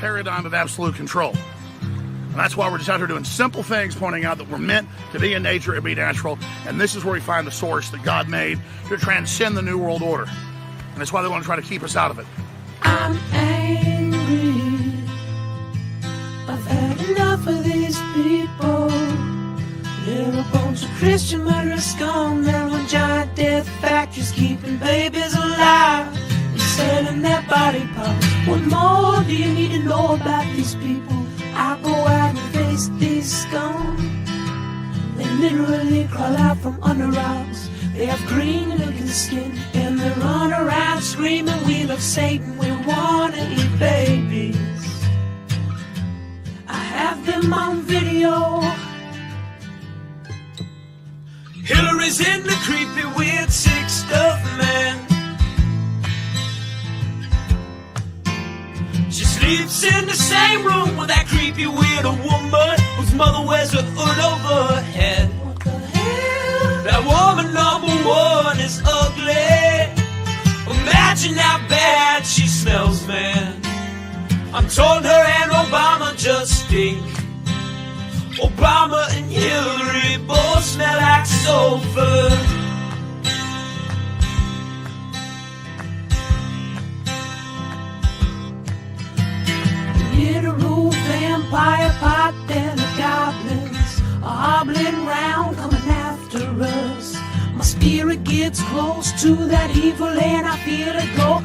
paradigm of absolute control. And that's why we're just out here doing simple things, pointing out that we're meant to be in nature and be natural. And this is where we find the source that God made to transcend the New World Order. And that's why they want to try to keep us out of it. I'm angry. I've had enough of these people. They're a bunch of Christian murderers scum. They're on giant death factories keeping babies alive and selling their body parts. What more do you need to know about these people? I go out and face these scum. They literally crawl out from under rocks. They have green looking skin and they run around screaming, we love Satan, we wanna eat babies. I have them on video. Hillary's in the creepy weird sick stuff, man. She sleeps in the same room with that creepy weirdo woman whose mother wears a hood over her head. What the hell? That woman number one is ugly. Imagine how bad she smells, man. I'm told her and Obama just stink. Obama and Hillary both smell like sulfur. Literal vampire pot and the goblins are hobbling round coming after us. My spirit gets close to that evil and I feel it go.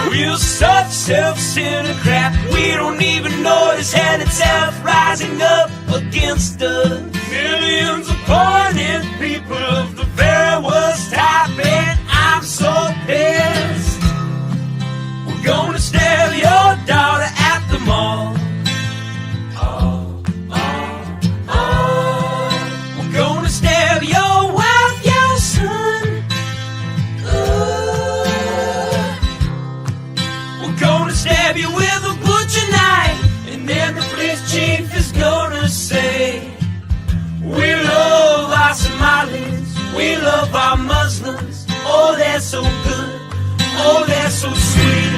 We're such self-centered crap. We don't even notice hell itself rising up against us. Millions of pointed people of the very worst type, and I'm so pissed. We're gonna stab your daughter at the mall. We're gonna stab your wife, your son. We're gonna stab you with a butcher knife, and then the police chief is gonna say, we love our Somalis, we love our Muslims. Oh, they're so good, oh, they're so sweet.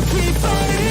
Keep fighting.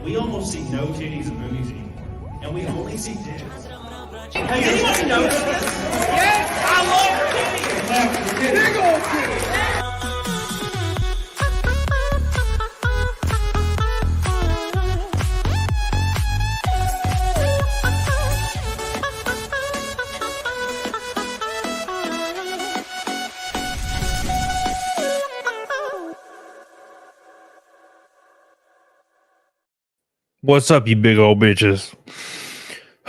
we almost see no titties in movies anymore, and we only see dicks. Hey, anyone notice this? Yes, I love titties. Big old titties. What's up, you big old bitches?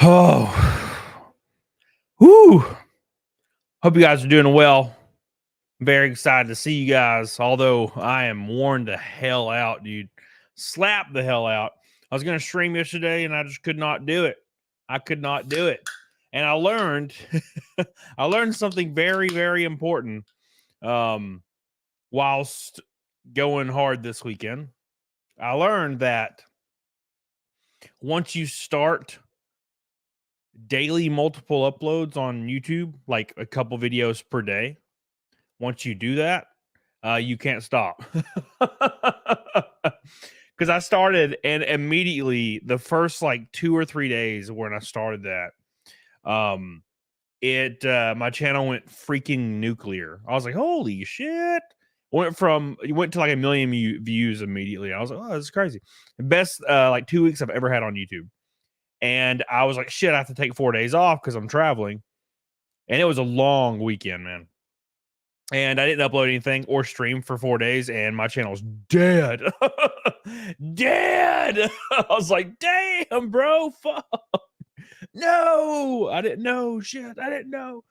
Oh, whoo! Hope you guys are doing well. Very excited to see you guys. Although I am worn the hell out, dude. Slap the hell out. I was gonna stream yesterday and I just could not do it. I could not do it, and I learned, I learned something very, very important. Whilst going hard this weekend, I learned that once you start daily multiple uploads on YouTube, like a couple videos per day, once you do that, you can't stop. Because I started, and immediately the first like 2 or 3 days when I started that, my channel went freaking nuclear. I was like, holy shit. Went to like 1 million views immediately. I was like, oh, this is crazy. The best like 2 weeks I've ever had on YouTube. And I was like, shit, I have to take 4 days off because I'm traveling. And it was a long weekend, man. And I didn't upload anything or stream for 4 days, and my channel's dead. Dead. I was like, damn, bro. Fuck. No, I didn't know. Shit, I didn't know.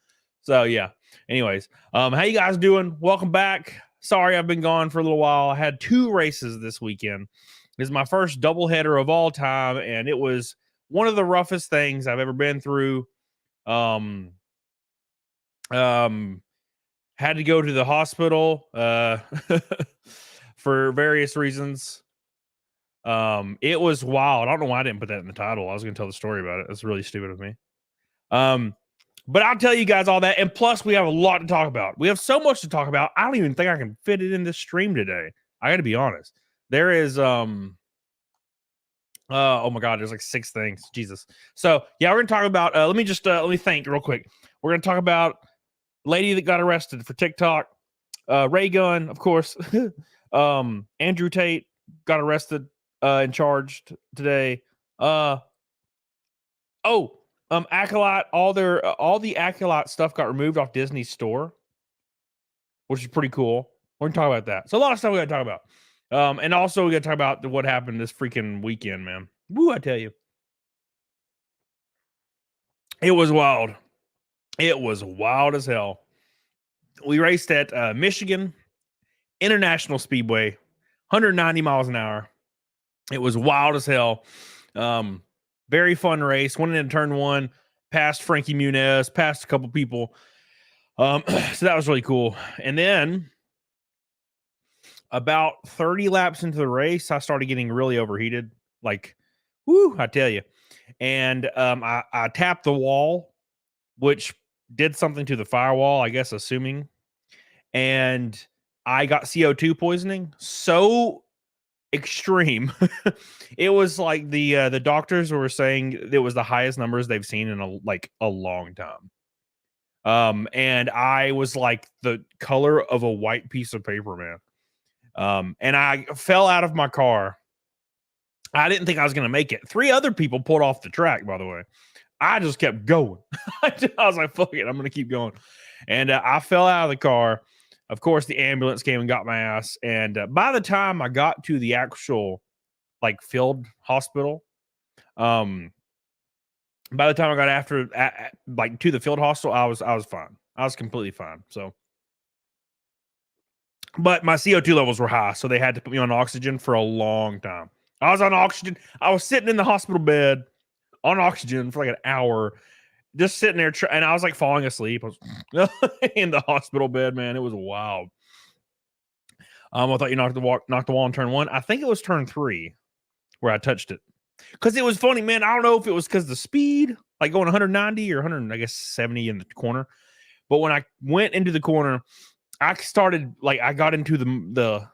So yeah. Anyways, how you guys doing? Welcome back. Sorry, I've been gone for a little while. I had 2 races this weekend. This is my first doubleheader of all time, and it was one of the roughest things I've ever been through. Had to go to the hospital for various reasons. It was wild. I don't know why I didn't put that in the title. I was going to tell the story about it. That's really stupid of me. But I'll tell you guys all that. And plus, we have a lot to talk about. We have so much to talk about. I don't even think I can fit it in this stream today. I got to be honest. There is, oh my God, there's like 6 things. Jesus. So yeah, we're going to talk about, let me think real quick. We're going to talk about lady that got arrested for TikTok, Raygun, of course. Andrew Tate got arrested and charged today. Acolyte, all the Acolyte stuff got removed off Disney's store, which is pretty cool. We're gonna talk about that. So a lot of stuff we gotta talk about. And also we gotta talk about what happened this freaking weekend, man. Woo, I tell you. It was wild. It was wild as hell. We raced at Michigan International Speedway, 190 miles an hour. It was wild as hell. Very fun race. Went into turn 1, passed Frankie Muniz, passed a couple people. So that was really cool. And then about 30 laps into the race, I started getting really overheated. Like, whoo, I tell you. And I tapped the wall, which did something to the firewall, I guess, assuming. And I got CO2 poisoning. So extreme. It was like the doctors were saying it was the highest numbers they've seen in a long time. And I was like the color of a white piece of paper, man. And I fell out of my car. I didn't think I was going to make it. 3 other people pulled off the track, by the way. I just kept going. I was like, fuck it, I'm going to keep going. And I fell out of the car. Of course, the ambulance came and got my ass. And by the time I got to the actual like field hospital, by the time I got to the field hospital, I was fine. I was completely fine. So, but my CO2 levels were high, so they had to put me on oxygen for a long time. I was on oxygen. I was sitting in the hospital bed on oxygen for like an hour, just sitting there, and I was like falling asleep. I was in the hospital bed, man. It was wild. I thought you knocked the wall in turn 1. I think it was turn 3 where I touched it. Because it was funny, man. I don't know if it was because of the speed, like going 190 or 100, I guess 70 in the corner. But when I went into the corner, I got into the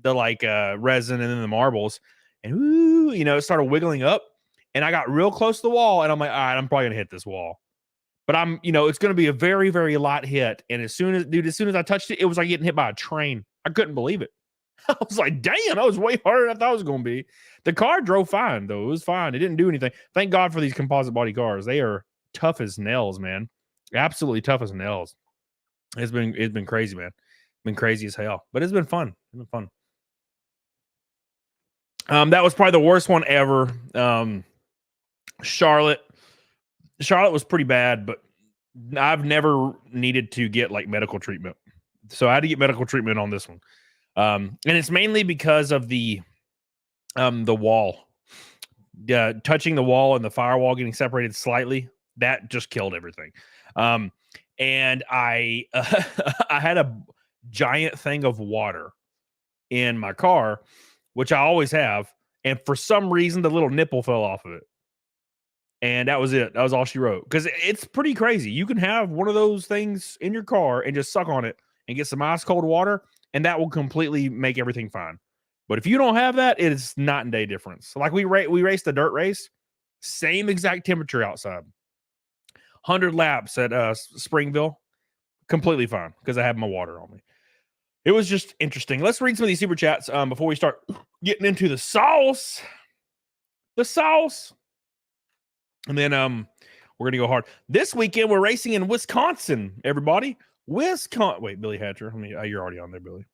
resin and then the marbles, and ooh, it started wiggling up, and I got real close to the wall, and I'm like, all right, I'm probably gonna hit this wall. But it's going to be a very, very light hit. And as soon as I touched it, it was like getting hit by a train. I couldn't believe it. I was like, damn, that was way harder than I thought it was going to be. The car drove fine, though. It was fine. It didn't do anything. Thank God for these composite body cars. They are tough as nails, man. Absolutely tough as nails. It's been crazy, man. Been crazy as hell. But it's been fun. It's been fun. That was probably the worst one ever. Charlotte was pretty bad, but I've never needed to get like medical treatment. So I had to get medical treatment on this one. And it's mainly because of the wall. Touching the wall and the firewall getting separated slightly, that just killed everything. And I I had a giant thing of water in my car, which I always have, and for some reason the little nipple fell off of it. And that was it. That was all she wrote. Because it's pretty crazy. You can have one of those things in your car and just suck on it and get some ice cold water, and that will completely make everything fine. But if you don't have that, it is night and day difference. Like we raced the dirt race, same exact temperature outside. 100 laps at Springville, completely fine because I have my water on me. It was just interesting. Let's read some of these super chats before we start getting into the sauce. The sauce. And then we're going to go hard. This weekend, we're racing in Wisconsin, everybody. Wisconsin. Wait, Billy Hatcher. You're already on there, Billy.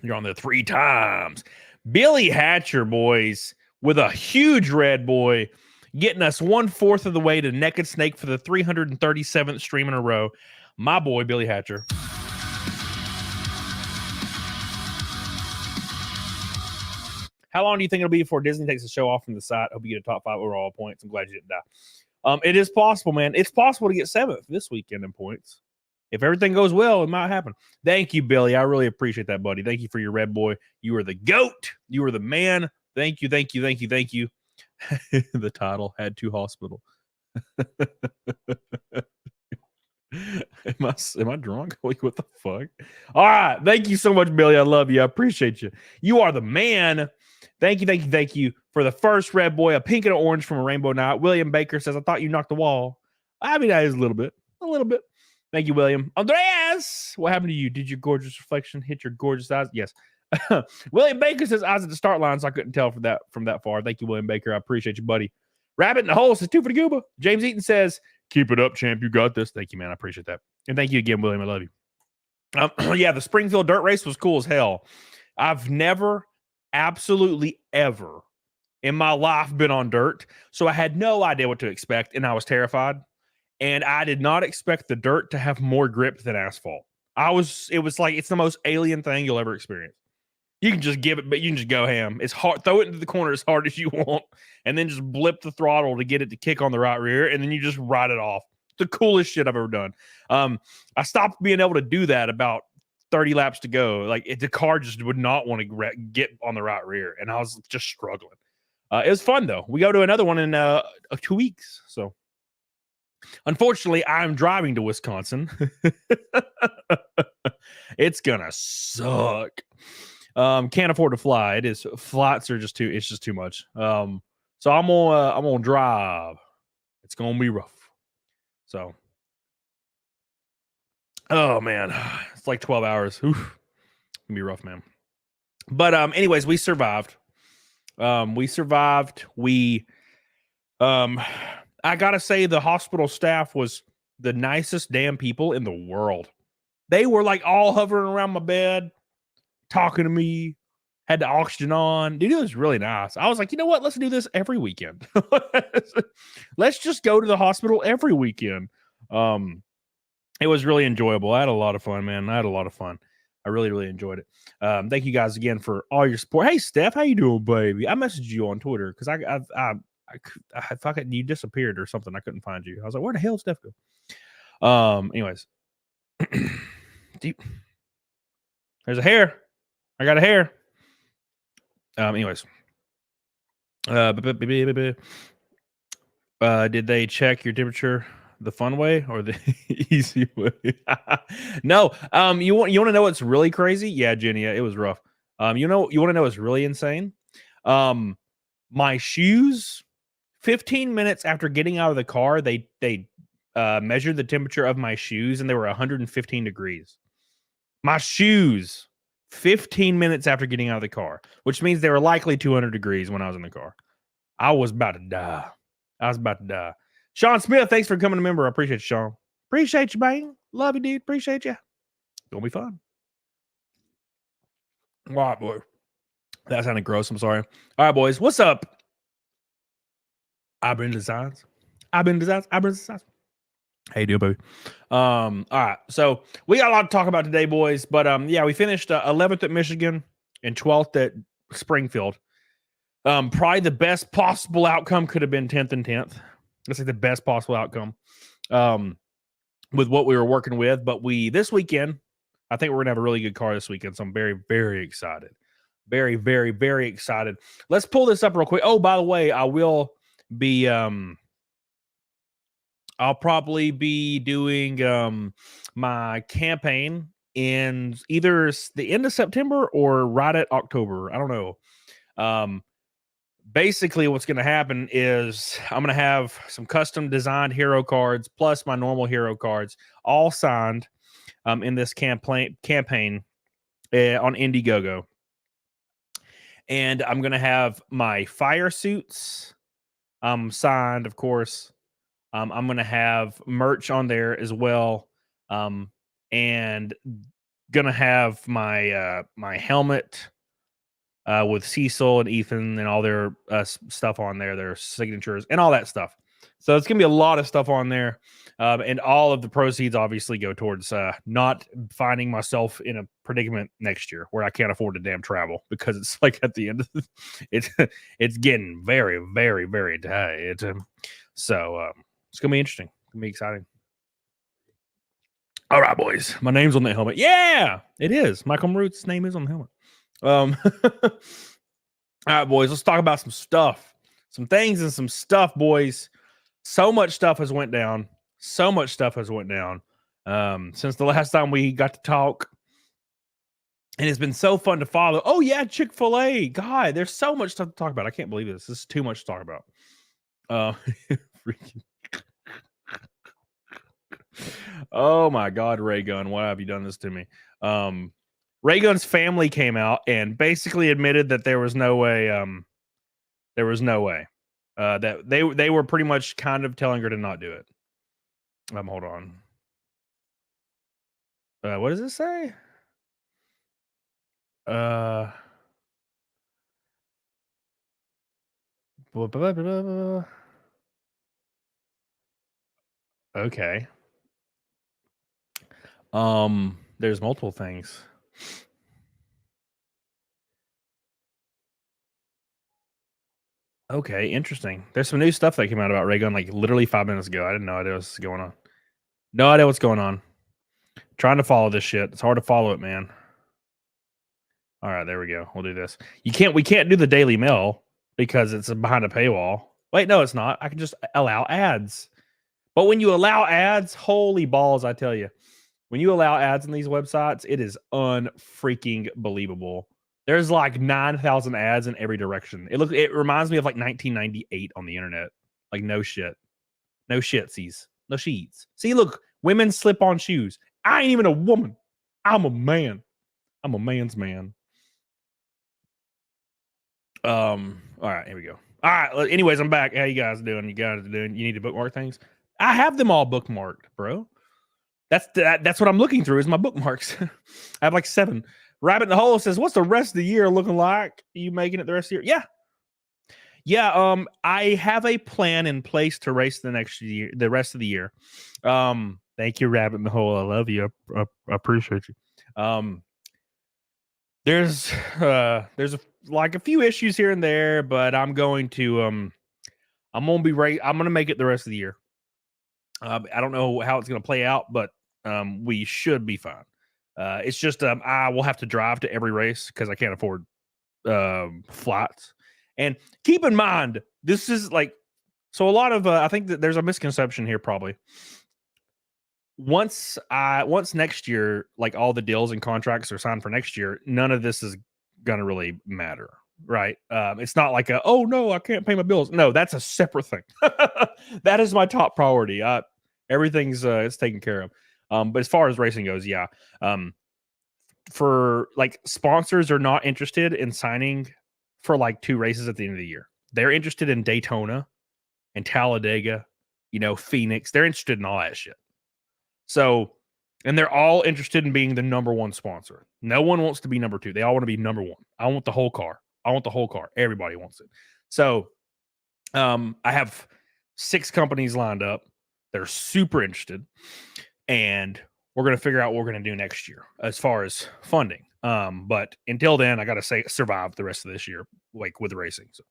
You're on there 3 times. Billy Hatcher, boys, with a huge red boy, getting us 1/4 of the way to Neck and Snake for the 337th stream in a row. My boy, Billy Hatcher. How long do you think it'll be before Disney takes the show off from the site? Hope you get a top 5 overall points. I'm glad you didn't die. It is possible, man. It's possible to get 7th this weekend in points. If everything goes well, it might happen. Thank you, Billy. I really appreciate that, buddy. Thank you for your red boy. You are the GOAT. You are the man. Thank you, thank you, thank you, thank you. The title had to hospital. Am I drunk? Like, what the fuck? All right. Thank you so much, Billy. I love you. I appreciate you. You are the man. Thank you, thank you, thank you for the first red boy, a pink and an orange from a rainbow night. William Baker says, I thought you knocked the wall. I mean, that is a little bit. Thank you, William. Andreas, what happened to you? Did your gorgeous reflection hit your gorgeous eyes? Yes. William Baker says, I was at the start line, so I couldn't tell from that far. Thank you, William Baker. I appreciate you, buddy. Rabbit in the hole says 2 for the gooba. James Eaton says, keep it up, champ. You got this. Thank you, man. I appreciate that. And thank you again, William. I love you. Yeah, the Springfield dirt race was cool as hell. I've never, absolutely ever in my life been on dirt, so I had no idea what to expect, and I was terrified. And I did not expect the dirt to have more grip than asphalt. It was like it's the most alien thing you'll ever experience. You can just give it, but you can just go ham. It's hard. Throw it into the corner as hard as you want, and then just blip the throttle to get it to kick on the right rear, and then you just ride it off. The coolest shit I've ever done. I stopped being able to do that about 30 laps to go. Like the car just would not want to get on the right rear, and I was just struggling. It was fun though. We go to another one in 2 weeks. So, unfortunately, I'm driving to Wisconsin. It's gonna suck. Can't afford to fly. It is flights are just too. It's just too much. So I'm gonna drive. It's gonna be rough. So, oh man, it's like 12 hours. Oof. It's gonna be rough, man. But anyways, we survived. I gotta say the hospital staff was the nicest damn people in the world. They were like all hovering around my bed, talking to me, had the oxygen on. Dude, it was really nice. I was like, you know what? Let's do this every weekend. Let's just go to the hospital every weekend. It was really enjoyable. I had a lot of fun, man. I had a lot of fun. I really, really enjoyed it. Thank you guys again for all your support. Hey, Steph, how you doing, baby? I messaged you on Twitter because I fucking you disappeared or something. I couldn't find you. I was like, where the hell did Steph go? Anyways, there's a hair. I got a hair. Anyways, did they check your temperature the fun way or the easy way? No. You want to know what's really crazy? Yeah, Jenny, it was rough. You want to know what's really insane? My shoes, 15 minutes after getting out of the car, they measured the temperature of my shoes and they were 115 degrees. My shoes, 15 minutes after getting out of the car, which means they were likely 200 degrees when I was in the car. I was about to die. Sean Smith, thanks for coming to member. I appreciate you, Sean. Appreciate you, man. Love you, dude. Appreciate you. Gonna be fun. All right, boy. That sounded gross. I'm sorry. All right, boys. What's up? I've been Designs. How you doing, baby? All right. So we got a lot to talk about today, boys. But yeah, we finished 11th at Michigan and 12th at Springfield. Probably the best possible outcome could have been 10th and 10th. That's like the best possible outcome with what we were working with. But this weekend, I think we're gonna have a really good car this weekend. So I'm very, very excited. Very, very, very excited. Let's pull this up real quick. Oh, by the way, I will be I'll probably be doing my campaign in either the end of September or right at October. I don't know. Basically, what's going to happen is I'm going to have some custom designed hero cards plus my normal hero cards all signed in this campaign on Indiegogo. And I'm going to have my fire suits signed, of course. I'm going to have merch on there as well. And going to have my my helmet with Cecil and Ethan and all their stuff on there, their signatures and all that stuff. So it's going to be a lot of stuff on there. And all of the proceeds obviously go towards not finding myself in a predicament next year where I can't afford to damn travel, because it's like at the end of it's getting very, very, very tight. So it's going to be interesting. It's going to be exciting. All right, boys. My name's on the helmet. Yeah, it is. Michael Marut's name is on the helmet. All right, boys. Let's talk about some stuff. Some things and some stuff, boys. So much stuff has went down. Since the last time we got to talk. And it's been so fun to follow. Oh, yeah, Chick-fil-A. God, there's so much stuff to talk about. I can't believe this. This is too much to talk about. Freaking. Oh, my God, Raygun. Why have you done this to me? Raygun's family came out and basically admitted that there was no way. That they were pretty much kind of telling her to not do it. Hold on. What does it say? Okay. There's multiple things. Okay, interesting. There's some new stuff that came out about Raygun like literally 5 minutes ago. I didn't know idea what's going on. No idea what's going on. Trying to follow this shit. It's hard to follow it, man. All right, there we go. We'll do this. We can't do the Daily Mail because it's behind a paywall. Wait, no, it's not. I can just allow ads. But when you allow ads, holy balls, I tell you. When you allow ads on these websites, it is unfreaking believable. There's like 9,000 ads in every direction. It reminds me of like 1998 on the internet. Like no shit. No shitsies. No sheets. See, look, women slip on shoes. I ain't even a woman. I'm a man. I'm a man's man. All right, here we go. All right, anyways, I'm back. How you guys doing? You need to bookmark things? I have them all bookmarked, bro. That's what I'm looking through is my bookmarks. I have like 7. Rabbit in the Hole says, what's the rest of the year looking like? Are you making it the rest of the year? Yeah. I have a plan in place to race the rest of the year. Thank you, Rabbit in the Hole. I love you. I appreciate you. There's like a few issues here and there, but I'm going to make it the rest of the year. I don't know how it's going to play out, but we should be fine. It's just I will have to drive to every race because I can't afford flights. And keep in mind, this is like, so a lot of I think that there's a misconception here probably. Once next year, like all the deals and contracts are signed for next year, none of this is gonna really matter. right? It's not like oh no, I can't pay my bills. No, that's a separate thing. That is my top priority. Everything's it's taken care of. But as far as racing goes, yeah. For like sponsors are not interested in signing for like 2 races at the end of the year. They're interested in Daytona and Talladega, Phoenix. They're interested in all that shit. So, and they're all interested in being the number 1 sponsor. No one wants to be number 2. They all want to be number 1. I want the whole car. Everybody wants it. So, I have 6 companies lined up. They're super interested, and we're going to figure out what we're going to do next year as far as funding. But until then, I got to survive the rest of this year, like with racing. So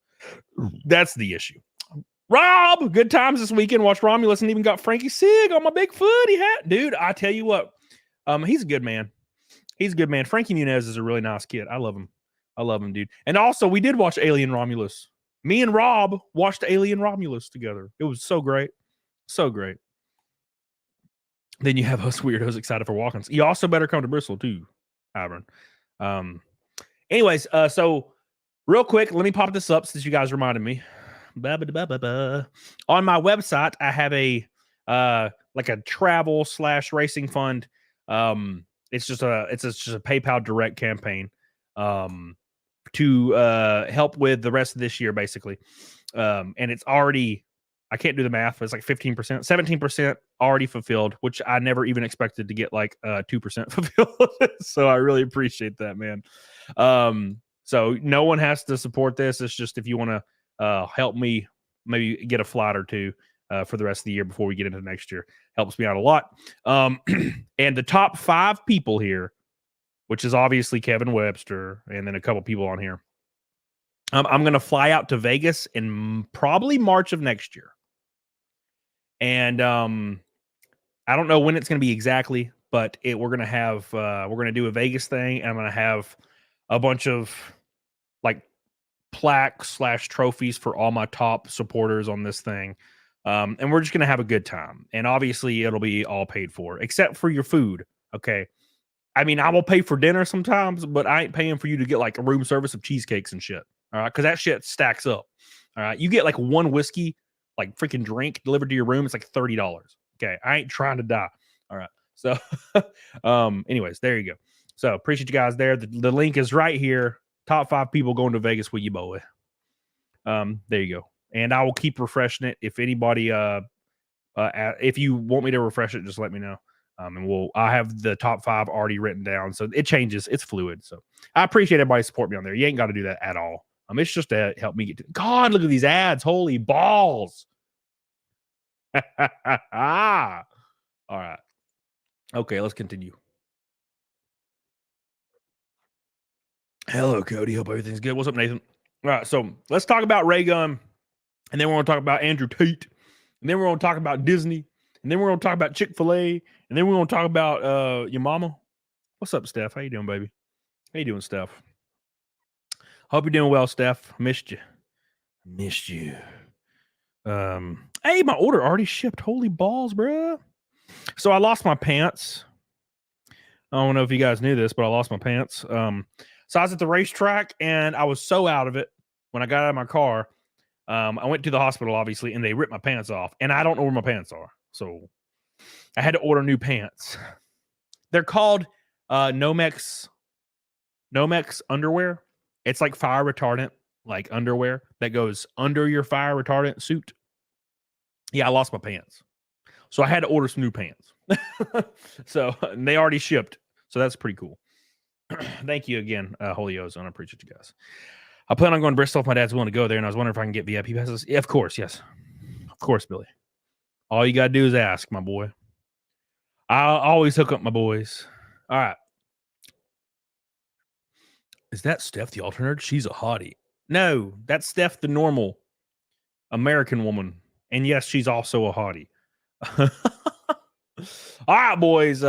that's the issue. Rob, good times this weekend. Watched Romulus and even got Frankie Sig on my big footy hat. Dude, I tell you what, he's a good man. Frankie Muniz is a really nice kid. I love him, dude. And also, we did watch Alien Romulus. Me and Rob watched Alien Romulus together. It was so great. So great. Then you have us weirdos excited for walk-ins. You also better come to Bristol too, Ivern. Anyways, so real quick, let me pop this up since you guys reminded me. On my website, I have a like a travel / racing fund. It's just a PayPal direct campaign to help with the rest of this year, basically. And it's already, I can't do the math, but it's like 15%, 17% already fulfilled, which I never even expected to get like 2% fulfilled. So I really appreciate that, man. So no one has to support this. It's just if you want to help me maybe get a flight or 2 for the rest of the year before we get into next year, helps me out a lot. And the top 5 people here, which is obviously Kevin Webster and then a couple people on here. I'm going to fly out to Vegas in probably March of next year. And I don't know when it's going to be exactly, but we're going to do a Vegas thing. And I'm going to have a bunch of like plaques / trophies for all my top supporters on this thing. And we're just going to have a good time. And obviously it'll be all paid for, except for your food. Okay. I mean, I will pay for dinner sometimes, but I ain't paying for you to get like a room service of cheesecakes and shit. All right. Because that shit stacks up. All right. You get like 1 whiskey, like freaking drink delivered to your room. It's like $30. Okay. I ain't trying to die. All right. So, anyways, there you go. So appreciate you guys there. The link is right here. Top 5 people going to Vegas with you, boy. There you go. And I will keep refreshing it. If anybody, if you want me to refresh it, just let me know. And I have the top 5 already written down. So it changes. It's fluid. So I appreciate everybody support me on there. You ain't got to do that at all. It's just to help me get to God. Look at these ads. Holy balls. All right. Okay, let's continue. Hello, Cody. Hope everything's good. What's up, Nathan? All right, so let's talk about Raygun, and then we're going to talk about Andrew Tate, and then we're going to talk about Disney, and then we're going to talk about Chick-fil-A, and then we're going to talk about your mama. What's up, Steph? How you doing, baby? How you doing, Steph? Hope you're doing well, Steph. Missed you. Hey, my order already shipped. Holy balls, bro. So I lost my pants. I don't know if you guys knew this, but I lost my pants. So I was at the racetrack and I was so out of it when I got out of my car. I went to the hospital, obviously, and they ripped my pants off. And I don't know where my pants are. So I had to order new pants. They're called Nomex underwear. It's like fire retardant, like underwear that goes under your fire retardant suit. Yeah, I lost my pants. So I had to order some new pants. So they already shipped. So that's pretty cool. Thank you again, Holy Ozone. I appreciate you guys. I plan on going to Bristol if my dad's willing to go there, and I was wondering if I can get VIP passes. Yeah, of course, yes. Of course, Billy. All you got to do is ask, my boy. I'll always hook up my boys. All right. Is that Steph the alternate? She's a hottie. No, that's Steph the normal American woman. And yes, she's also a hottie. All right, boys.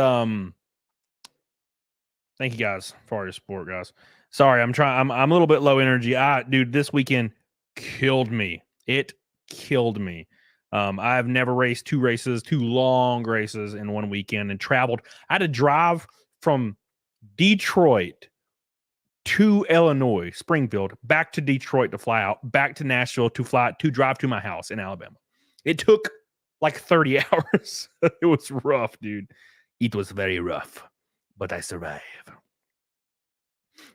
Thank you guys for all your support, guys. Sorry, I'm a little bit low energy. Dude, this weekend killed me. It killed me. I've never raced 2 long races in one weekend and traveled. I had to drive from Detroit to Illinois, Springfield, back to Detroit to fly out, back to Nashville to drive to my house in Alabama. It took like 30 hours. It was rough, dude. It was very rough, but I survived.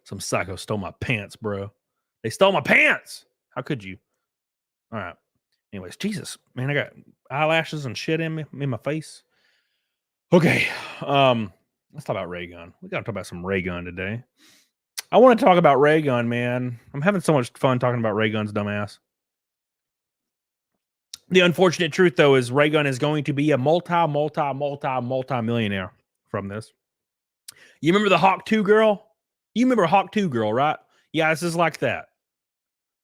Some psycho stole my pants, bro. They stole my pants. How could you? All right. Anyways, Jesus, man, I got eyelashes and shit in my face. Okay. Let's talk about Raygun. We got to talk about some Raygun today. I want to talk about Raygun, man. I'm having so much fun talking about Raygun's dumbass. The unfortunate truth, though, is Raygun is going to be a multi-millionaire from this. You remember the Hawk 2 girl? You remember Hawk 2 girl, right? Yeah, this is like that.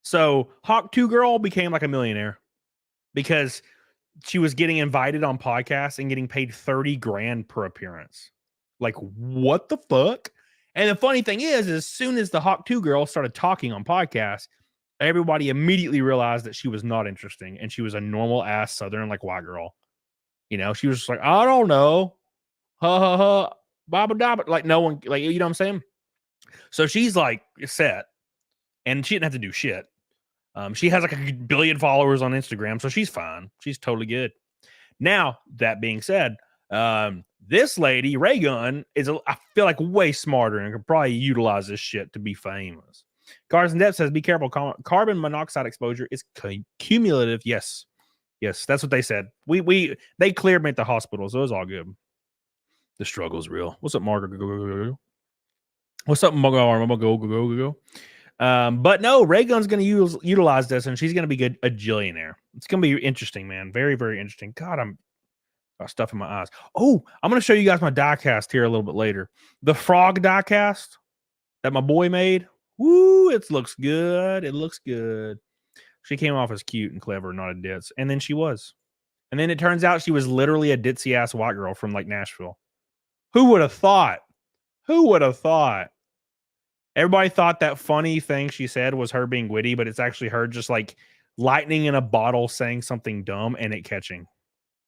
So Hawk 2 girl became like a millionaire because she was getting invited on podcasts and getting paid 30 grand per appearance. Like, what the fuck? And the funny thing is, as soon as the Hawk 2 girl started talking on podcasts, everybody immediately realized that she was not interesting and she was a normal ass Southern, like, white girl. You know, she was just like, I don't know. Ha ha ha. Baba dabba. Like, no one, like, you know what I'm saying? So she's like set and she didn't have to do shit. She has like a billion followers on Instagram, so she's fine. She's totally good. Now, that being said, this lady, Raygun, I feel like way smarter and could probably utilize this shit to be famous. Cars and Depth says, be careful. Carbon monoxide exposure is cumulative. Yes. Yes, that's what they said. They cleared me at the hospital, so it was all good. The struggle's real. What's up, Margaret? What's up, Go? But no, Raygun's going to utilize this, and she's going to be a jillionaire. It's going to be interesting, man. Very, very interesting. God, I'm got stuff in my eyes. Oh, I'm going to show you guys my diecast here a little bit later. The frog diecast that my boy made. Woo, it looks good. It looks good. She came off as cute and clever, not a ditz. And then she was. And then it turns out she was literally a ditzy ass white girl from like Nashville. Who would have thought? Who would have thought? Everybody thought that funny thing she said was her being witty, but it's actually her just like lightning in a bottle saying something dumb and it catching.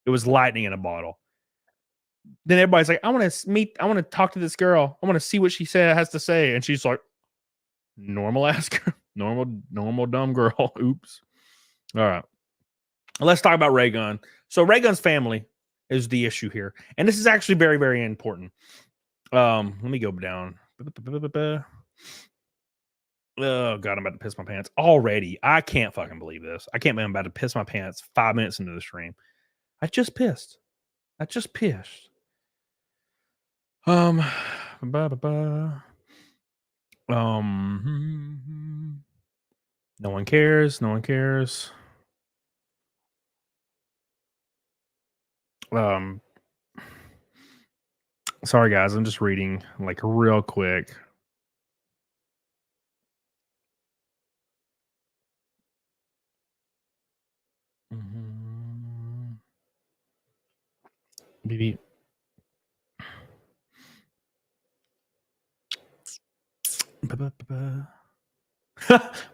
It was lightning in a bottle. Then everybody's like, I want to talk to this girl. I want to see what she has to say. And she's like, normal ass girl, normal dumb girl. Oops. All right. Let's talk about Raygun. So Raygun's family is the issue here. And this is actually very, very important. Let me go down. Oh God, I'm about to piss my pants already. I can't fucking believe this. I can't believe I'm about to piss my pants 5 minutes into the stream. I just pissed. No one cares. Sorry guys, I'm just reading like real quick. Maybe.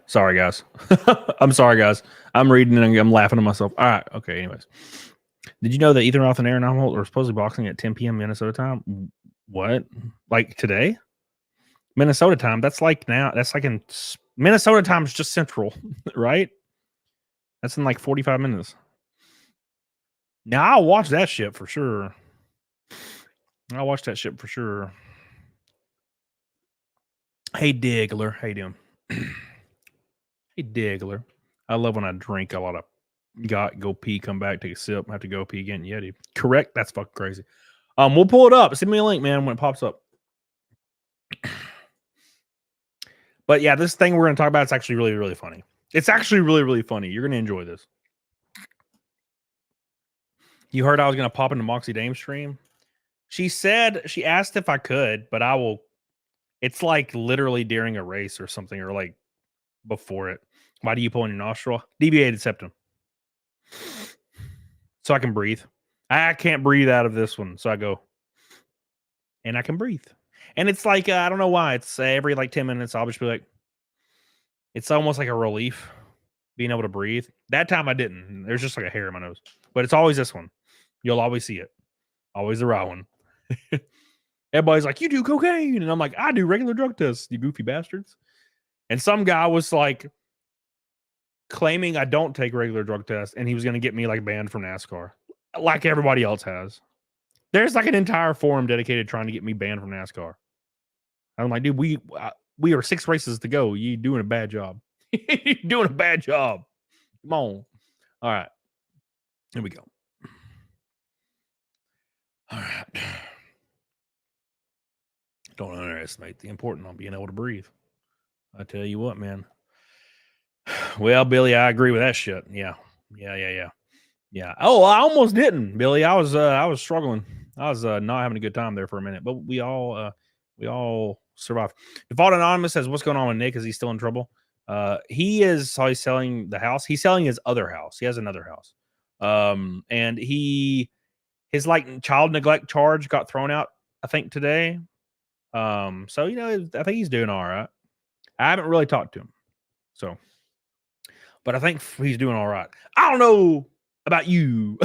Sorry guys. I'm sorry guys. I'm reading and I'm laughing at myself. All right. Okay. Anyways, did you know that Ethan Roth and Aaron Arnold are supposedly boxing at 10 p.m. Minnesota time? What? Like today? Minnesota time? That's like now. That's like in Minnesota time is just central, right? That's in like 45 minutes. Now I'll watch that shit for sure. Hey Diggler, how you doing? Hey Diggler. I love when I drink a lot of go pee, come back, take a sip, have to go pee again. Yeti. Correct? That's fucking crazy. We'll pull it up. Send me a link, man, when it pops up. But yeah, this thing we're gonna talk about is actually really, really funny. It's actually really, really funny. You're gonna enjoy this. You heard I was gonna pop into Moxie Dame's stream? She asked if I could, but I will. It's like literally during a race or something, or like before it. Why do you pull in your nostril? Deviated septum. So I can breathe. I can't breathe out of this one. So I go. And I can breathe. And it's like, I don't know why. It's every like 10 minutes, I'll just be like, it's almost like a relief being able to breathe. That time I didn't. There's just like a hair in my nose. But it's always this one. You'll always see it. Always the right one. Everybody's like, you do cocaine. And I'm like, I do regular drug tests, you goofy bastards. And some guy was like claiming I don't take regular drug tests and he was going to get me like banned from NASCAR, like everybody else has. There's like an entire forum dedicated trying to get me banned from NASCAR. I'm like, dude, we are 6 races to go. You doing a bad job. You're doing a bad job. Come on. All right. Here we go. All right. Don't underestimate the importance of being able to breathe. I tell you what, man. Well, Billy, I agree with that shit. Yeah. Oh, I almost didn't, Billy. I was struggling. I was not having a good time there for a minute, but we all survived. Default Anonymous says, what's going on with Nick? Is he still in trouble? He's selling the house. He's selling his other house. He has another house. And his like child neglect charge got thrown out, I think, today. So I think he's doing all right. I haven't really talked to him. So, but I think he's doing all right. I don't know about you.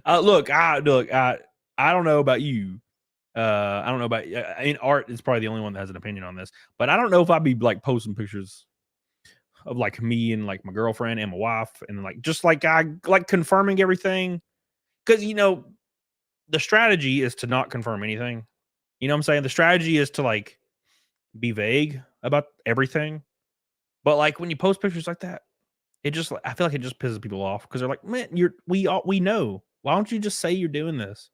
Look, I don't know about you. I don't know about. I mean, Art is probably the only one that has an opinion on this. But I don't know if I'd be like posting pictures of like me and like my girlfriend and my wife and like just like I like confirming everything, because the strategy is to not confirm anything. You know what I'm saying? The strategy is to like be vague about everything. But like when you post pictures like that, I feel like it just pisses people off because they're like, man, we know. Why don't you just say you're doing this?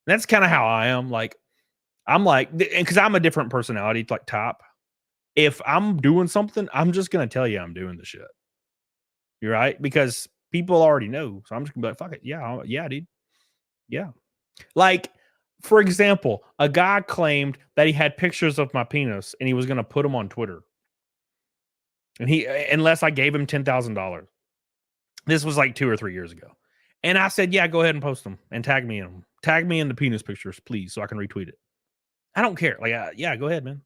And that's kind of how I am. Like, I'm like, because I'm a different personality like type. If I'm doing something, I'm just gonna tell you I'm doing the shit. You're right, because people already know. So I'm just gonna be like, fuck it, yeah, dude, yeah. Like, for example, a guy claimed that he had pictures of my penis and he was gonna put them on Twitter. And unless I gave him $10,000. This was like 2 or 3 years ago. And I said, yeah, go ahead and post them and tag me in them. Tag me in the penis pictures, please, so I can retweet it. I don't care. Like, yeah, go ahead, man.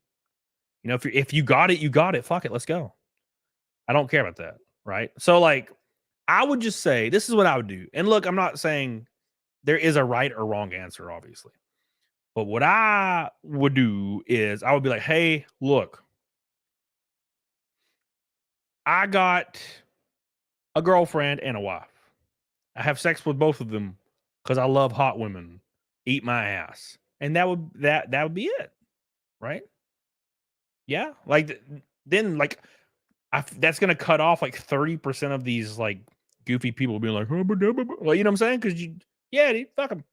If you got it, you got it. Fuck it, let's go. I don't care about that, right? So, like, I would just say, this is what I would do. And look, I'm not saying there is a right or wrong answer, obviously. But what I would do is I would be like, hey, look, I got a girlfriend and a wife. I have sex with both of them because I love hot women. Eat my ass. And that would be it. Right? Yeah. Like then like that's gonna cut off like 30% of these like goofy people being like, well, you know what I'm saying? Because yeah, dude, fuck them.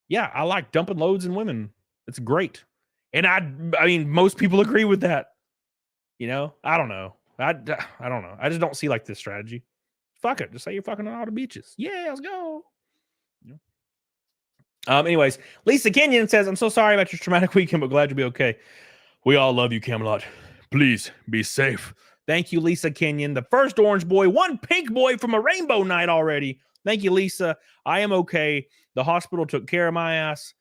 Yeah, I like dumping loads in women. It's great. And I mean, most people agree with that. I don't know. I don't know. I just don't see like this strategy. Fuck it. Just say you're fucking on all the beaches. Yeah, let's go. Anyways, Lisa Kenyon says, I'm so sorry about your traumatic weekend, but glad you'll be okay. We all love you, Camelot. Please be safe. Thank you, Lisa Kenyon. The first orange boy, one pink boy from a rainbow night already. Thank you, Lisa. I am okay. The hospital took care of my ass.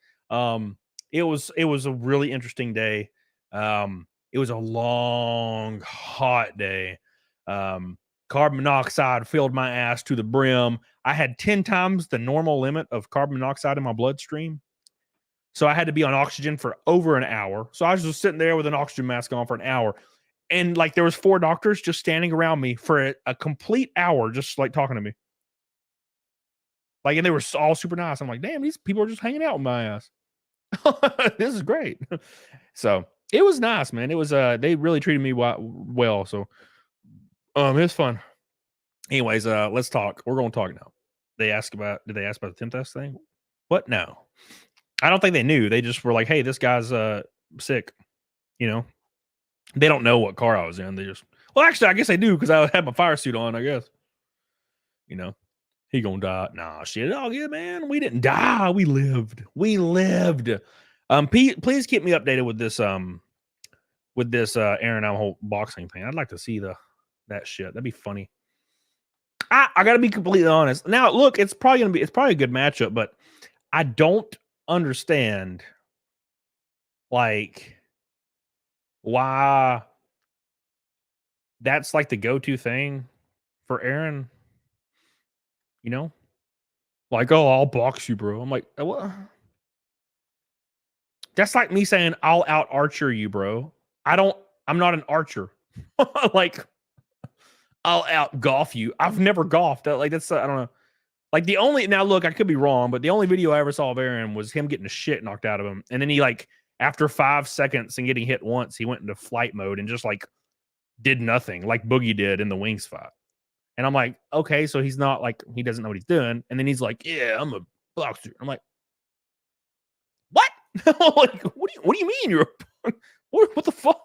It was a really interesting day. It was a long, hot day. Carbon monoxide filled my ass to the brim. I had 10 times the normal limit of carbon monoxide in my bloodstream. So I had to be on oxygen for over an hour. So I was just sitting there with an oxygen mask on for an hour. And like there was 4 doctors just standing around me for a complete hour, just like talking to me. Like, and they were all super nice. I'm like, damn, these people are just hanging out with my ass. This is great. So it was nice, man. It was, they really treated me well. So, it was fun. Anyways, let's talk. We're going to talk now. Did they ask about the temp test thing? What? No. I don't think they knew. They just were like, hey, this guy's sick. They don't know what car I was in. They just, well, actually, I guess they do because I had my fire suit on, I guess. He gonna die. Nah, shit. Oh, yeah, man. We didn't die. We lived. Please keep me updated with this Aaron Alholt boxing thing. I'd like to see that shit. That'd be funny. I gotta be completely honest. Now, look, it's probably a good matchup, but I don't understand like why that's like the go-to thing for Aaron. Like, oh, I'll box you, bro. I'm like, what? That's like me saying, I'll out archer you, bro. I'm not an archer. Like, I'll out golf you. I've never golfed. Like, that's, I don't know. Like, now look, I could be wrong, but the only video I ever saw of Aaron was him getting the shit knocked out of him. And then he, like, after 5 seconds and getting hit once, he went into flight mode and just, like, did nothing, like Boogie did in the Wings fight. And I'm like, okay, so he's not, like, he doesn't know what he's doing. And then he's like, yeah, I'm a boxer. I'm like, what? Like, what do you mean you're what the fuck?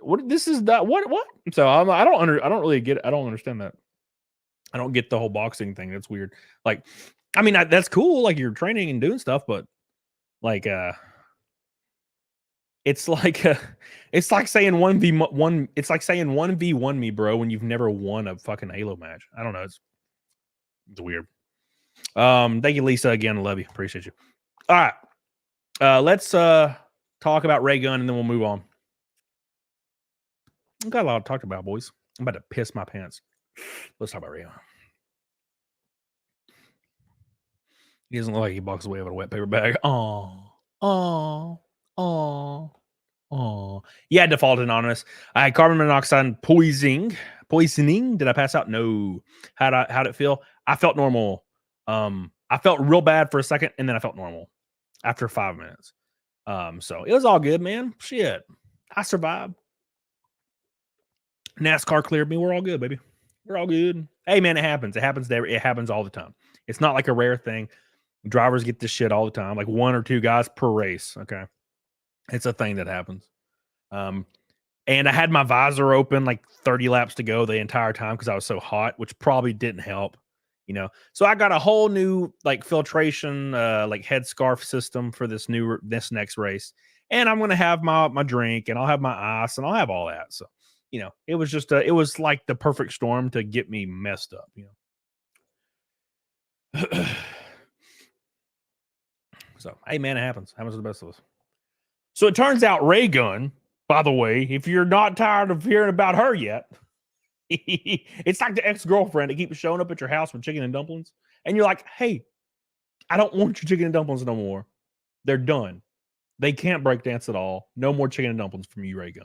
What this is that what? So I don't really get it. I don't understand that. I don't get the whole boxing thing. That's weird. Like, I mean, that's cool. Like, you're training and doing stuff, but like, it's like saying 1v1. It's like saying 1v1 me, bro, when you've never won a fucking Halo match. I don't know. It's weird. Thank you, Lisa. Again, love you. Appreciate you. All right. Let's talk about Raygun and then we'll move on. I've got a lot to talk about, boys. I'm about to piss my pants. Let's talk about Raygun. He doesn't look like he walks away with a wet paper bag. Oh. Yeah, default anonymous. I had carbon monoxide poisoning. Did I pass out? No. How'd it feel? I felt normal. I felt real bad for a second, and then I felt normal after 5 minutes. So it was all good, man. Shit. I survived. NASCAR cleared me. We're all good, baby. We're all good. Hey, man, it happens. It happens there. It happens all the time. It's not like a rare thing. Drivers get this shit all the time, like 1 or 2 guys per race. Okay. It's a thing that happens. And I had my visor open like 30 laps to go the entire time because I was so hot, which probably didn't help, you know. So I got a whole new like filtration, like headscarf system for this next race. And I'm gonna have my drink, and I'll have my ice, and I'll have all that. So, you know, it was just it was like the perfect storm to get me messed up, you know. So, hey, man, it happens. Happens to the best of us. So it turns out Raygun, by the way, if you're not tired of hearing about her yet, it's like the ex-girlfriend that keeps showing up at your house with chicken and dumplings. And you're like, hey, I don't want your chicken and dumplings no more. They're done. They can't break dance at all. No more chicken and dumplings from you, Raygun.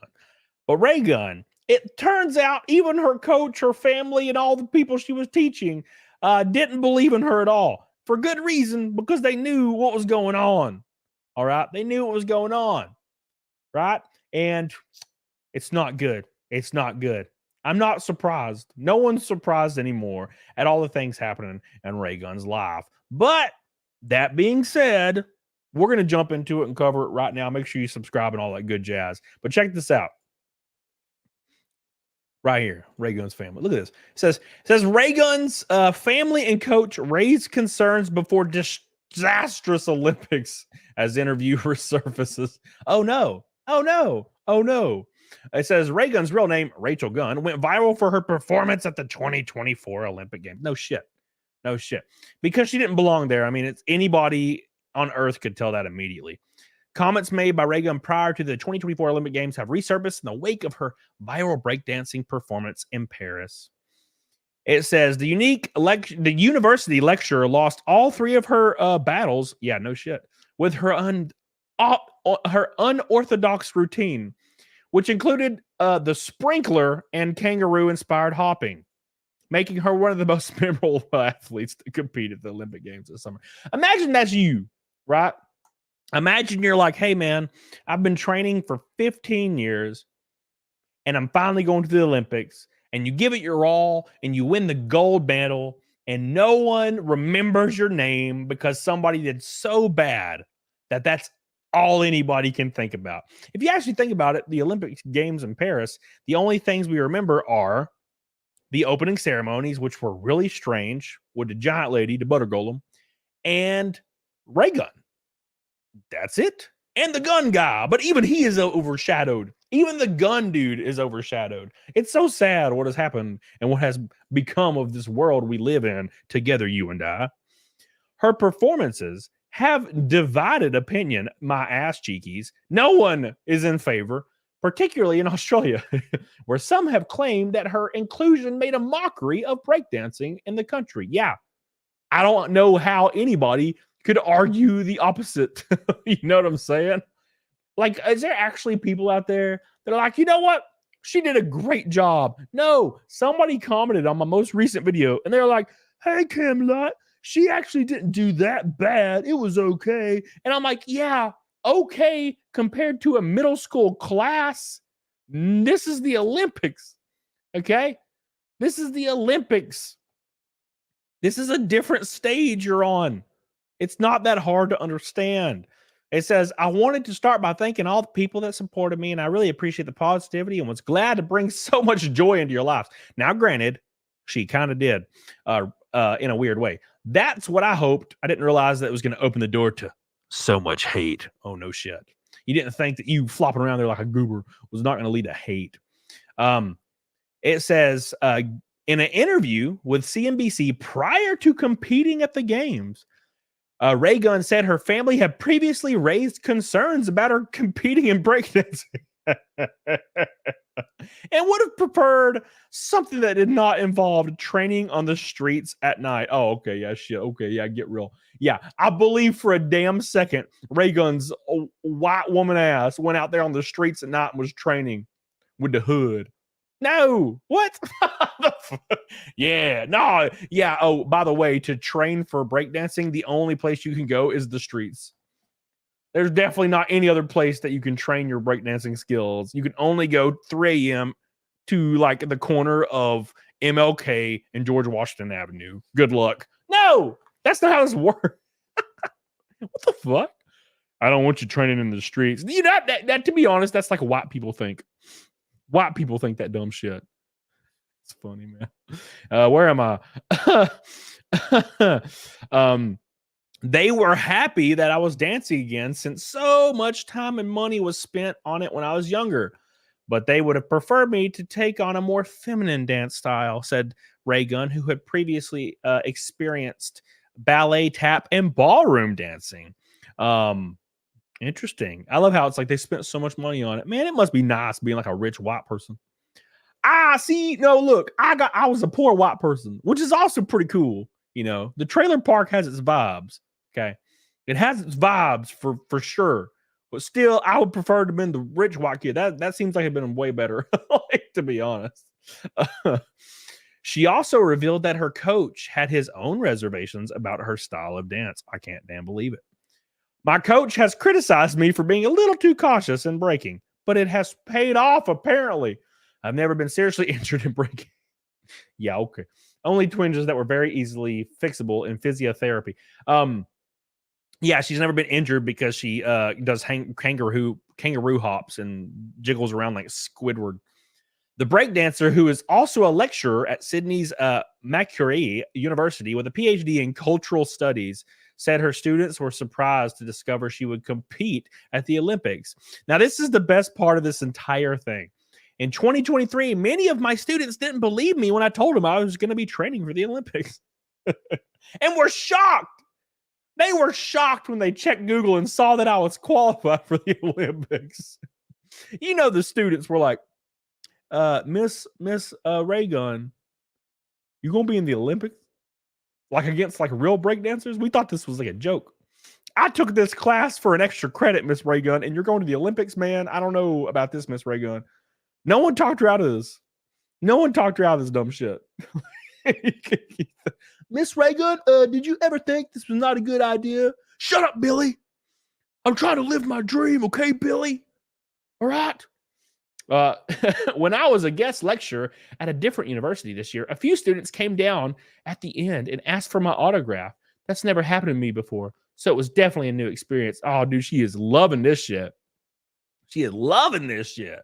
But Raygun, it turns out even her coach, her family, and all the people she was teaching didn't believe in her at all. For good reason, because they knew what was going on. All right? They knew what was going on. Right? And it's not good. It's not good. I'm not surprised. No one's surprised anymore at all the things happening in Raygun's life. But that being said, we're going to jump into it and cover it right now. Make sure you subscribe and all that good jazz. But check this out. Right here, Raygun's family. Look at this. It says Raygun's family and coach raised concerns before disastrous Olympics as interview resurfaces. Oh no. Oh no. Oh no. It says Raygun's real name, Rachel Gunn, went viral for her performance at the 2024 Olympic Games. No shit. No shit. Because she didn't belong there. I mean, it's anybody on earth could tell that immediately. Comments made by Raygun prior to the 2024 Olympic Games have resurfaced in the wake of her viral breakdancing performance in Paris. It says the university lecturer lost all 3 of her battles. Yeah, no shit. With her unorthodox routine, which included the sprinkler and kangaroo-inspired hopping, making her one of the most memorable athletes to compete at the Olympic Games this summer. Imagine that's you, right? Imagine you're like, hey, man, I've been training for 15 years, and I'm finally going to the Olympics, and you give it your all, and you win the gold medal, and no one remembers your name because somebody did so bad that that's all anybody can think about. If you actually think about it, the Olympic Games in Paris, the only things we remember are the opening ceremonies, which were really strange, with the giant lady, the butter golem, and Raygun. That's it. And the gun guy. But even he is overshadowed. Even the gun dude is overshadowed. It's so sad what has happened and what has become of this world we live in together, you and I. Her performances have divided opinion, my ass cheekies. No one is in favor, particularly in Australia, where some have claimed that her inclusion made a mockery of breakdancing in the country. Yeah, I don't know how anybody could argue the opposite. You know what I'm saying? Like, is there actually people out there that are like, you know what? She did a great job. No, somebody commented on my most recent video and they're like, hey, Camelot, she actually didn't do that bad. It was okay. And I'm like, yeah, okay, compared to a middle school class. This is the Olympics. Okay? This is the Olympics. This is a different stage you're on. It's not that hard to understand. It says, I wanted to start by thanking all the people that supported me, and I really appreciate the positivity and was glad to bring so much joy into your lives. Now, granted, she kind of did in a weird way. That's what I hoped. I didn't realize that it was going to open the door to so much hate. Oh, no shit. You didn't think that you flopping around there like a goober was not going to lead to hate. It says, in an interview with CNBC prior to competing at the games, Raygun said her family had previously raised concerns about her competing in breakdancing and would have preferred something that did not involve training on the streets at night. Oh, okay. Yeah, shit. Okay. Yeah, get real. Yeah, I believe for a damn second Raygun's white woman ass went out there on the streets at night and was training with the hood. No, what? Yeah, no, yeah. Oh, by the way, to train for breakdancing, the only place you can go is the streets. There's definitely not any other place that you can train your breakdancing skills. You can only go 3 a.m. to like the corner of MLK and George Washington Avenue. Good luck. No, that's not how this works. What the fuck? I don't want you training in the streets. You know, that to be honest, that's like white people think. White people think that dumb shit. It's funny, man. Where am I? They were happy that I was dancing again since so much time and money was spent on it when I was younger. But they would have preferred me to take on a more feminine dance style, said Raygun, who had previously experienced ballet, tap, and ballroom dancing. Interesting. I love how it's like they spent so much money on it. Man, it must be nice being like a rich white person. See. No, look, I was a poor white person, which is also pretty cool. You know, the trailer park has its vibes. Okay. It has its vibes for sure. But still, I would prefer to have been the rich white kid. That seems like it'd been way better, like, to be honest. She also revealed that her coach had his own reservations about her style of dance. I can't damn believe it. My coach has criticized me for being a little too cautious in breaking, but it has paid off, apparently. I've never been seriously injured in breaking. Yeah, okay. Only twinges that were very easily fixable in physiotherapy. Yeah, she's never been injured because she does kangaroo hops and jiggles around like Squidward. The breakdancer, who is also a lecturer at Sydney's Macquarie University with a PhD in cultural studies, said her students were surprised to discover she would compete at the Olympics. Now, this is the best part of this entire thing. In 2023, many of my students didn't believe me when I told them I was going to be training for the Olympics. And were shocked. They were shocked when they checked Google and saw that I was qualified for the Olympics. You know, the students were like, Miss Raygun, you going to be in the Olympics? Like against like real breakdancers? We thought this was like a joke. I took this class for an extra credit, Miss Raygun, and you're going to the Olympics, man. I don't know about this, Miss Raygun. No one talked her out of this. No one talked her out of this dumb shit. Miss Raygun, did you ever think this was not a good idea? Shut up, Billy. I'm trying to live my dream, okay, Billy? All right. When I was a guest lecturer at a different university this year, a few students came down at the end and asked for my autograph. That's never happened to me before. So it was definitely a new experience. Oh, dude, she is loving this shit. She is loving this shit.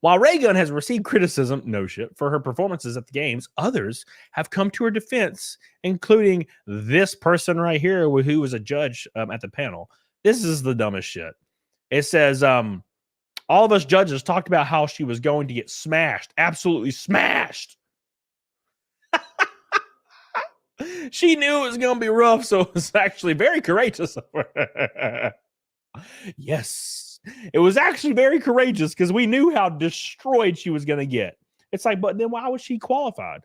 While Raygun has received criticism, no shit, for her performances at the games, others have come to her defense, including this person right here, who was a judge at the panel. This is the dumbest shit. It says, all of us judges talked about how she was going to get smashed, absolutely smashed. She knew it was going to be rough, so it was actually very courageous. Yes, it was actually very courageous because we knew how destroyed she was going to get. It's like, but then why was she qualified?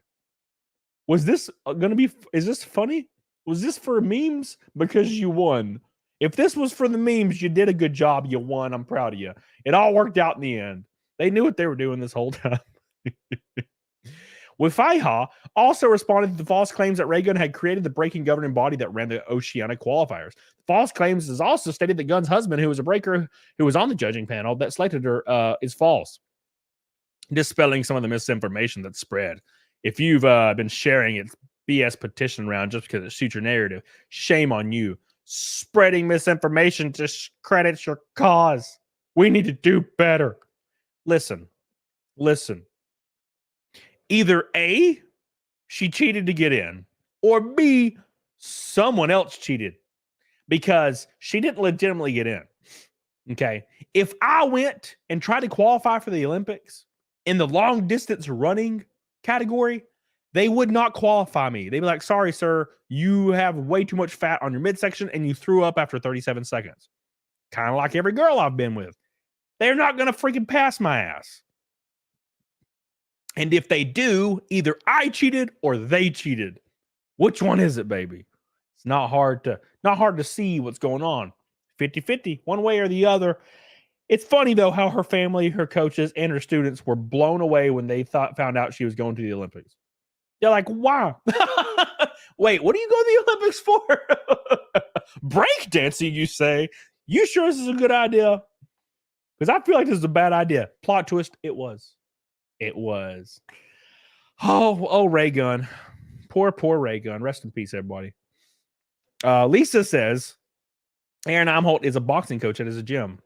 Was this going to be, is this funny? Was this for memes? Because you won. If this was for the memes, you did a good job. You won. I'm proud of you. It all worked out in the end. They knew what they were doing this whole time. Wifaiha also responded to the false claims that Raygun had created the breaking governing body that ran the Oceanic qualifiers. False claims is also stated that Gunn's husband, who was a breaker, who was on the judging panel that selected her, is false, dispelling some of the misinformation that's spread. If you've been sharing its BS petition around just because it suits your narrative, shame on you. Spreading misinformation discredits your cause. We need to do better. Listen. Either A, she cheated to get in, or B, someone else cheated because she didn't legitimately get in. Okay. If I went and tried to qualify for the Olympics in the long distance running category, they would not qualify me. They'd be like, sorry, sir, you have way too much fat on your midsection and you threw up after 37 seconds. Kind of like every girl I've been with. They're not going to freaking pass my ass. And if they do, either I cheated or they cheated. Which one is it, baby? It's not hard to see what's going on. 50-50, one way or the other. It's funny, though, how her family, her coaches, and her students were blown away when they found out she was going to the Olympics. They're like, wow. Wait, what are you going to the Olympics for? Breakdancing, you say? You sure this is a good idea? Because I feel like this is a bad idea. Plot twist, it was. It was. Oh, Raygun. Poor Raygun. Rest in peace, everybody. Lisa says, Aaron Amholt is a boxing coach at his gym.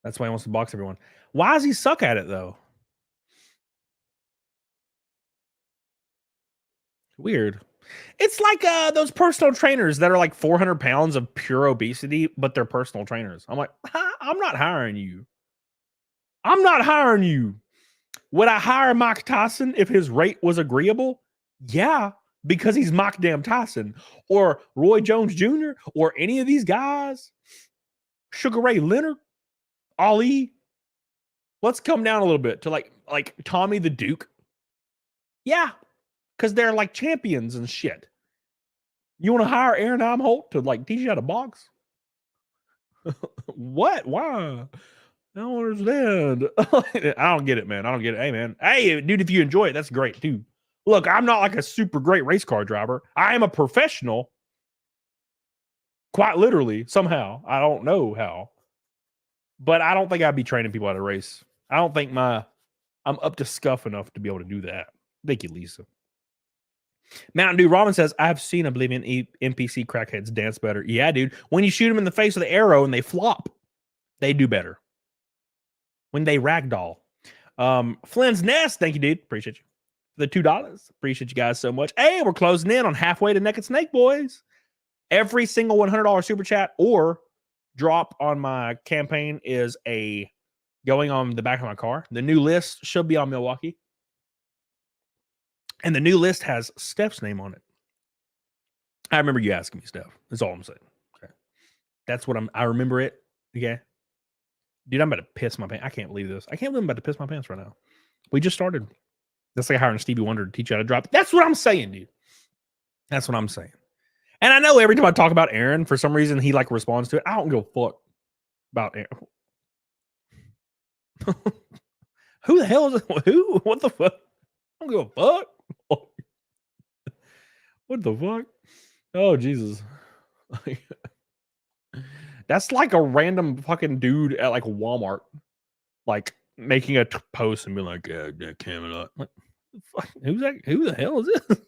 That's why he wants to box everyone. Why does he suck at it, though? Weird. It's like those personal trainers that are like 400 pounds of pure obesity, but they're personal trainers. I'm like, I'm not hiring you. I'm not hiring you. Would I hire Mike Tyson if his rate was agreeable? Yeah, because he's Mike damn Tyson. Or Roy Jones Jr. or any of these guys. Sugar Ray Leonard. Ali. Let's come down a little bit to like Tommy the Duke. Yeah, because they're like champions and shit. You want to hire Aaron Amholt to like teach you how to box? What? Why? I don't understand. I don't get it, man. I don't get it. Hey, man. Hey, dude, if you enjoy it, that's great, too. Look, I'm not like a super great race car driver. I am a professional. Quite literally, somehow. I don't know how. But I don't think I'd be training people how to race. I don't think I'm up to scuff enough to be able to do that. Thank you, Lisa. Mountain Dew Ramen says, I've seen Oblivion NPC crackheads dance better. Yeah, dude. When you shoot them in the face with the arrow and they flop, they do better. When they ragdoll. Flynn's Nest, thank you, dude. Appreciate you. For the $2. Appreciate you guys so much. Hey, we're closing in on halfway to Naked Snake, boys. Every single $100 super chat or drop on my campaign is a going on the back of my car. The new list should be on Milwaukee. And the new list has Steph's name on it. I remember you asking me, Steph. That's all I'm saying. Okay. That's what I remember it. Okay. Dude, I'm about to piss my pants. I can't believe this. I can't believe I'm about to piss my pants right now. We just started. That's like hiring Stevie Wonder to teach you how to drop. That's what I'm saying, dude. That's what I'm saying. And I know every time I talk about Aaron, for some reason, he like responds to it. I don't give a fuck about Aaron. Who the hell is it? Who? What the fuck? I don't give a fuck. What the fuck? Oh, Jesus. That's like a random fucking dude at like Walmart, like making a post and being like, yeah, Camelot. Like, who's that? Who the hell is this?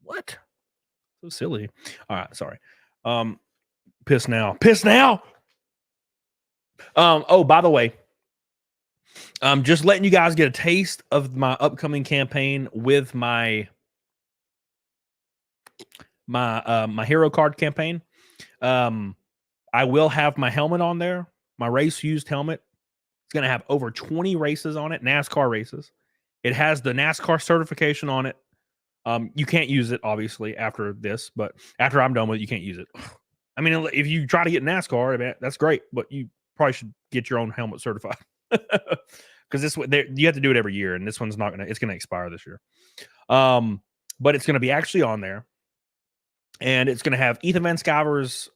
What? So silly. All right, sorry. Piss now. Oh, by the way, just letting you guys get a taste of my upcoming campaign with my hero card campaign. I will have my helmet on there, my race used helmet. It's going to have over 20 races on it, NASCAR races. It has the NASCAR certification on it. You can't use it, obviously, after this, but after I'm done with it, you can't use it. I mean, if you try to get NASCAR, that's great, but you probably should get your own helmet certified. Because this you have to do it every year, and this one's not going to, it's going to expire this year. But it's going to be actually on there. And it's going to have Ethan Van Sciver's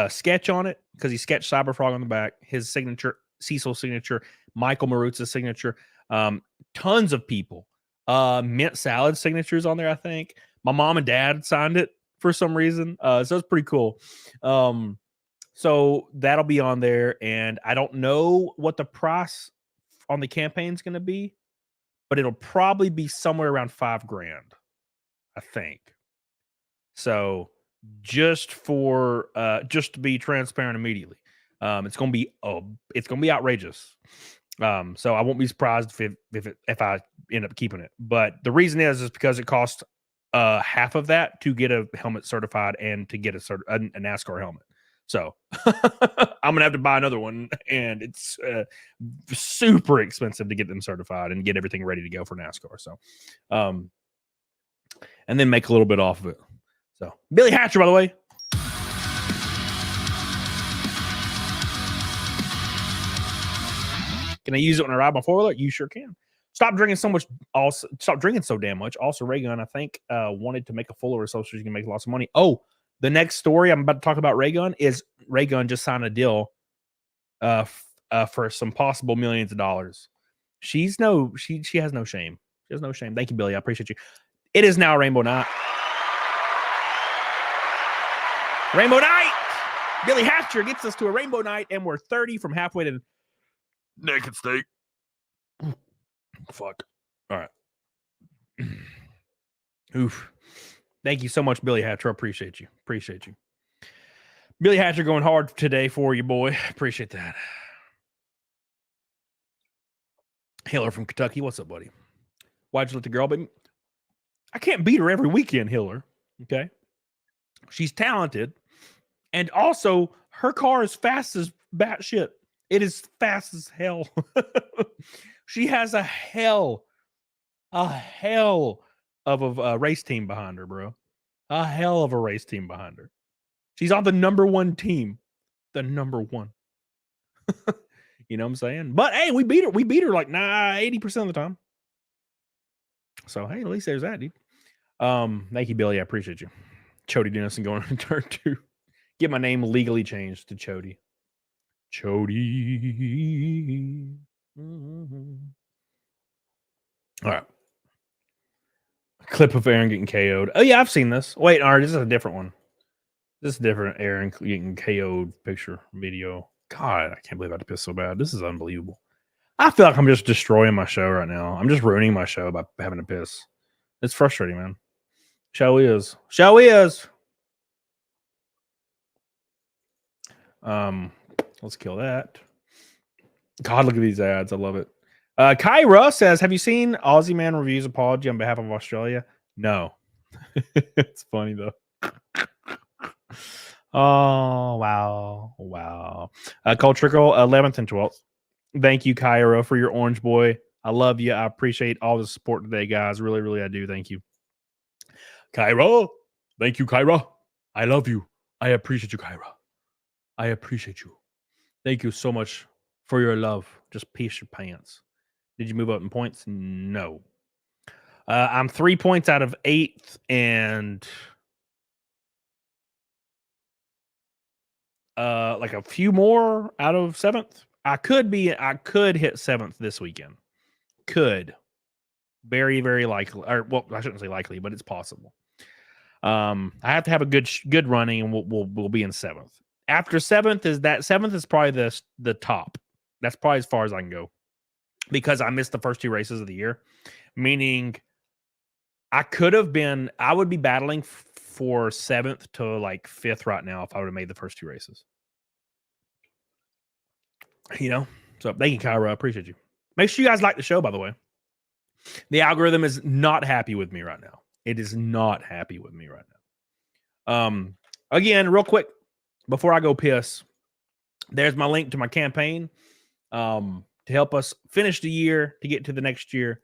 sketch on it because he sketched Cyberfrog on the back, his signature, Cecil's signature, Michael Maruzza's signature, tons of people. Mint Salad signatures on there, I think. My mom and dad signed it for some reason. So it's pretty cool. So that'll be on there. And I don't know what the price on the campaign is going to be, but it'll probably be somewhere around $5,000, I think. So just to be transparent immediately, it's gonna be outrageous. So I won't be surprised if I end up keeping it. But the reason is because it costs half of that to get a helmet certified and to get a NASCAR helmet. So I'm gonna have to buy another one, and it's super expensive to get them certified and get everything ready to go for NASCAR. So, and then make a little bit off of it. So, Billy Hatcher, by the way. Can I use it when I ride my four-wheeler? You sure can. Stop drinking so damn much. Also, Raygun, I think, wanted to make a fuller so she can make lots of money. Oh, the next story I'm about to talk about Raygun is Raygun just signed a deal for some possible millions of dollars. She has no shame. She has no shame. Thank you, Billy. I appreciate you. It is now Rainbow Night. Rainbow Night! Billy Hatcher gets us to a Rainbow Night, and we're 30 from halfway to naked steak. Fuck. All right. Oof. Thank you so much, Billy Hatcher. I appreciate you. Billy Hatcher going hard today for you, boy. Appreciate that. Hiller from Kentucky. What's up, buddy? Why'd you let the girl beat me? I can't beat her every weekend, Hiller. Okay? She's talented, and also her car is fast as batshit. It is fast as hell. She has a hell of a race team behind her, bro. A hell of a race team behind her. She's on the number one team. The number one. You know what I'm saying? But hey, we beat her. We beat her like 80% of the time. So hey, at least there's that, dude. Thank you, Billy. I appreciate you. Chody Dennison going on turn 2. Get my name legally changed to Chody. Chody. Mm-hmm. All right. A clip of Aaron getting KO'd. Oh, yeah, I've seen this. Wait, all right, this is a different one. This is different Aaron getting KO'd picture, video. God, I can't believe I had to piss so bad. This is unbelievable. I feel like I'm just destroying my show right now. I'm just ruining my show by having to piss. It's frustrating, man. Show is. Let's kill that. God, look at these ads. I love it. Kyra says, have you seen Aussie Man reviews apology on behalf of Australia? No. It's funny though. Oh, wow. Cole Trickle, 11th and 12th. Thank you, Kyra, for your orange boy. I love you. I appreciate all the support today, guys. Really, really, I do. Thank you. Kyra. Thank you, Kyra. I love you. I appreciate you, Kyra. I appreciate you. Thank you so much for your love. Just piece your pants. Did you move up in points? No. I'm 3 points out of 8th and like a few more out of 7th. I could hit 7th this weekend. Could. Very, very likely. Or well, I shouldn't say likely, but it's possible. I have to have a good running, and we'll be in 7th. After 7th is probably the top. That's probably as far as I can go, because I missed the first 2 races of the year, meaning I would be battling for 7th to like 5th right now if I would have made the first 2 races. You know? So thank you, Kyra. I appreciate you. Make sure you guys like the show, by the way. The algorithm is not happy with me right now. It is not happy with me right now. Again, real quick, before I go piss, there's my link to my campaign to help us finish the year, to get to the next year.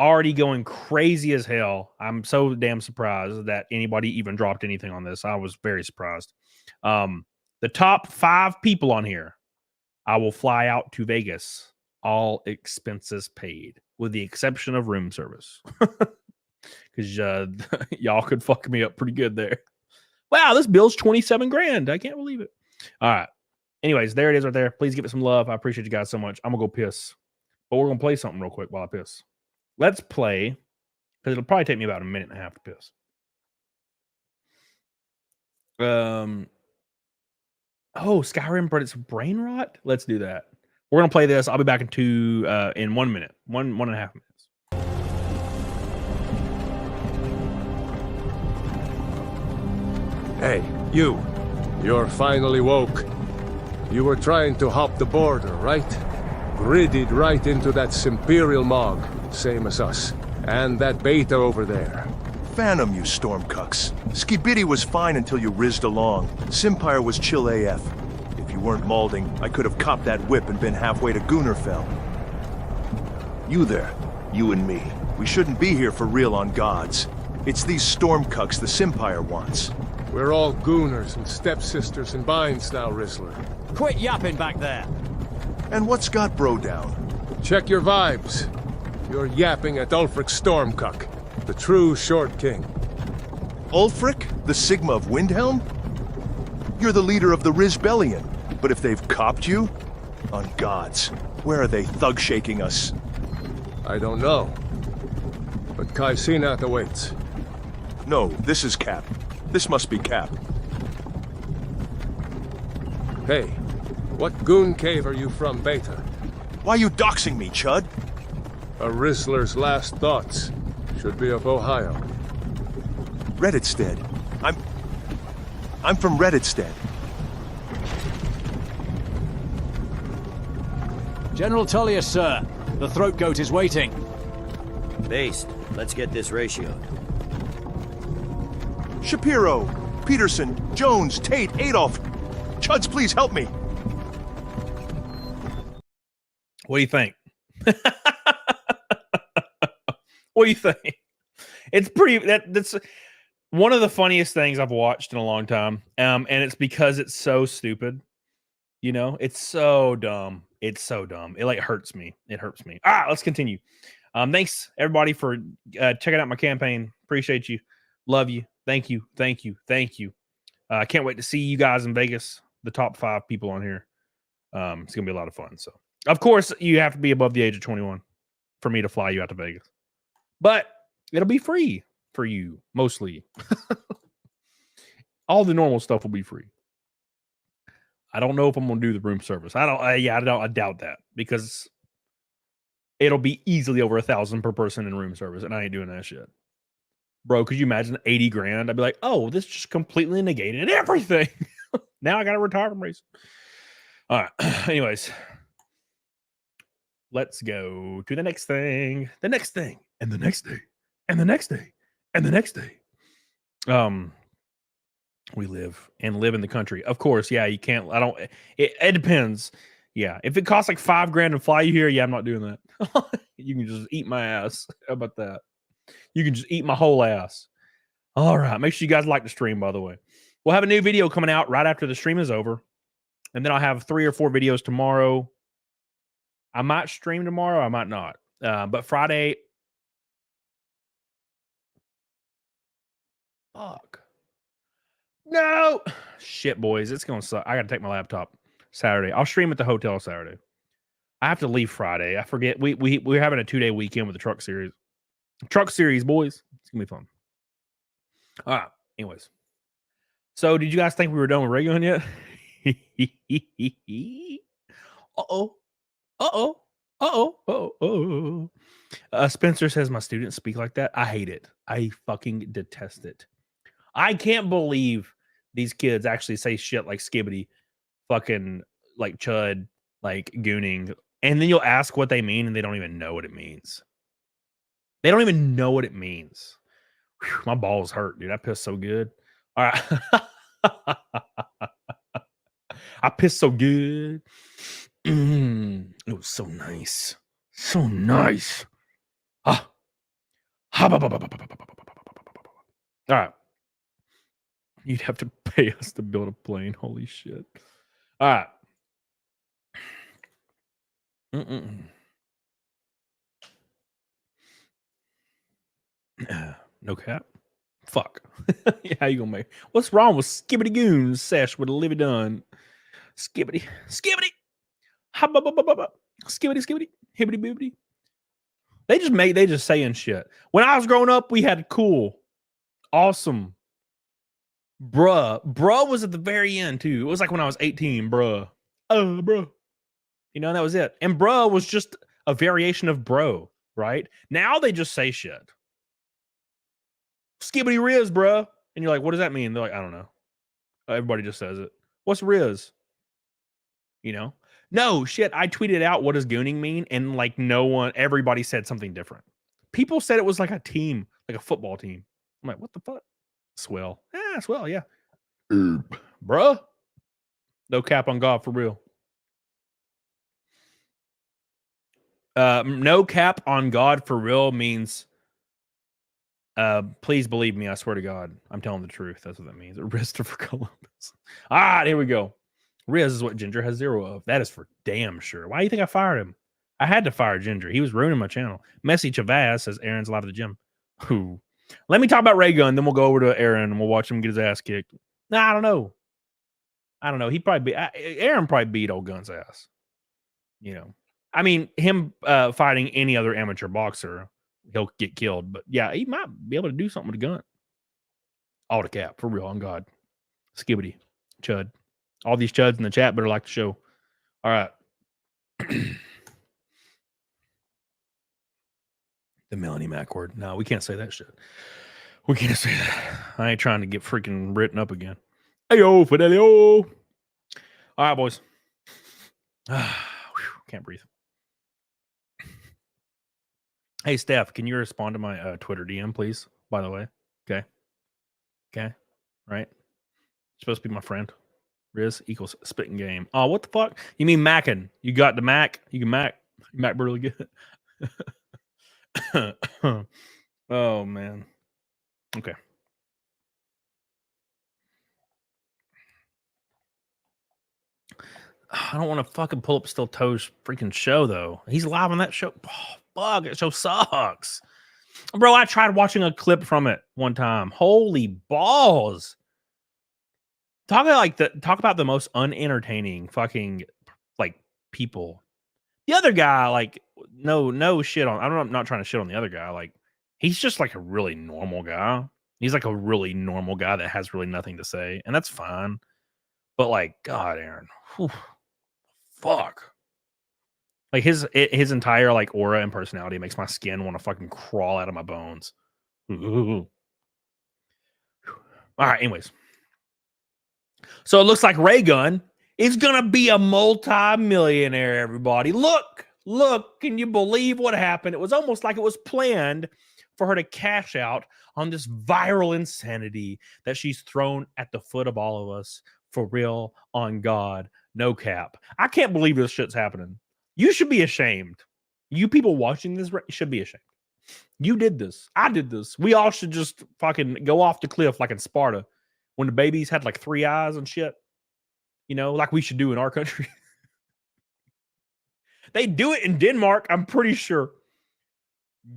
Already going crazy as hell. I'm so damn surprised that anybody even dropped anything on this. I was very surprised. The top 5 people on here, I will fly out to Vegas, all expenses paid, with the exception of room service. Because y'all could fuck me up pretty good there. Wow, this bill's 27 grand. I can't believe it. All right. Anyways, there it is right there. Please give it some love. I appreciate you guys so much. I'm going to go piss. But we're going to play something real quick while I piss. Let's play, because it'll probably take me about a minute and a half to piss. Oh, Skyrim, but it's brain rot? Let's do that. We're going to play this. I'll be back in 1 minute. One and a half minutes. Hey, you. You're finally woke. You were trying to hop the border, right? Gridded right into that Imperial Mog, same as us. And that beta over there. Phantom, you stormcucks. Skibidi was fine until you rizzed along. Simpire was chill AF. If you weren't maulding, I could have copped that whip and been halfway to Gunnerfell. You there, you and me. We shouldn't be here for real on gods. It's these stormcucks the Simpire wants. We're all gooners and stepsisters and binds now, Rizzler. Quit yapping back there. And what's got bro down? Check your vibes. You're yapping at Ulfric Stormcuck, the true Short King. Ulfric, the Sigma of Windhelm? You're the leader of the Rizbellion, but if they've copped you? On gods, where are they thug-shaking us? I don't know. But Kaisinath awaits. No, this is Cap. This must be Cap. Hey, what goon cave are you from, Beta? Why you doxing me, Chud? A Rizzler's last thoughts. Should be of Ohio. Redditstead. I'm from Redditstead. General Tullius, sir. The throat goat is waiting. Based. Let's get this ratioed. Shapiro, Peterson, Jones, Tate, Adolf. Chuds, please help me. What do you think? What do you think? It's pretty. That's one of the funniest things I've watched in a long time, and it's because it's so stupid. You know, it's so dumb. It's so dumb. It like hurts me. It hurts me. Let's continue. Thanks everybody for checking out my campaign. Appreciate you. Love you. Thank you. Thank you. Thank you. I can't wait to see you guys in Vegas. The top 5 people on here. It's gonna be a lot of fun. So, of course, you have to be above the age of 21 for me to fly you out to Vegas. But it'll be free for you, mostly. All the normal stuff will be free. I don't know if I'm gonna do the room service. I doubt that because it'll be easily over 1,000 per person in room service, and I ain't doing that shit. Bro, could you imagine 80 grand? I'd be like, oh, this just completely negated everything. Now I gotta retire from racing. All right. Anyways, let's go to the next thing. The next thing. And the next day. And the next day. And the next day. We live in the country. Of course, yeah, you can't. It depends. Yeah. If it costs like $5,000 to fly you here, yeah, I'm not doing that. You can just eat my ass. How about that? You can just eat my whole ass. All right. Make sure you guys like the stream, by the way. We'll have a new video coming out right after the stream is over. And then I'll have 3 or 4 videos tomorrow. I might stream tomorrow. I might not. But Friday. Fuck. No. Shit, boys. It's going to suck. I got to take my laptop Saturday. I'll stream at the hotel Saturday. I have to leave Friday. I forget. We're having a 2-day weekend with the truck series. Truck series, boys. It's going to be fun. All right. Anyways. So, did you guys think we were done with Raygun yet? Uh-oh. Uh-oh. Uh-oh. Uh-oh. Spencer says my students speak like that. I hate it. I fucking detest it. I can't believe these kids actually say shit like skibbity, fucking like chud, like gooning. And then you'll ask what they mean and they don't even know what it means. They don't even know what it means. Whew, my balls hurt, dude. I pissed so good. All right. I pissed so good. It was so nice. So nice. All right. You'd have to pay us to build a plane. Holy shit. All right. No cap. Fuck. Yeah, how you gonna make? What's wrong with Skibbity Goons sesh with a Livy Dunn? Skibbity. Skibbity. Hibbity bibbity. They just saying shit. When I was growing up, we had cool, awesome, bruh. Bruh was at the very end too. It was like when I was 18, bruh. Bruh. You know, that was it. And bruh was just a variation of bro, right? Now they just say shit. Skibbity Riz, bruh. And you're like, what does that mean? They're like, I don't know. Everybody just says it. What's Riz? You know? No, shit. I tweeted out, what does gooning mean? And like everybody said something different. People said it was like a team, like a football team. I'm like, what the fuck? Swell. Swell, yeah. Bruh. No cap on God, for real. No cap on God, for real means please believe me, I swear to God, I'm telling the truth. That's what that means. Christopher Columbus. All right, here we go. Riz is what Ginger has 0 of. That is for damn sure. Why do you think I fired him? I had to fire Ginger. He was ruining my channel. Messy Chavaz says Aaron's live at the gym. Ooh. Let me talk about Raygun, then we'll go over to Aaron and we'll watch him get his ass kicked. Nah, I don't know. He probably Aaron probably beat old Gun's ass. You know. I mean, him fighting any other amateur boxer, he'll get killed. But yeah, he might be able to do something with a gun. All the cap, for real, on God. Skibbity. Chud. All these chuds in the chat better like the show. All right. The Melanie Mac word. No, we can't say that shit. We can't say that. I ain't trying to get freaking written up again. Ayo, Fidelio. All right, boys. Can't breathe. Hey, Steph, can you respond to my Twitter DM, please? By the way. Okay. Right? You're supposed to be my friend. Riz equals spitting game. Oh, what the fuck? You mean macking? You got the Mac? You can Mac. You Mac really good. Oh, man. Okay. I don't want to fucking pull up Still Toe's freaking show, though. He's live on that show. Oh, fuck, that show sucks. Bro, I tried watching a clip from it one time. Holy balls. Talk about the most unentertaining fucking like people. The other guy, like, no shit on. I'm not trying to shit on the other guy. Like, he's just like a really normal guy. He's like a really normal guy that has really nothing to say, and that's fine. But like, God, Aaron, whew, fuck. Like his entire like aura and personality makes my skin want to fucking crawl out of my bones. Ooh. All right, anyways. So it looks like Raygun is going to be a multi-millionaire, everybody. Look, can you believe what happened? It was almost like it was planned for her to cash out on this viral insanity that she's thrown at the foot of all of us. For real, on God, no cap. I can't believe this shit's happening. You should be ashamed. You people watching this should be ashamed. You did this. I did this. We all should just fucking go off the cliff like in Sparta when the babies had like 3 eyes and shit. You know, like we should do in our country. They do it in Denmark, I'm pretty sure.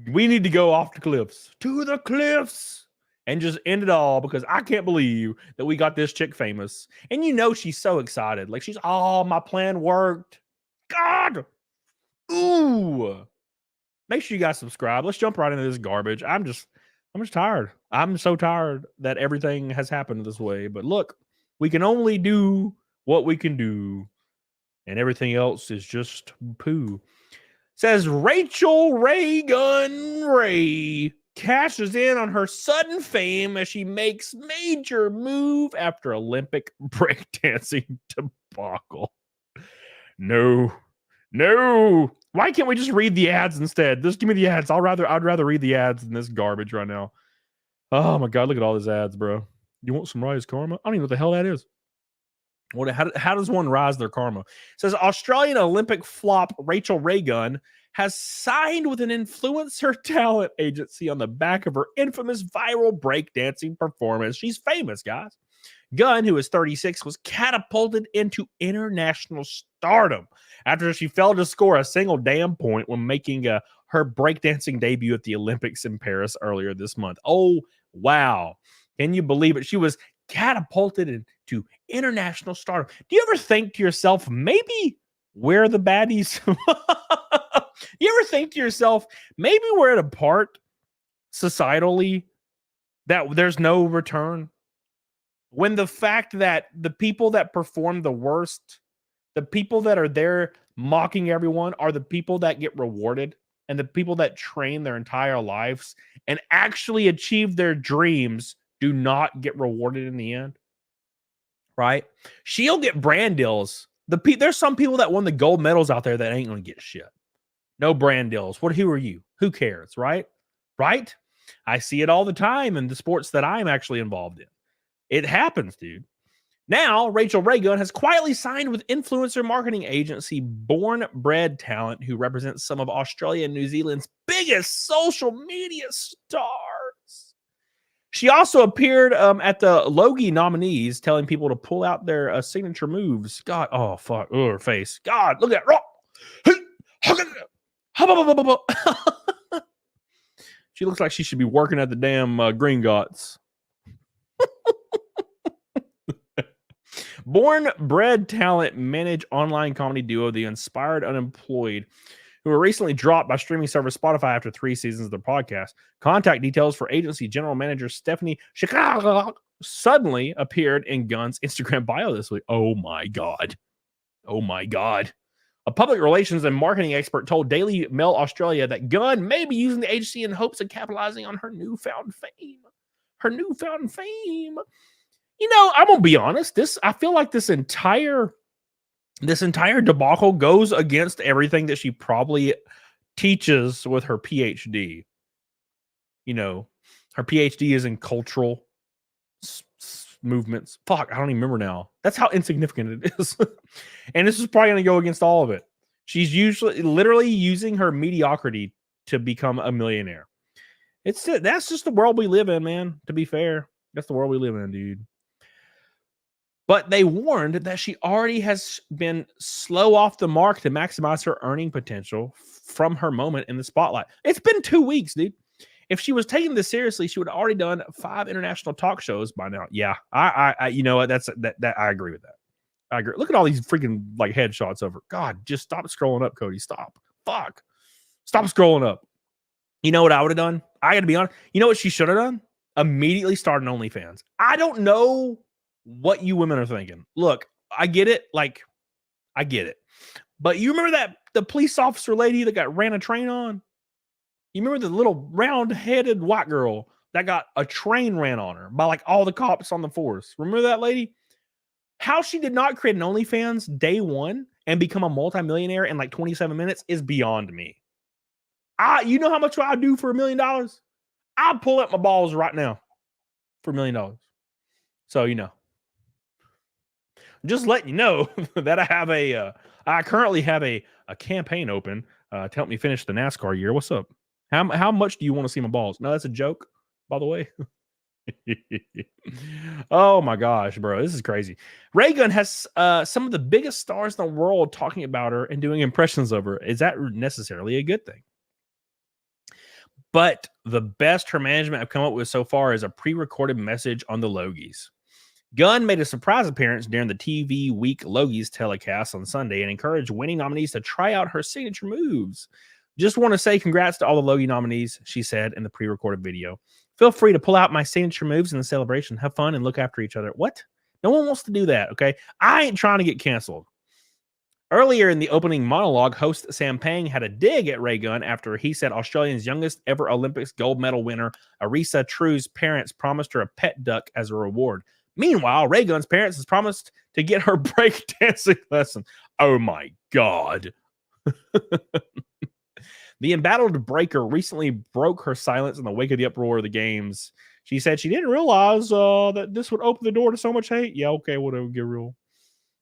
We need to go off the cliffs. To the cliffs. And just end it all because I can't believe that we got this chick famous. And you know she's so excited. Like she's, oh, my plan worked. God. Ooh. Make sure you guys subscribe. Let's jump right into this garbage. I'm just tired. I'm so tired that everything has happened this way. But look, we can only do what we can do. And everything else is just poo. Says Rachel Raygun Ray cashes in on her sudden fame as she makes major move after Olympic breakdancing debacle. No. Why can't we just read the ads instead? Just give me the ads. I'd rather read the ads than this garbage right now. Oh my God, look at all these ads, bro. You want some rise karma? I don't even know what the hell that is. How does one rise their karma? It says Australian Olympic flop Rachel Raygun has signed with an influencer talent agency on the back of her infamous viral breakdancing performance. She's famous, guys. Gunn, who is 36, was catapulted into international stardom after she failed to score a single damn point when making her breakdancing debut at the Olympics in Paris earlier this month. Oh Wow. Can you believe it? She was catapulted into international stardom. Do you ever think to yourself, maybe we're the baddies? You ever think to yourself, maybe we're at a part societally that there's no return? When the fact that the people that perform the worst, the people that are there mocking everyone, are the people that get rewarded, and the people that train their entire lives and actually achieve their dreams do not get rewarded in the end, right? She'll get brand deals. There's some people that won the gold medals out there that ain't gonna get shit. No brand deals. Who are you? Who cares, right? Right? I see it all the time in the sports that I'm actually involved in. It happens, dude. Now, Rachel Raygun has quietly signed with influencer marketing agency Born Bred Talent, who represents some of Australia and New Zealand's biggest social media stars. She also appeared at the Logie nominees, telling people to pull out their signature moves. God, oh, fuck. Oh, her face. God, look at that. She looks like she should be working at the damn Green Gots. Born Bred Talent manage online comedy duo The Inspired Unemployed, who were recently dropped by streaming service Spotify after 3 seasons of their podcast. Contact details for agency general manager Stephanie Chicago suddenly appeared in Gunn's Instagram bio this week. Oh my God. Oh my God. A public relations and marketing expert told Daily Mail Australia that Gunn may be using the agency in hopes of capitalizing on her newfound fame. You know, I'm gonna be honest. I feel like this entire debacle goes against everything that she probably teaches with her PhD. You know, her PhD is in cultural movements. Fuck, I don't even remember now. That's how insignificant it is. And this is probably gonna go against all of it. She's literally using her mediocrity to become a millionaire. That's just the world we live in, man. To be fair, that's the world we live in, dude. But they warned that she already has been slow off the mark to maximize her earning potential from her moment in the spotlight. It's been 2 weeks, dude. If she was taking this seriously, she would have already done 5 international talk shows by now. Yeah, I you know what? That I agree with that. I agree. Look at all these freaking like headshots of her. God, just stop scrolling up, Cody. Stop. Fuck. Stop scrolling up. You know what I would have done? I got to be honest. You know what she should have done? Immediately start an OnlyFans. I don't know what you women are thinking. Look, I get it. Like, I get it. But you remember the police officer lady that got ran a train on? You remember the little round-headed white girl that got a train ran on her by like all the cops on the force? Remember that lady? How she did not create an OnlyFans day one and become a multimillionaire in like 27 minutes is beyond me. You know how much I'd do for $1 million? I'd pull up my balls right now for $1 million. So, you know. Just letting you know that I currently have a campaign open to help me finish the NASCAR year. What's up? How much do you want to see my balls? No, that's a joke, by the way. Oh my gosh, bro. This is crazy. Raygun has some of the biggest stars in the world talking about her and doing impressions of her. Is that necessarily a good thing? But the best her management have come up with so far is a pre-recorded message on the Logies. Gunn made a surprise appearance during the TV Week Logies telecast on Sunday and encouraged winning nominees to try out her signature moves. Just want to say congrats to all the Logie nominees, she said in the pre-recorded video. Feel free to pull out my signature moves in the celebration. Have fun and look after each other. What? No one wants to do that, okay? I ain't trying to get canceled. Earlier in the opening monologue, host Sam Pang had a dig at Raygun after he said Australia's youngest ever Olympics gold medal winner, Arisa True's parents promised her a pet duck as a reward. Meanwhile, Raygun's parents has promised to get her breakdancing lesson. Oh my God. The embattled breaker recently broke her silence in the wake of the uproar of the games. She said she didn't realize that this would open the door to so much hate. Yeah, okay, whatever, get real.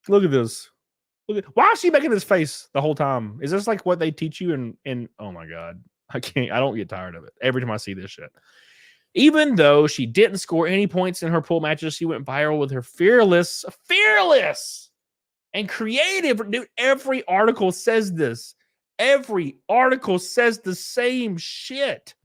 Look at this. Why is she making this face the whole time? Is this like what they teach you in oh my God. I don't get tired of it. Every time I see this shit. Even though she didn't score any points in her pool matches, she went viral with her fearless and creative. Dude, every article says this. Every article says the same shit.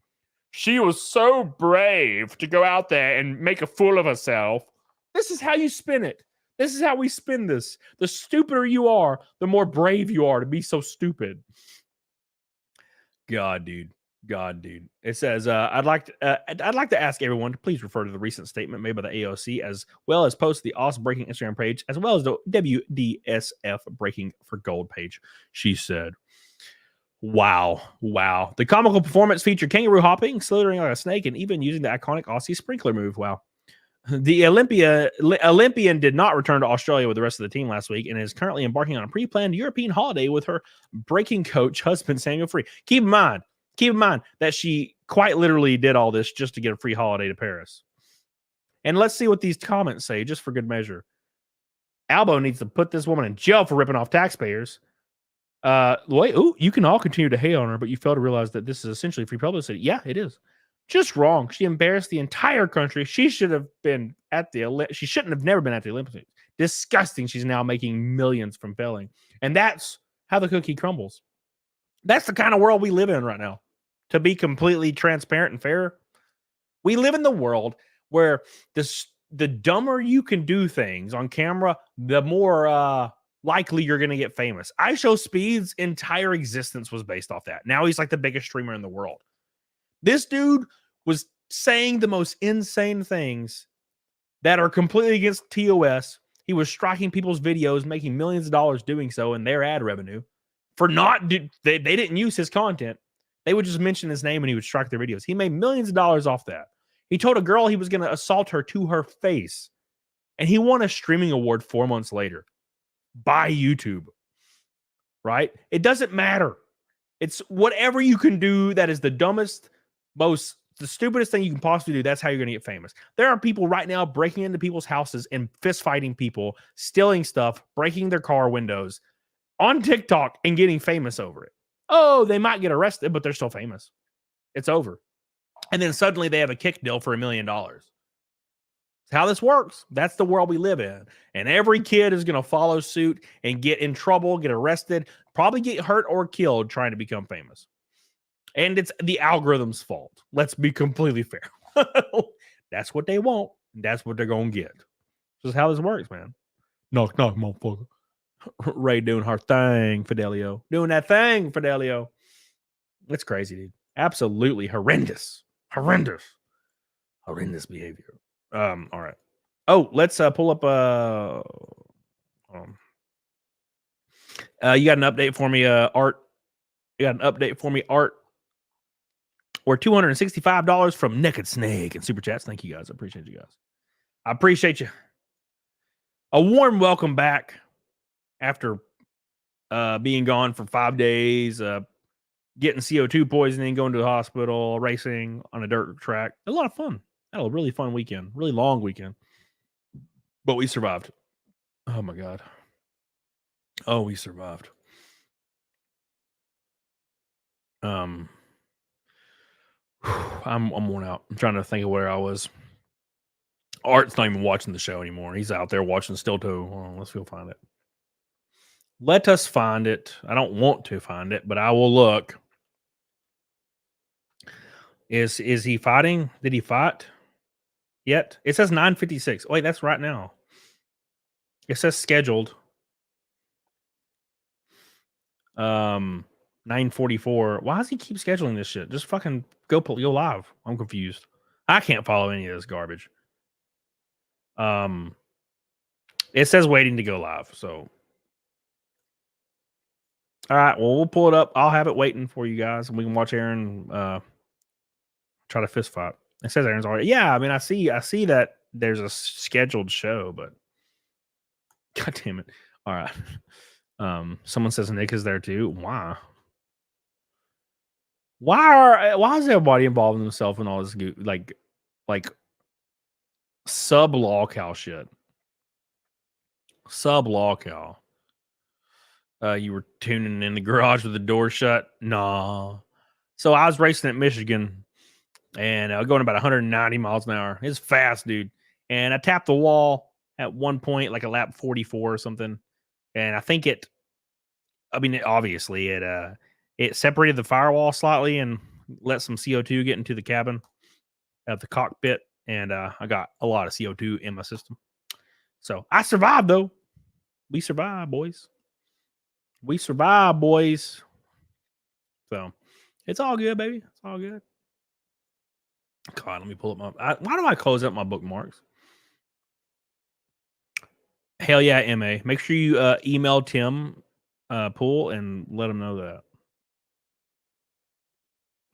She was so brave to go out there and make a fool of herself. This is how you spin it. This is how we spin this. The stupider you are, the more brave you are to be so stupid. God, dude. It says, I'd like to ask everyone to please refer to the recent statement made by the AOC, as well as post the Awesome Breaking Instagram page, as well as the WDSF Breaking for Gold page. She said, wow. The comical performance featured kangaroo hopping, slithering like a snake, and even using the iconic Aussie sprinkler move. Wow. The Olympian did not return to Australia with the rest of the team last week and is currently embarking on a pre-planned European holiday with her breaking coach husband, Samuel Free. Keep in mind that she quite literally did all this just to get a free holiday to Paris. And let's see what these comments say, just for good measure. Albo needs to put this woman in jail for ripping off taxpayers. You can all continue to hate on her, but you fail to realize that this is essentially free publicity. Yeah, it is. Just wrong. She embarrassed the entire country. She should have been at the she shouldn't have never been at the Olympics. Disgusting. She's now making millions from failing. And that's how the cookie crumbles. That's the kind of world we live in right now. To be completely transparent and fair, we live in the world where the dumber you can do things on camera, the more likely you're going to get famous. IShowSpeed's entire existence was based off that. Now he's like the biggest streamer in the world. This dude was saying the most insane things that are completely against TOS. He was striking people's videos, making millions of dollars doing so in their ad revenue for they didn't use his content. They would just mention his name and he would strike their videos. He made millions of dollars off that. He told a girl he was going to assault her to her face. And he won a streaming award 4 months later by YouTube. Right? It doesn't matter. It's whatever you can do that is the dumbest, the stupidest thing you can possibly do. That's how you're going to get famous. There are people right now breaking into people's houses and fist fighting people, stealing stuff, breaking their car windows on TikTok and getting famous over it. Oh, they might get arrested, but they're still famous. It's over. And then suddenly they have a kick deal for $1 million. That's how this works. That's the world we live in. And every kid is going to follow suit and get in trouble, get arrested, probably get hurt or killed trying to become famous. And it's the algorithm's fault. Let's be completely fair. That's what they want. That's what they're going to get. This is how this works, man. Knock, knock, motherfucker. Ray doing her thing, Fidelio. Doing that thing, Fidelio. It's crazy, dude. Absolutely horrendous. Horrendous behavior. All right. Oh, let's pull up you got an update for me, Art. You got an update for me, Art. Or $265 from Naked Snake and Super Chats. Thank you guys. I appreciate you guys. I appreciate you. A warm welcome back after being gone for 5 days, getting CO2 poisoning, going to the hospital, racing on a dirt track. A lot of fun. Had a really fun weekend, really long weekend. But we survived. Oh my God. Oh, we survived. I'm worn out. I'm trying to think of where I was. Art's not even watching the show anymore. He's out there watching still too. Oh, let's go find it. Let us find it. I don't want to find it, but I will look. Is he fighting? Did he fight yet? It says 9:56. Wait, that's right now. It says scheduled. 9:44. Why does he keep scheduling this shit? Just fucking go live. I'm confused. I can't follow any of this garbage. It says waiting to go live. So, all right. Well, we'll pull it up. I'll have it waiting for you guys, and we can watch Aaron try to fist fight. It says Aaron's already. Yeah, I mean, I see that there's a scheduled show, but God damn it. All right. Someone says Nick is there too. Why? Why is everybody involving themselves in all this like sub law cow shit? Sub law cow. You were tuning in the garage with the door shut? Nah. So I was racing at Michigan and going about 190 miles an hour. It's fast, dude. And I tapped the wall at one point, like a lap 44 or something. And I think obviously it separated the firewall slightly and let some CO2 get into the cabin at the cockpit, and I got a lot of CO2 in my system. So I survived, though. We survived, boys. We survived, boys. So it's all good, baby. It's all good. God, let me pull up my. Why do I close up my bookmarks? Hell yeah, MA. Make sure you email Tim Pool and let him know that.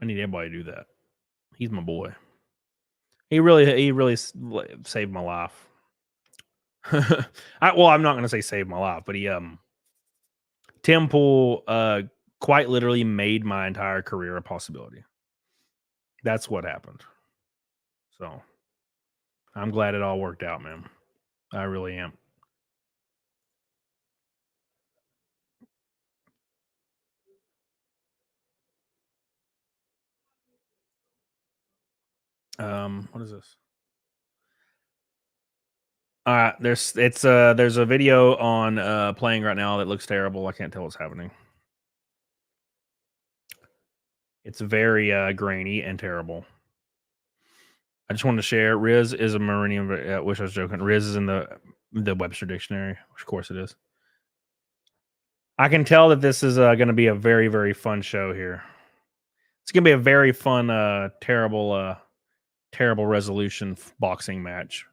I need everybody to do that. He's my boy. He really saved my life. I'm not going to say saved my life, but Tim Pool quite literally made my entire career a possibility. That's what happened. So I'm glad it all worked out, man. I really am. What is this? All right, there's a video on playing right now that looks terrible. I can't tell what's happening. It's very grainy and terrible. I just wanted to share. Riz is a Marinian. I wish I was joking. Riz is in the Webster Dictionary, which of course it is. I can tell that this is going to be a very, very fun show here. It's going to be a very fun, terrible resolution boxing match.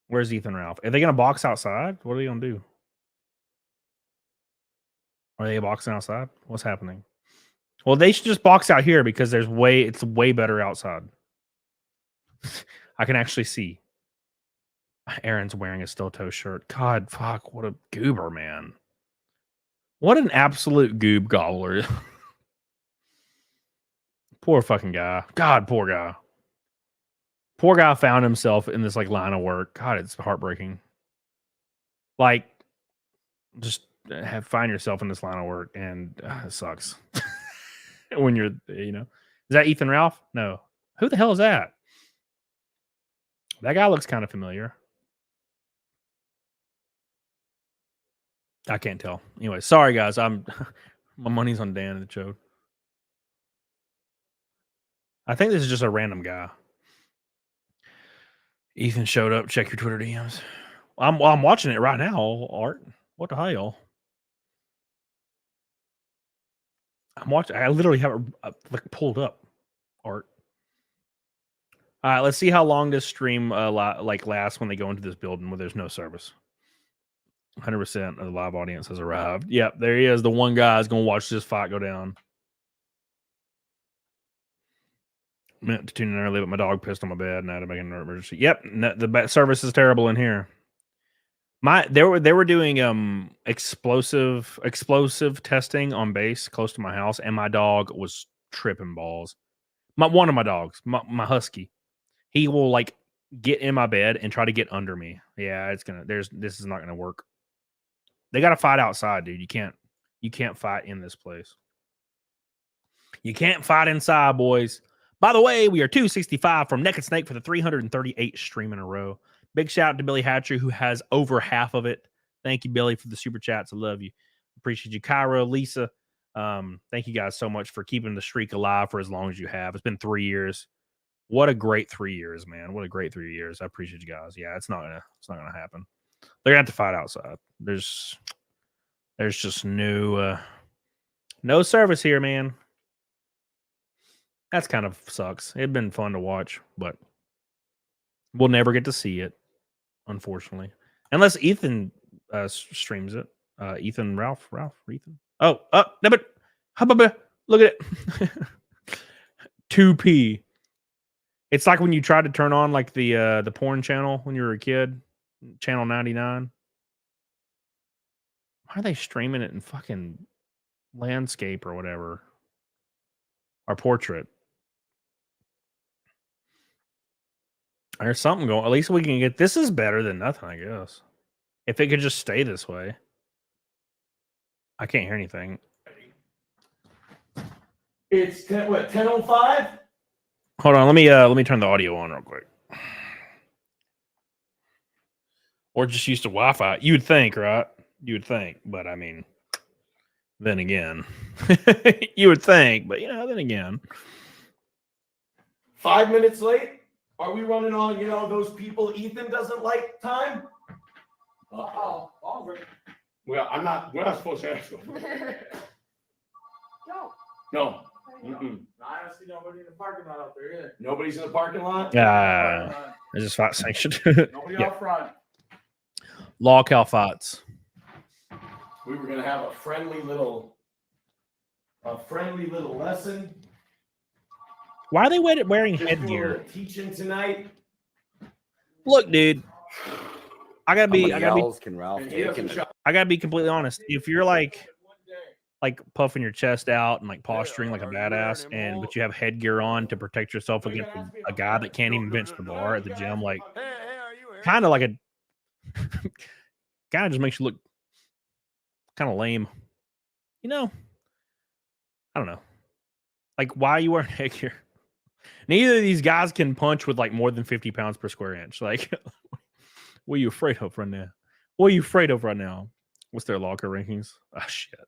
Where's Ethan Ralph? Are they going to box outside? What are they going to do? Are they boxing outside? What's happening? Well, they should just box out here because it's way better outside. I can actually see. Aaron's wearing a steel toe shirt. God, fuck, what a goober, man. What an absolute goob gobbler. Poor fucking guy. God, poor guy. Poor guy found himself in this like line of work. God, it's heartbreaking. Like, just find yourself in this line of work, and it sucks. When you're, is that Ethan Ralph? No. Who the hell is that? That guy looks kind of familiar. I can't tell. Anyway, sorry guys. My money's on Dan in the show. I think this is just a random guy. Ethan showed up. Check your Twitter DMs. I'm watching it right now, Art. What the hell? I'm watching. I literally have it like pulled up, Art. All right, let's see how long this stream lasts when they go into this building where there's no service. 100% of the live audience has arrived. Yep, there he is. The one guy is going to watch this fight go down. Meant to tune in early, but my dog pissed on my bed and I had to make an emergency. Yep, the service is terrible in here. They were doing explosive testing on base close to my house, and my dog was tripping balls. One of my dogs, my husky, he will like get in my bed and try to get under me. Yeah, this is not gonna work. They got to fight outside, dude. You can't fight in this place. You can't fight inside, boys. By the way, we are 265 from Neck and Snake for the 338 stream in a row. Big shout out to Billy Hatcher, who has over half of it. Thank you, Billy, for the super chats. I love you. Appreciate you. Kyra, Lisa, thank you guys so much for keeping the streak alive for as long as you have. It's been 3 years. What a great 3 years, man. What a great 3 years. I appreciate you guys. Yeah, it's not gonna happen. They're gonna have to fight outside. There's just no service here, man. That's kind of sucks. It'd been fun to watch, but we'll never get to see it, unfortunately, unless Ethan streams it. Ethan, Ralph, Ethan. Oh, look at it. 2P. It's like when you tried to turn on like the porn channel when you were a kid, channel 99. Why are they streaming it in fucking landscape or whatever? Our portrait. There's something going. At least we can get. This is better than nothing, I guess. If it could just stay this way. I can't hear anything. It's 10:05. Hold on, let me turn the audio on real quick. Or just use the Wi-Fi. You would think, right? You would think, but I mean, Then again, you would think, but then again, 5 minutes late? Are we running on, those people Ethan doesn't like time? Uh-oh. Well, we're not supposed to ask them. No. Mm-mm. I don't see nobody in the parking lot out there either. Nobody's in the parking lot? is this fight sanctioned? Nobody out front. Law Cal fights. We were gonna have a friendly little lesson. Why are they wearing Just do a headgear? little teaching tonight. Look, dude, I gotta be Can Ralph And he doesn't show- I gotta be completely honest. If you're like puffing your chest out and like posturing like a badass, but you have headgear on to protect yourself against a guy that can't even bench the bar at the gym, like kind of like a kind of just makes you look kind of lame. I don't know. Like, why are you wearing headgear? Neither of these guys can punch with like more than 50 pounds per square inch. Like, what are you afraid of right now? What are you afraid of right now? What's their locker rankings? Oh, shit.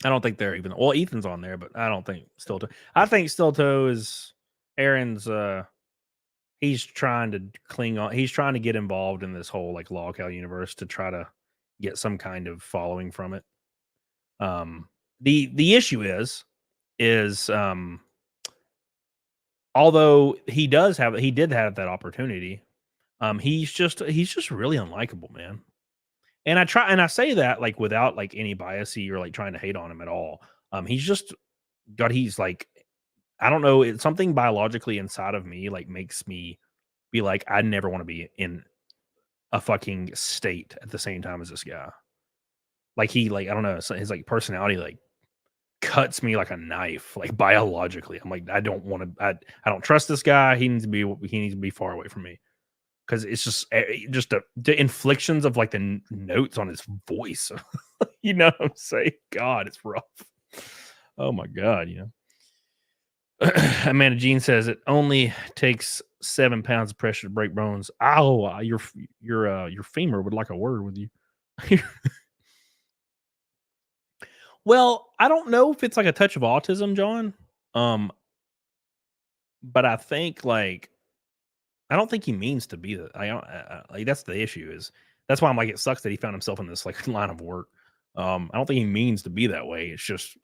I don't think they're even. Well, Ethan's on there, but I don't think Stilto. I think Stilto is Aaron's. He's trying to cling on. He's trying to get involved in this whole like lockout universe to try to get some kind of following from it. The issue is although he did have that opportunity, he's just really unlikable, man. And I say that like without like any biasy or like trying to hate on him at all. He's like, I don't know, it's something biologically inside of me like makes me be like, I never want to be in a fucking state at the same time as this guy. Like I don't know, his like personality like cuts me like a knife, like biologically. I'm like, I don't want to. I don't trust this guy. He needs to be far away from me. Because it's just the inflictions of like the notes on his voice. You know what I'm saying? God, it's rough. Oh my God, Amanda Jean says it only takes 7 pounds of pressure to break bones. Ow, your femur would like a word with you. Well, I don't know if it's like a touch of autism, John. But I think I don't think he means to be that. Like that's the issue. That's why I'm like, it sucks that he found himself in this like line of work. I don't think he means to be that way. It's just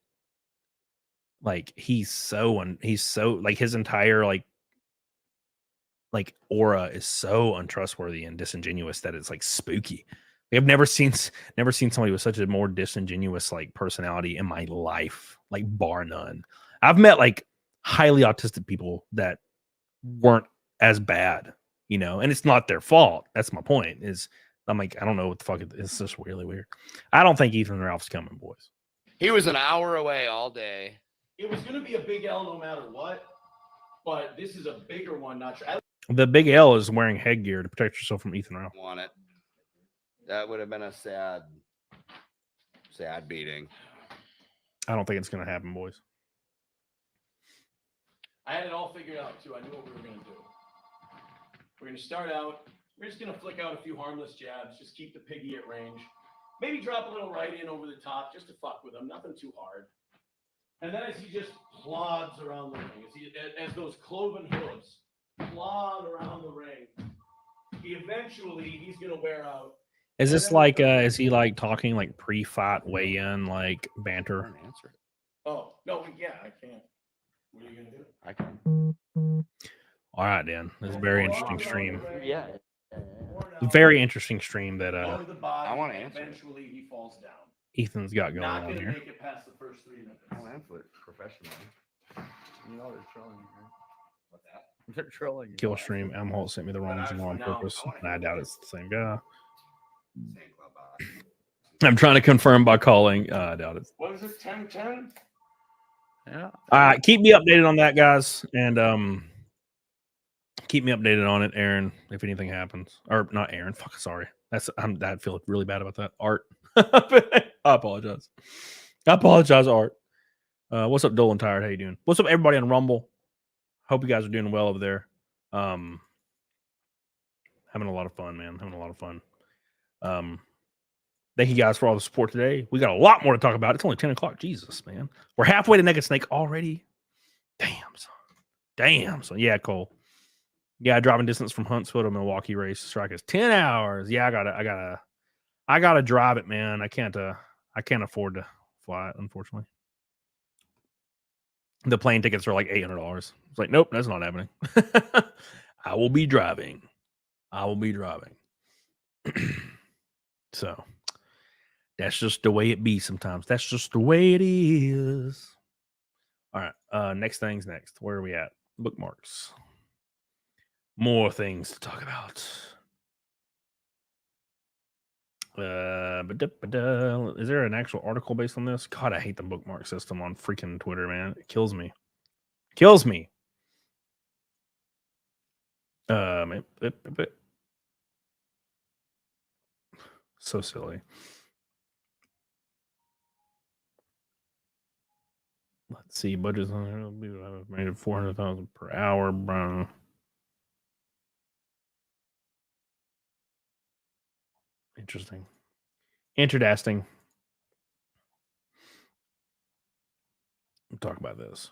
like he's so like his entire like aura is so untrustworthy and disingenuous that it's like spooky. Like, I've never seen somebody with such a more disingenuous like personality in my life, like bar none. I've met like highly autistic people that weren't as bad, and it's not their fault. That's my point. I'm like, I don't know what the fuck it's just really weird. I don't think Ethan Ralph's coming, boys. He was an hour away all day. It was going to be a big L no matter what, but this is a bigger one. Not sure. The big L is wearing headgear to protect yourself from Ethan Ralph. Want it? That would have been a sad beating. I don't think it's going to happen, boys. I had it all figured out too. I knew what we were going to do. We're going to start out. We're just going to flick out a few harmless jabs. Just keep the piggy at range. Maybe drop a little right in over the top just to fuck with him. Nothing too hard. And then as he just plods around the ring, as those cloven hooves plod around the ring, he's going to wear out. Is this like, is he like talking like pre-fight weigh-in, like banter? I can't answer it. Oh, no, yeah, I can't. What are you going to do? I can. All right, Dan. It's a very interesting stream. Yeah. Very interesting stream that Go to the bottom, I wanna answer it. Eventually, he falls down. Ethan's got going Not on going to here. make it past the first 3 minutes. I'll answer it professionally. You know they're trolling you, right? What's that? They're trolling you. Kill stream. Holt sent me the wrong thing on purpose, and I doubt it's the same guy. Same club box. I'm trying to confirm by calling. I doubt it. What is it? 10-10? Yeah. All right, keep me updated on that, guys, and keep me updated on it, Aaron. If anything happens, or not, Aaron. Fuck, sorry. I feel really bad about that. Art. I apologize. Art. What's up, Dull and Tired? How you doing? What's up, everybody on Rumble? Hope you guys are doing well over there. Having a lot of fun, man. Having a lot of fun. Thank you guys for all the support today. We got a lot more to talk about. It's only 10 o'clock. Jesus, man. We're halfway to Naked Snake already. Damn, son. Damn. So yeah, Cole. Yeah, driving distance from Huntsville to Milwaukee race strike is 10 hours. Yeah, I gotta drive it, man. I can't afford to fly it, unfortunately. The plane tickets are like $800. It's like, nope, that's not happening. I will be driving. So that's just the way it be sometimes. That's just the way it is. All right. Next thing's next. Where are we at? Bookmarks. More things to talk about. Is there an actual article based on this? God, I hate the bookmark system on freaking Twitter, man. It kills me. So silly. Let's see. Budget's on made it 400,000 per hour, bro. Interesting. We'll talk about this.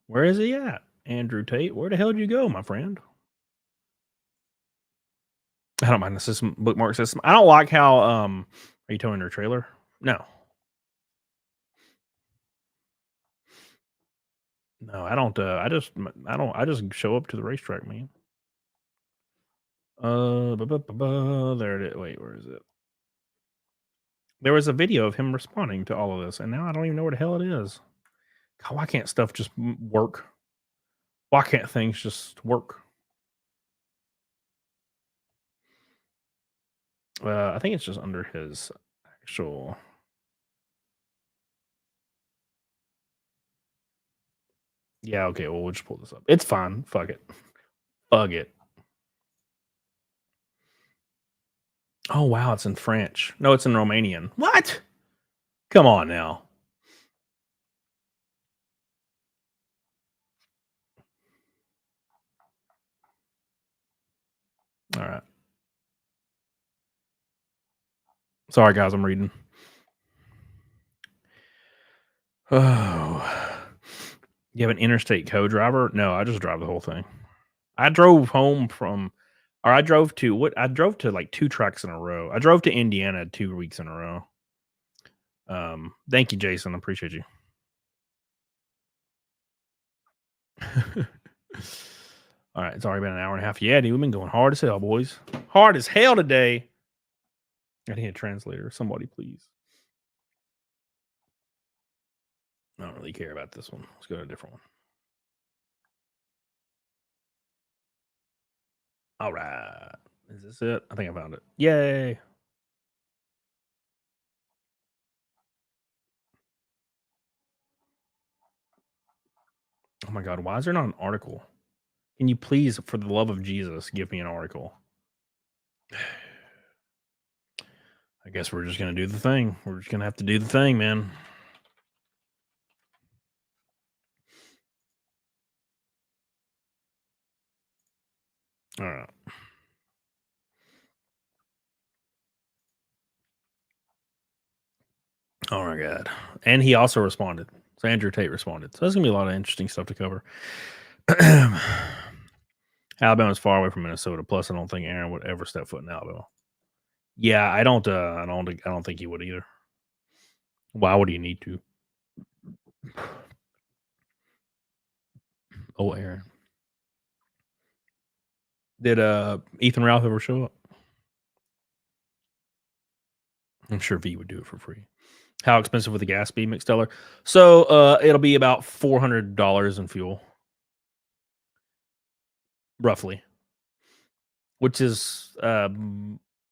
Where is he at? Andrew Tate. Where the hell did you go, my friend? I don't mind the system bookmark system. I don't like how are you towing your trailer? No. No, I don't I just show up to the racetrack, man. There it is. Wait, where is it? There was a video of him responding to all of this, and now I don't even know where the hell it is. God, why can't stuff just work? Why can't things just work? I think it's just under his actual. Yeah, okay, well, we'll just pull this up. It's fine. Fuck it. Oh, wow, it's in French. No, it's in Romanian. What? Come on now. All right. Sorry, guys, I'm reading. Oh. You have an interstate co-driver? No, I just drive the whole thing. I drove to like 2 tracks in a row. I drove to Indiana 2 weeks in a row. Thank you, Jason. I appreciate you. All right, it's already been an hour and a half. Yeah, dude, we've been going hard as hell, boys. Hard as hell today. I need a translator. Somebody, please. I don't really care about this one. Let's go to a different one. All right. Is this it? I think I found it. Yay. Oh my God. Why is there not an article? Can you please, for the love of Jesus, give me an article? I guess we're just going to do the thing. We're just going to have to do the thing, man. All right. Oh my God. And he also responded. So Andrew Tate responded. So there's going to be a lot of interesting stuff to cover. Alabama's far away from Minnesota. Plus, I don't think Aaron would ever step foot in Alabama. Yeah, I don't think he would either. Why would he need to? Oh, Aaron. Did Ethan Ralph ever show up? I'm sure V would do it for free. How expensive would the gas be, McSteller? So it'll be about $400 in fuel. Roughly. Which is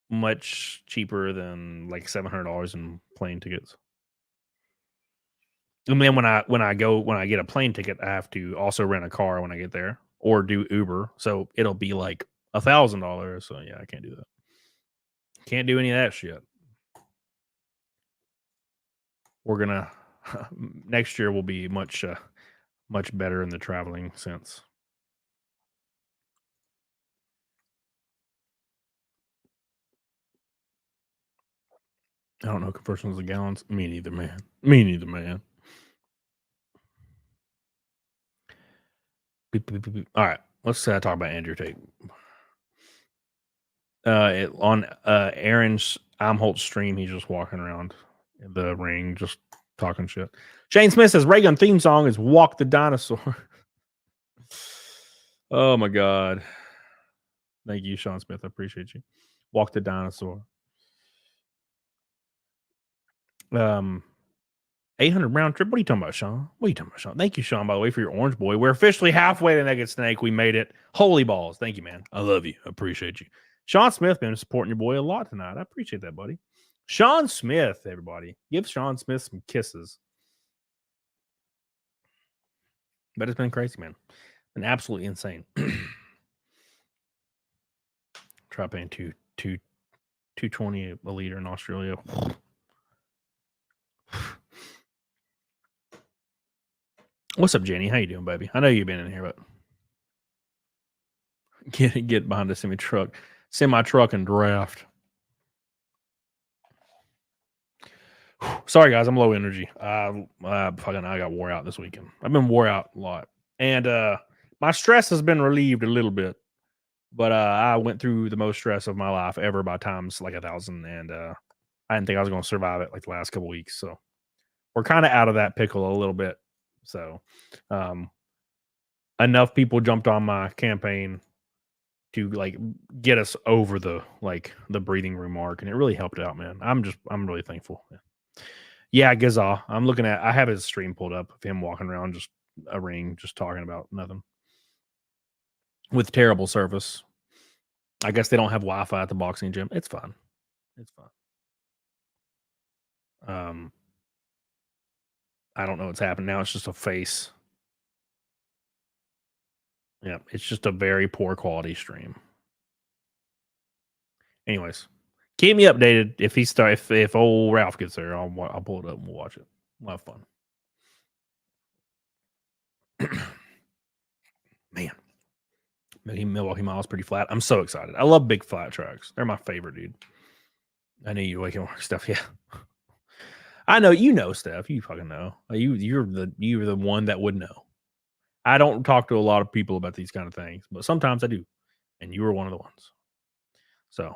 much cheaper than like $700 in plane tickets. And then when I get a plane ticket, I have to also rent a car when I get there or do Uber. So it'll be like $1,000. So yeah, I can't do that. Can't do any of that shit. We're gonna next year will be much better in the traveling sense. I don't know conversions of gallons. Me neither, man. Me neither, man. Beep, beep, beep, beep. All right, let's talk about Andrew Tate. On Aaron's Amholt stream, he's just walking around the ring, just talking shit. Shane Smith says Raygun theme song is "Walk the Dinosaur." Oh my god! Thank you, Sean Smith. I appreciate you. Walk the Dinosaur. 800 round trip. What are you talking about, Sean? What are you talking about, Sean? Thank you, Sean, by the way, for your orange boy. We're officially halfway to Naked Snake. We made it. Holy balls. Thank you, man. I love you. I appreciate you. Sean Smith been supporting your boy a lot tonight. I appreciate that, buddy. Sean Smith, everybody. Give Sean Smith some kisses. But it's been crazy, man. Been absolutely insane. Try paying 220 a liter in Australia. What's up, Jenny? How you doing, baby? I know you've been in here, but get behind the semi truck and draft. Sorry, guys, I'm low energy. I got wore out this weekend. I've been wore out a lot, and my stress has been relieved a little bit. But I went through the most stress of my life ever by times like 1,000, and I didn't think I was going to survive it like the last couple weeks. So we're kind of out of that pickle a little bit. So enough people jumped on my campaign to like get us over the breathing room mark, and it really helped out, man. I'm really thankful. Yeah, Gazza. I have his stream pulled up of him walking around just a ring, just talking about nothing. With terrible service. I guess they don't have Wi-Fi at the boxing gym. It's fun. It's fun. I don't know what's happened now. It's just a face. Yeah, it's just a very poor quality stream. Anyways, keep me updated if old Ralph gets there. I'll pull it up and we'll watch it. We'll have fun. Man. Milwaukee Mile is pretty flat. I'm so excited. I love big flat tracks. They're my favorite, dude. I knew you waking work stuff. Yeah, I know you know, Steph. You fucking know. You're the one that would know. I don't talk to a lot of people about these kind of things, but sometimes I do, and you were one of the ones. So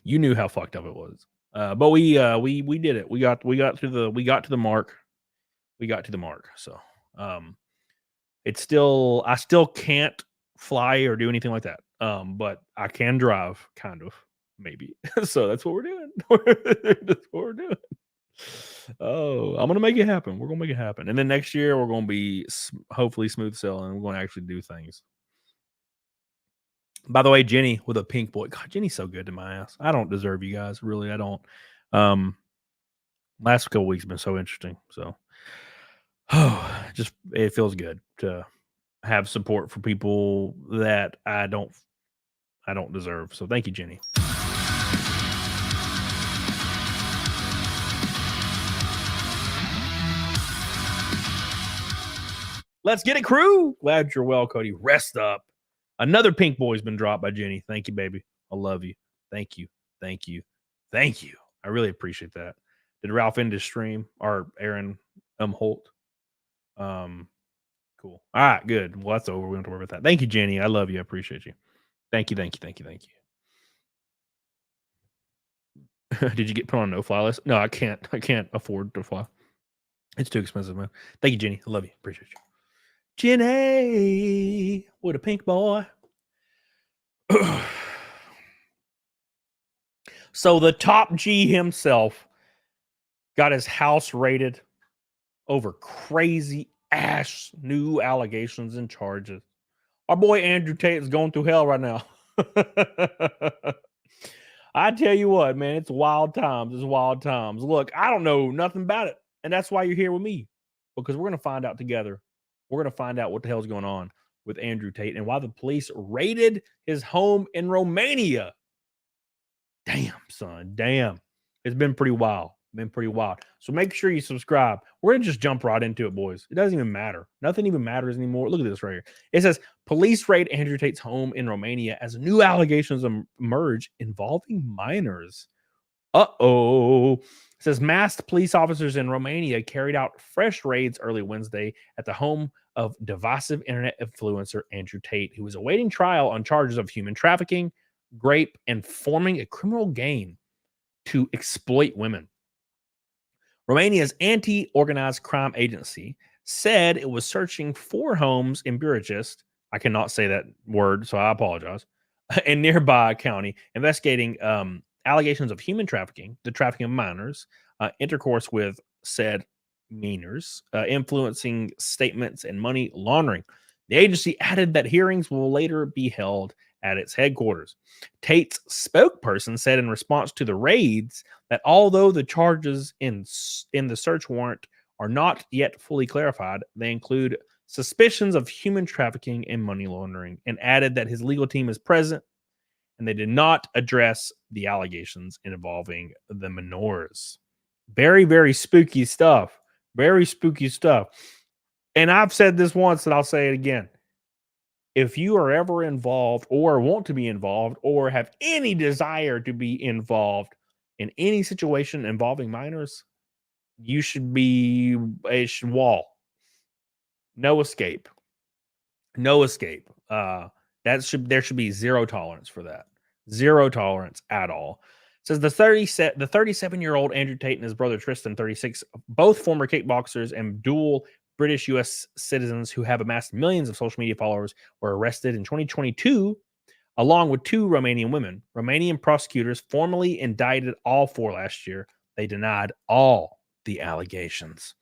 you knew how fucked up it was. But we did it. We got to the mark. We got to the mark. So it's still I still can't fly or do anything like that. But I can drive, kind of, maybe. So that's what we're doing. That's what we're doing. Oh, I'm gonna make it happen. We're gonna make it happen, and then next year we're gonna be hopefully smooth sailing. We're gonna actually do things. By the way, Jenny with a pink boy. God, Jenny's so good to my ass. I don't deserve you guys, really. I don't. Last couple weeks have been so interesting. So, just it feels good to have support for people that I don't deserve. So thank you, Jenny. Let's get it, crew. Glad you're well, Cody. Rest up. Another pink boy's been dropped by Jenny. Thank you, baby. I love you. Thank you. Thank you. Thank you. I really appreciate that. Did Ralph end his stream or Aaron Holt? Cool. All right, good. Well, that's over. We don't have to worry about that. Thank you, Jenny. I love you. I appreciate you. Thank you. Thank you. Thank you. Thank you. Did you get put on a no-fly list? No, I can't. I can't afford to fly. It's too expensive, man. Thank you, Jenny. I love you. Appreciate you. Jenny with a pink boy. So the top G himself got his house raided over crazy ass new allegations and charges. Our boy Andrew Tate is going through hell right now. I tell you what, man, it's wild times. It's wild times. Look, I don't know nothing about it. And that's why you're here with me, because we're going to find out together. We're going to find out what the hell's going on with Andrew Tate and why the police raided his home in Romania. Damn, son. Damn. It's been pretty wild. So make sure you subscribe. We're going to just jump right into it, boys. It doesn't even matter. Nothing even matters anymore. Look at this right here. It says, police raid Andrew Tate's home in Romania as new allegations emerge involving minors. Uh-oh. It says masked police officers in Romania carried out fresh raids early Wednesday at the home of divisive internet influencer Andrew Tate, who was awaiting trial on charges of human trafficking, rape, and forming a criminal gang to exploit women. Romania's anti-organized crime agency said it was searching 4 homes in Bucharest. I cannot say that word, so I apologize. In nearby county, investigating allegations of human trafficking, the trafficking of minors, intercourse with said minors, influencing statements, and money laundering. The agency added that hearings will later be held at its headquarters. Tate's spokesperson said in response to the raids that although the charges in the search warrant are not yet fully clarified, they include suspicions of human trafficking and money laundering, and added that his legal team is present and they did not address the allegations involving the minors. Very, very spooky stuff. Very spooky stuff. And I've said this once and I'll say it again. If you are ever involved or want to be involved or have any desire to be involved in any situation involving minors, you should be a wall. No escape. No escape. There should be zero tolerance for that. Zero tolerance at all. It says the 37-year-old Andrew Tate and his brother Tristan, 36, both former kickboxers and dual British U.S. citizens who have amassed millions of social media followers, were arrested in 2022, along with 2 Romanian women. Romanian prosecutors formally indicted all 4 last year. They denied all the allegations.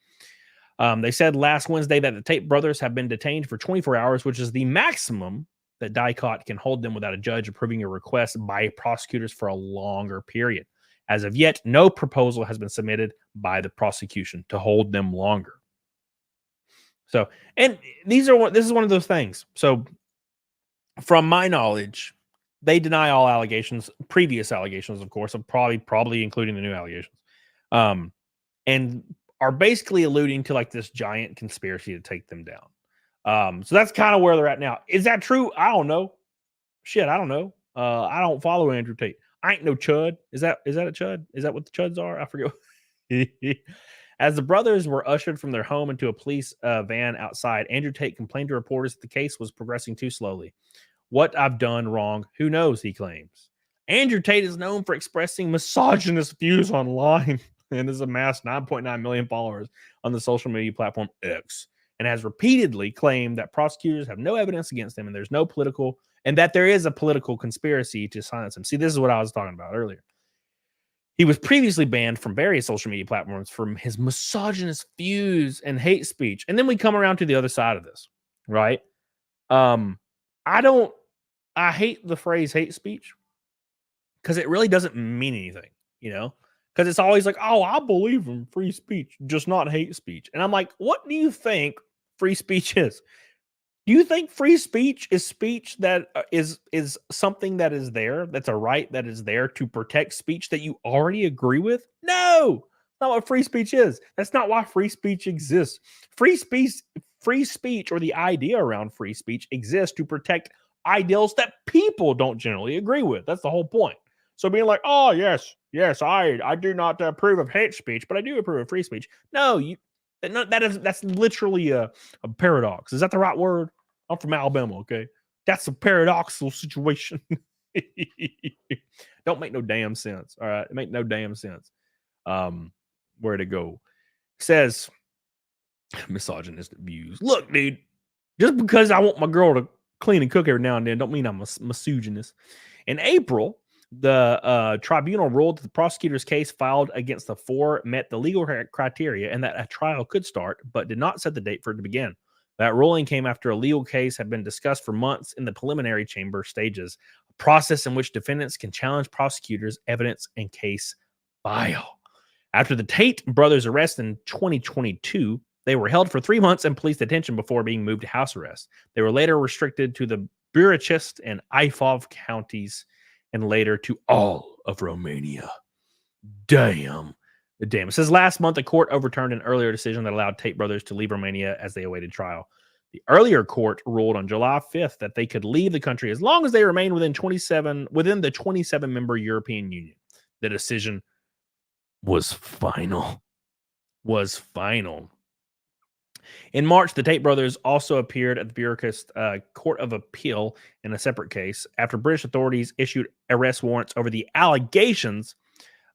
They said last Wednesday that the Tate brothers have been detained for 24 hours, which is the maximum that Diecast can hold them without a judge approving a request by prosecutors for a longer period. As of yet, no proposal has been submitted by the prosecution to hold them longer. So, and this is one of those things. So, from my knowledge, they deny all allegations, previous allegations, of course, of probably including the new allegations, and are basically alluding to like this giant conspiracy to take them down. So that's kind of where they're at now. Is that true? I don't know. Shit, I don't know. I don't follow Andrew Tate. I ain't no chud. Is that a chud? Is that what the chuds are? I forget. As the brothers were ushered from their home into a police van outside, Andrew Tate complained to reporters that the case was progressing too slowly. What I've done wrong, who knows, he claims. Andrew Tate is known for expressing misogynist views online and has amassed 9.9 million followers on the social media platform X, and has repeatedly claimed that prosecutors have no evidence against him and that there is a political conspiracy to silence him. See, this is what I was talking about earlier. He was previously banned from various social media platforms for his misogynist views and hate speech. And then we come around to the other side of this, right? I hate the phrase hate speech because it really doesn't mean anything, because it's always like, oh, I believe in free speech, just not hate speech. And I'm like, what do you think free speech is? Do you think free speech is speech that is something that is there, that's a right that is there to protect speech that you already agree with? No, that's not what free speech is. That's not why free speech exists. Free speech, or the idea around free speech, exists to protect ideals that people don't generally agree with. That's the whole point. So being like, oh, yes, I do not approve of hate speech, but I do approve of free speech. No, that's literally a paradox. Is that the right word? I'm from Alabama, okay? That's a paradoxical situation. Don't make no damn sense. All right. It make no damn sense. Where to go? Says misogynistic views. Look, dude, just because I want my girl to clean and cook every now and then don't mean I'm a misogynist. In April, the tribunal ruled that the prosecutor's case filed against the 4 met the legal criteria and that a trial could start, but did not set the date for it to begin. That ruling came after a legal case had been discussed for months in the preliminary chamber stages, a process in which defendants can challenge prosecutors' evidence and case file. After the Tate brothers' arrest in 2022, they were held for 3 months in police detention before being moved to house arrest. They were later restricted to the Bucharest and Ifov counties and later to all of Romania. Damn. It says last month, the court overturned an earlier decision that allowed Tate brothers to leave Romania as they awaited trial. The earlier court ruled on July 5th that they could leave the country as long as they remain within the 27-member European Union. The decision was final. Was final. In March, the Tate brothers also appeared at the Bureaucrat Court of Appeal in a separate case after British authorities issued arrest warrants over the allegations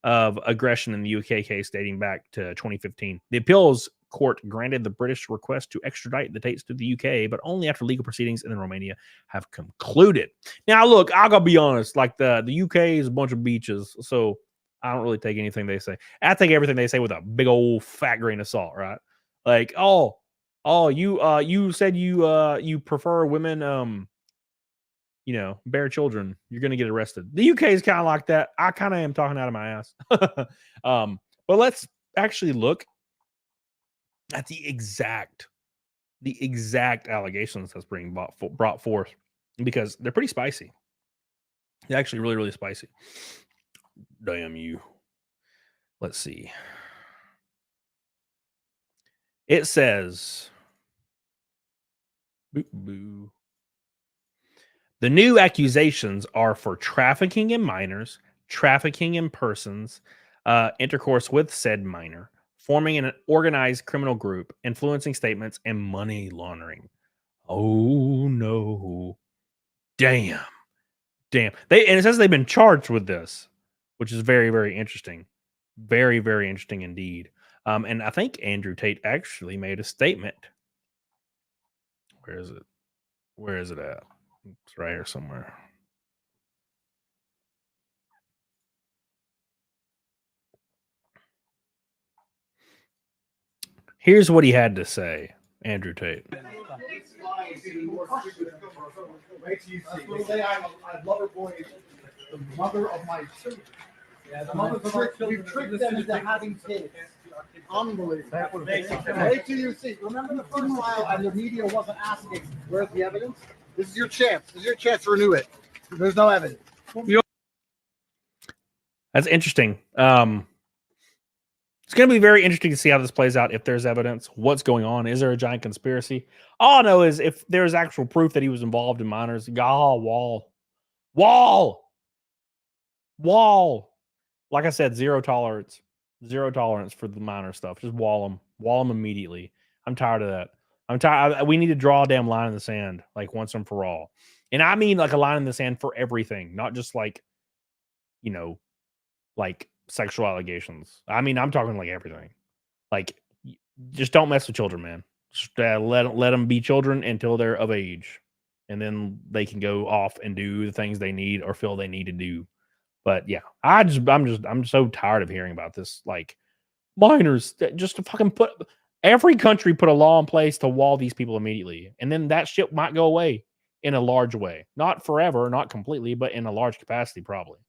of aggression in the UK case dating back to 2015. The appeals court granted the British request to extradite the Tates to the UK, but only after legal proceedings in Romania have concluded. Now, look, I gotta be honest, like the UK is a bunch of beaches, so I don't really take anything they say. I take everything they say with a big old fat grain of salt, right? Like, you said you prefer women, bear children, you're gonna get arrested. The UK is kind of like that. I kind of am talking out of my ass. But let's actually look at the exact allegations that's being brought forth, because they're pretty spicy. They're actually really, really spicy. Damn you. Let's see. It says, boo. The new accusations are for trafficking in minors, trafficking in persons, intercourse with said minor, forming an organized criminal group, influencing statements, and money laundering. Oh no. Damn. And it says they've been charged with this, which is very, very interesting. Very, very interesting indeed. And I think Andrew Tate actually made a statement. Where is it? Where is it at? It's right here somewhere. Here's what he had to say, Andrew Tate. I love her boy, the mother of my children. Yeah, the mother you tricked them into having kids. Unbelievable. Wait till you see. Remember the first trial and the media wasn't asking, where's the evidence? This is your chance. This is your chance to renew it. There's no evidence. That's interesting. It's going to be very interesting to see how this plays out. If there's evidence, what's going on? Is there a giant conspiracy? All I know is if there's actual proof that he was involved in minors, wall. Like I said, zero tolerance for the minor stuff. Just wall them immediately. I'm tired of that. I'm tired. We need to draw a damn line in the sand, like once and for all. And I mean like a line in the sand for everything, not just like, like sexual allegations. I mean, I'm talking like everything. Like, just don't mess with children, man. Just let them be children until they're of age, and then they can go off and do the things they need or feel they need to do. But yeah, I'm so tired of hearing about this. Like, minors, just to fucking every country put a law in place to wall these people immediately, and then that shit might go away in a large way. Not forever, not completely, but in a large capacity, probably.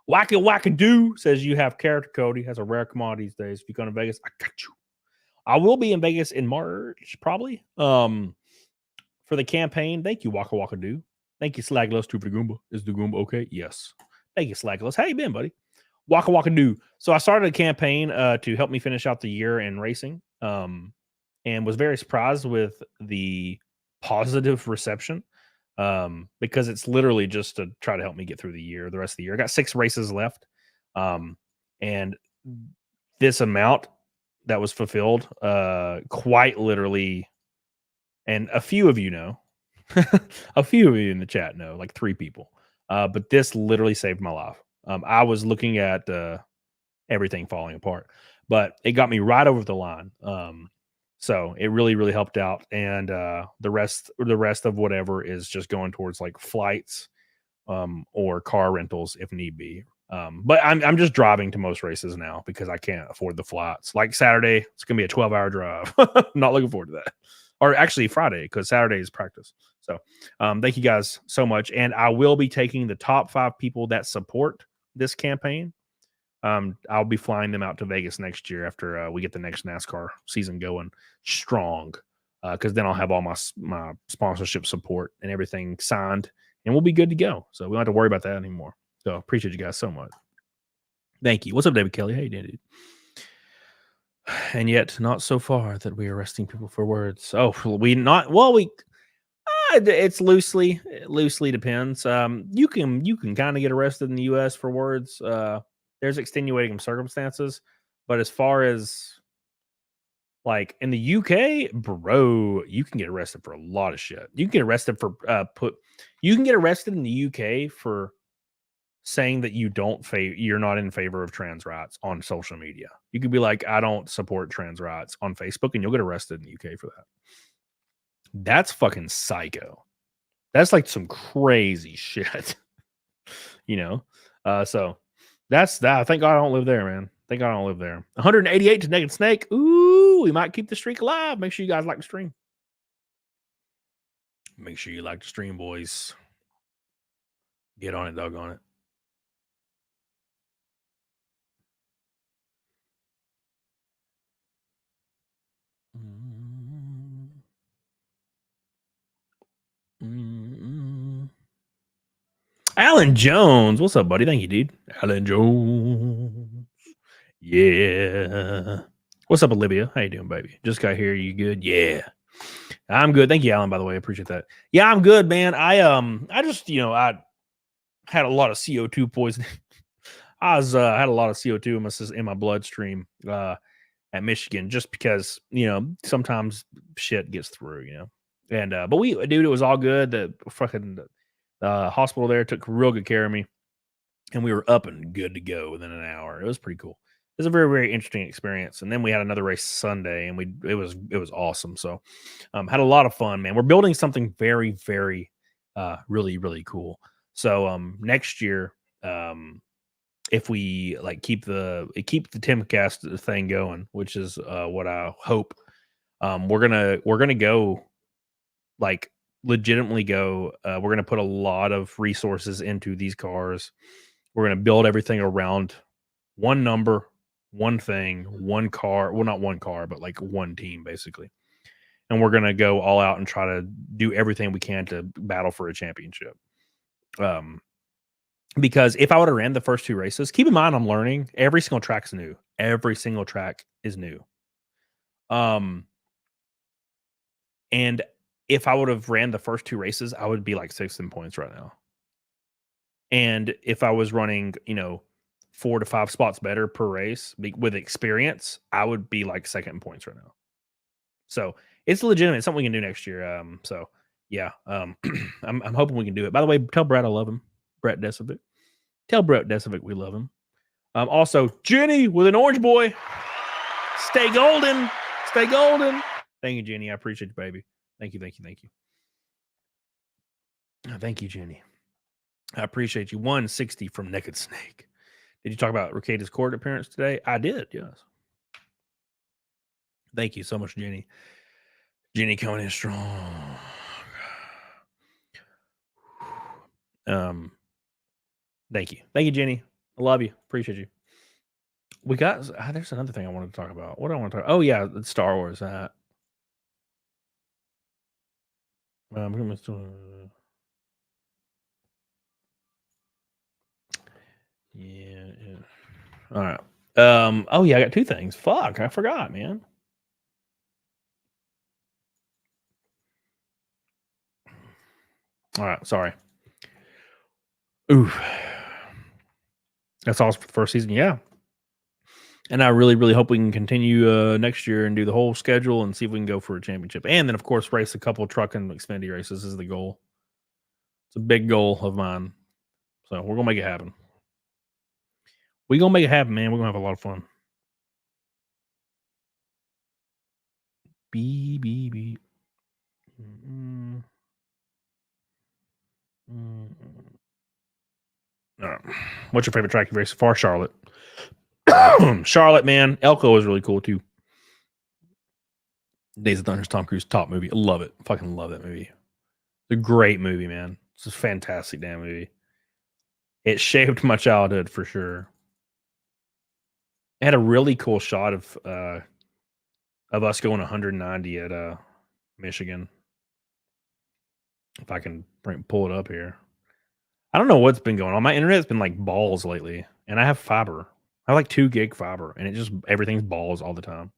Wackadoo says you have character, Cody. Has a rare commodity these days. If you go to Vegas, I got you. I will be in Vegas in March, probably. For the campaign. Thank you, Wackadoo. Thank you, Slagless, too, for the Goomba. Is the Goomba okay? Yes. Thank you, Slagless. How you been, buddy? Wackadoo. So I started a campaign to help me finish out the year in racing, and was very surprised with the positive reception. Because it's literally just to try to help me get through the rest of the year. I got 6 races left. And this amount that was fulfilled, quite literally, and a few of you know, a few of you in the chat know, like 3 people. But this literally saved my life. I was looking at everything falling apart, but it got me right over the line. So it really, really helped out. And the rest of whatever is just going towards like flights or car rentals if need be. But I'm just driving to most races now because I can't afford the flights. Like Saturday, it's going to be a 12-hour drive. Not looking forward to that. Or actually Friday, because Saturday is practice. So thank you guys so much. And I will be taking the top 5 people that support this campaign. I'll be flying them out to Vegas next year after we get the next NASCAR season going strong, because then I'll have all my sponsorship support and everything signed, and we'll be good to go. So we don't have to worry about that anymore. So appreciate you guys so much. Thank you. What's up, David Kelly? Hey, dude. And yet, not so far that we are arresting people for words. Oh, it's loosely depends. You can kind of get arrested in the U.S. for words. there's extenuating circumstances. But as far as like in the UK, bro, you can get arrested for a lot of shit. You can get arrested for you can get arrested in the UK for saying that you're not in favor of trans rights on social media. You could be like, I don't support trans rights on Facebook, and you'll get arrested in the UK for that. That's fucking psycho. That's like some crazy shit. You know? So that's that. Thank God I don't live there, man. Thank God I don't live there. 188 to Naked Snake. Ooh, we might keep the streak alive. Make sure you guys like the stream. Make sure you like the stream, boys. Get on it, doggone it. Alan Jones, what's up, buddy? Thank you, dude. Alan Jones, yeah. What's up, Olivia? How you doing, baby? Just got here. You good? Yeah, I'm good. Thank you, Alan. By the way, I appreciate that. Yeah, I'm good, man. I just I had a lot of CO2 poisoning. I had a lot of CO2 in my bloodstream at Michigan, just because sometimes shit gets through, and but it was all good. The fucking hospital there took real good care of me, and we were up and good to go within an hour. It was pretty cool. It was a very, very interesting experience. And then we had another race Sunday, and it was awesome. So had a lot of fun, man. We're building something very, very really, really cool. So next year, if we like keep the Timcast thing going, which is what I hope, we're gonna go like legitimately go. We're gonna put a lot of resources into these cars. We're gonna build everything around one number, one thing, one car. Well, not one car, but like one team basically. And we're gonna go all out and try to do everything we can to battle for a championship. Because if I would have ran the first two races, keep in mind I'm learning. Every single track's new. Every single track is new. And if I would have ran the first two races, I would be like 6th in points right now. And if I was running, 4 to 5 spots better per race with experience, I would be like 2nd in points right now. So it's legitimate. It's something we can do next year. So yeah, I'm hoping we can do it. By the way, tell Brett I love him. Brett Desovic. Tell Brett Desovic we love him. Also, Jenny with an orange boy. Stay golden. Stay golden. Thank you, Jenny. I appreciate you, baby. Thank you, thank you, thank you. Thank you, Jenny. I appreciate you. 160 from Naked Snake. Did you talk about Ricardo's court appearance today? I did, yes. Thank you so much, Jenny. Jenny coming in strong. Thank you. Thank you, Jenny. I love you. Appreciate you. We got there's another thing I wanted to talk about. What do I want to talk? Oh yeah, the Star Wars. Yeah. All right. Oh yeah, I got 2 things. Fuck, I forgot, man. All right, sorry. Ooh. That's all for the first season, yeah. And I really, really hope we can continue next year and do the whole schedule and see if we can go for a championship. And then, of course, race a couple of truck and Xfinity races is the goal. It's a big goal of mine. So we're going to make it happen. We're going to make it happen, man. We're going to have a lot of fun. B. All right. What's your favorite track you've raced so far? Charlotte. Charlotte, man. Elko is really cool too. Days of Thunder, Tom Cruise, top movie. I love it. Fucking love that movie. It's a great movie, man. It's a fantastic damn movie. It shaped my childhood for sure. It had a really cool shot of us going 190 at Michigan. If I can pull it up here. I don't know what's been going on. My internet's been like balls lately, and I have fiber. I have like 2 gig fiber, and everything's balls all the time.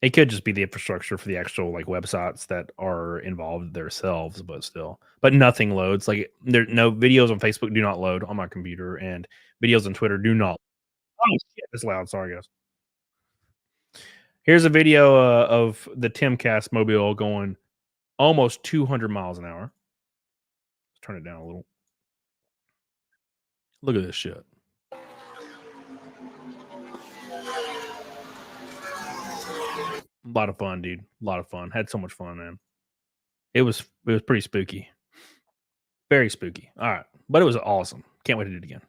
It could just be the infrastructure for the actual like websites that are involved themselves, but still, but nothing loads. Like there, no videos on Facebook do not load on my computer, and videos on Twitter do not. Oh shit, it's loud. Sorry, guys. Here's a video of the Timcast mobile going almost 200 miles an hour. Let's turn it down a little. Look at this shit. A lot of fun, dude. A lot of fun. Had so much fun, man. It was pretty spooky. Very spooky. All right. But it was awesome. Can't wait to do it again.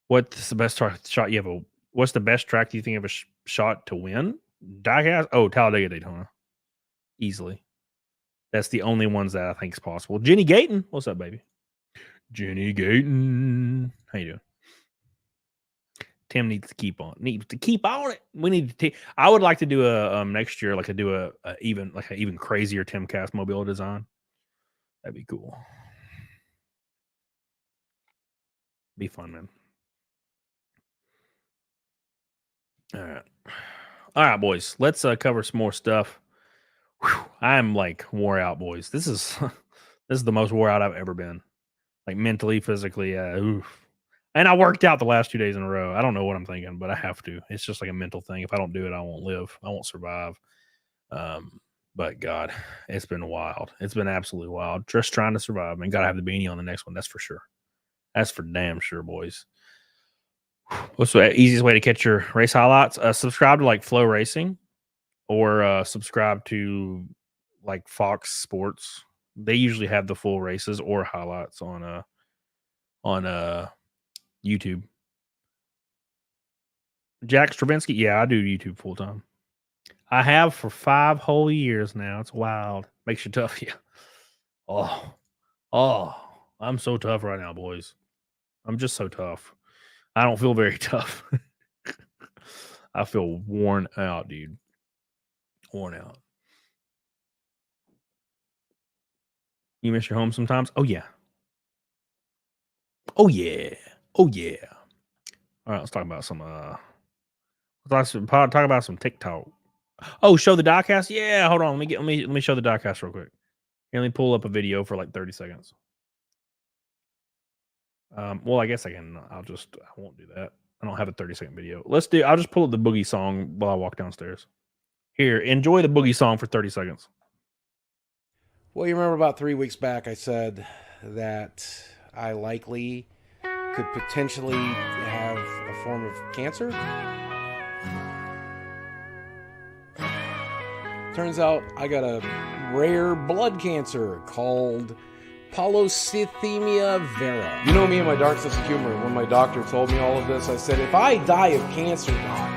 What's the best shot you have? What's the best track do you think of a shot to win? Diecast? Oh, Talladega Daytona. Easily. That's the only ones that I think is possible. Jenny Gayton. What's up, baby? Jenny Gayton. How you doing? Tim needs to keep on. Needs to keep on it. We need to. I would like to do a next year, like a do a even crazier Timcast mobile design. That'd be cool. Be fun, man. All right, boys. Let's cover some more stuff. Whew, I'm like wore out, boys. This is the most wore out I've ever been. Like mentally, physically. Oof. And I worked out the last 2 days in a row. I don't know what I'm thinking, but I have to. It's just like a mental thing. If I don't do it, I won't live. I won't survive. But God, it's been wild. It's been absolutely wild. Just trying to survive. And gotta have the beanie on the next one. That's for sure. That's for damn sure, boys. What's the easiest way to catch your race highlights? Subscribe to like Flow Racing, or subscribe to like Fox Sports. They usually have the full races or highlights on YouTube. Jack Stravinsky, yeah, I do YouTube full time. I have for 5 whole years now. It's wild. Makes you tough, yeah. Oh, I'm so tough right now, boys. I'm just so tough. I don't feel very tough. I feel worn out, dude. Worn out. You miss your home sometimes? Oh yeah. Oh yeah. Oh yeah. All right, let's talk about some talk about some TikTok. Oh, show the diecast? Yeah, hold on. Let me show the diecast real quick. Here, let me pull up a video for like 30 seconds. Well, I guess I can. I won't do that. I don't have a 30-second video. I'll just pull up the boogie song while I walk downstairs. Here, enjoy the boogie song for 30 seconds. Well, you remember about 3 weeks back, I said that I likely could potentially have a form of cancer. Turns out I got a rare blood cancer called polycythemia vera. You know me and my dark sense of humor. When my doctor told me all of this, I said, if I die of cancer, Doc,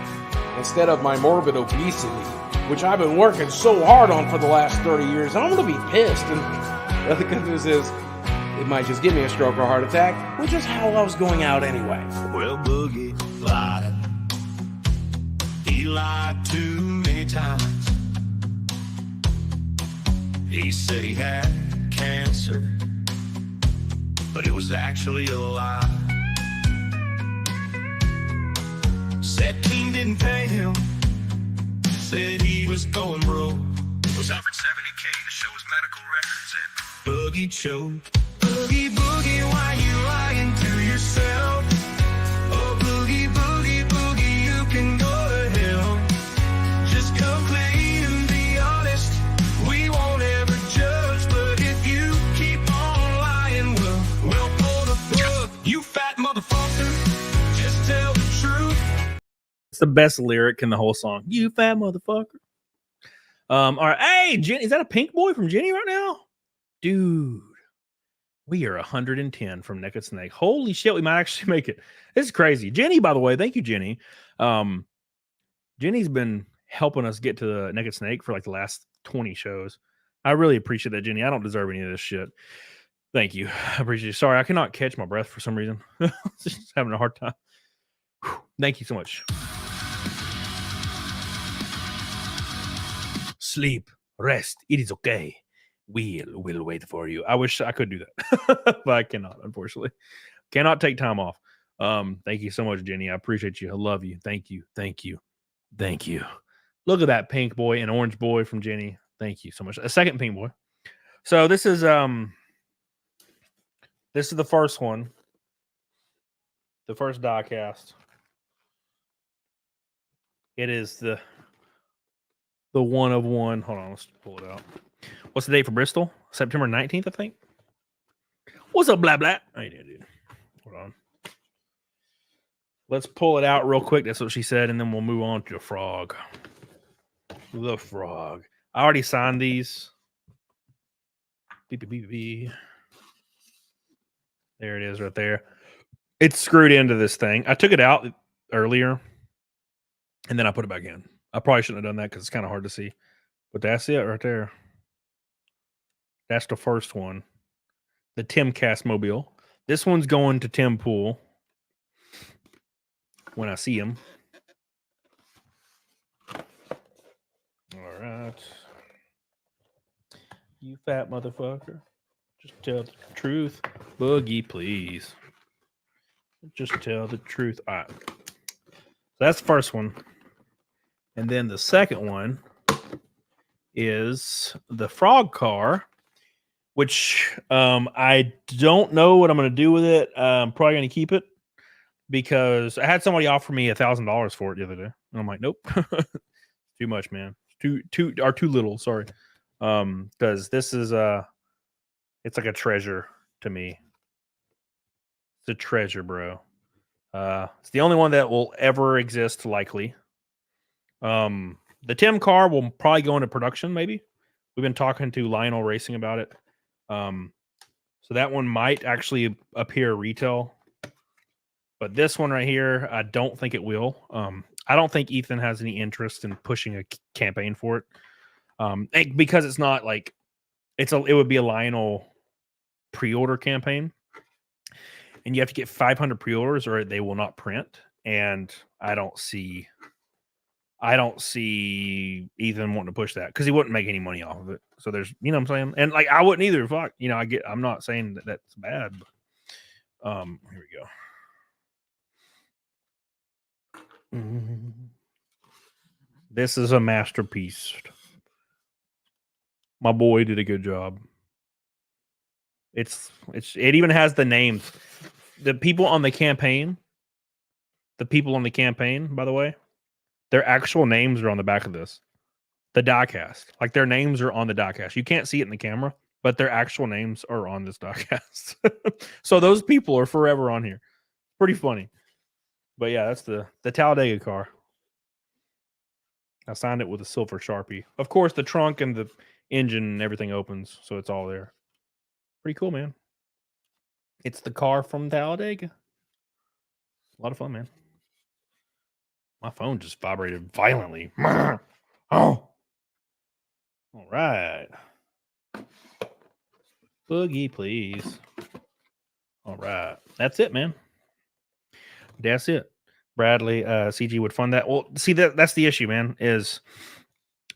instead of my morbid obesity, which I've been working so hard on for the last 30 years, I'm going to be pissed. And the other good news is, it might just give me a stroke or a heart attack, which is how I was going out anyway. Well, Boogie lied. He lied too many times. He said he had cancer, but it was actually a lie. Said King didn't pay him. Said he was going broke. Was offered $70K to show his medical records at Boogie choked. Boogie, boogie, why you lying to yourself? Oh, boogie, boogie, boogie, you can go to hell. Just come clean and be honest. We won't ever judge, but if you keep on lying, we'll pull the plug. You fat motherfucker, just tell the truth. It's the best lyric in the whole song. You fat motherfucker. All right. Hey, Jenny, is that a pink boy from Jenny right now? Dude. We are 110 from Naked Snake. Holy shit, we might actually make it. This is crazy. Jenny, by the way, thank you, Jenny. Jenny's been helping us get to the Naked Snake for like the last 20 shows. I really appreciate that, Jenny. I don't deserve any of this shit. Thank you. I appreciate it. Sorry, I cannot catch my breath for some reason. Just having a hard time. Whew. Thank you so much. Sleep, rest. It is okay. We'll wait for you. I wish I could do that, but I cannot, unfortunately. Cannot take time off. Thank you so much, Jenny. I appreciate you. I love you. Thank you. Thank you. Thank you. Look at that pink boy and orange boy from Jenny. Thank you so much. A second pink boy. So this is the first one. The first diecast. It is the one of one. Hold on, let's pull it out. What's the date for Bristol? September 19th, I think. What's up, blah blah? I did, dude. Hold on. Let's pull it out real quick. That's what she said, and then we'll move on to the frog. The frog. I already signed these. Beep, beep, beep, beep. There it is right there. It's screwed into this thing. I took it out earlier, and then I put it back in. I probably shouldn't have done that because it's kind of hard to see. But that's it right there. That's the first one. The Timcast mobile. This one's going to Tim Pool when I see him. All right. You fat motherfucker. Just tell the truth. Boogie, please. Just tell the truth. All right. So that's the first one. And then the second one is the frog car, which I don't know what I'm going to do with it. I'm probably going to keep it because I had somebody offer me $1,000 for it the other day. And I'm like, nope. Too much, man. Too little. Sorry. Because this is it's like a treasure to me. It's a treasure, bro. It's the only one that will ever exist, likely. The Tim car will probably go into production, maybe. We've been talking to Lionel Racing about it. So that one might actually appear retail. But this one right here, I don't think it will. I don't think Ethan has any interest in pushing a campaign for it. Because it's not like it would be a Lionel pre-order campaign. And you have to get 500 pre-orders or they will not print. And I don't see Ethan wanting to push that because he wouldn't make any money off of it. So there's, you know what I'm saying? And like, I wouldn't either. Fuck, you know, I'm not saying that that's bad. But, here we go. This is a masterpiece. My boy did a good job. It even has the names. The people on the campaign, by the way, their actual names are on the back of this. The diecast. Like their names are on the diecast. You can't see it in the camera, but their actual names are on this diecast. So those people are forever on here. Pretty funny. But yeah, that's the Talladega car. I signed it with a silver Sharpie. Of course, the trunk and the engine and everything opens, so it's all there. Pretty cool, man. It's the car from Talladega. A lot of fun, man. My phone just vibrated violently. Oh. All right. Boogie, please. All right. That's it, man. That's it. Bradley, CG would fund that. Well, see, that's the issue, man, is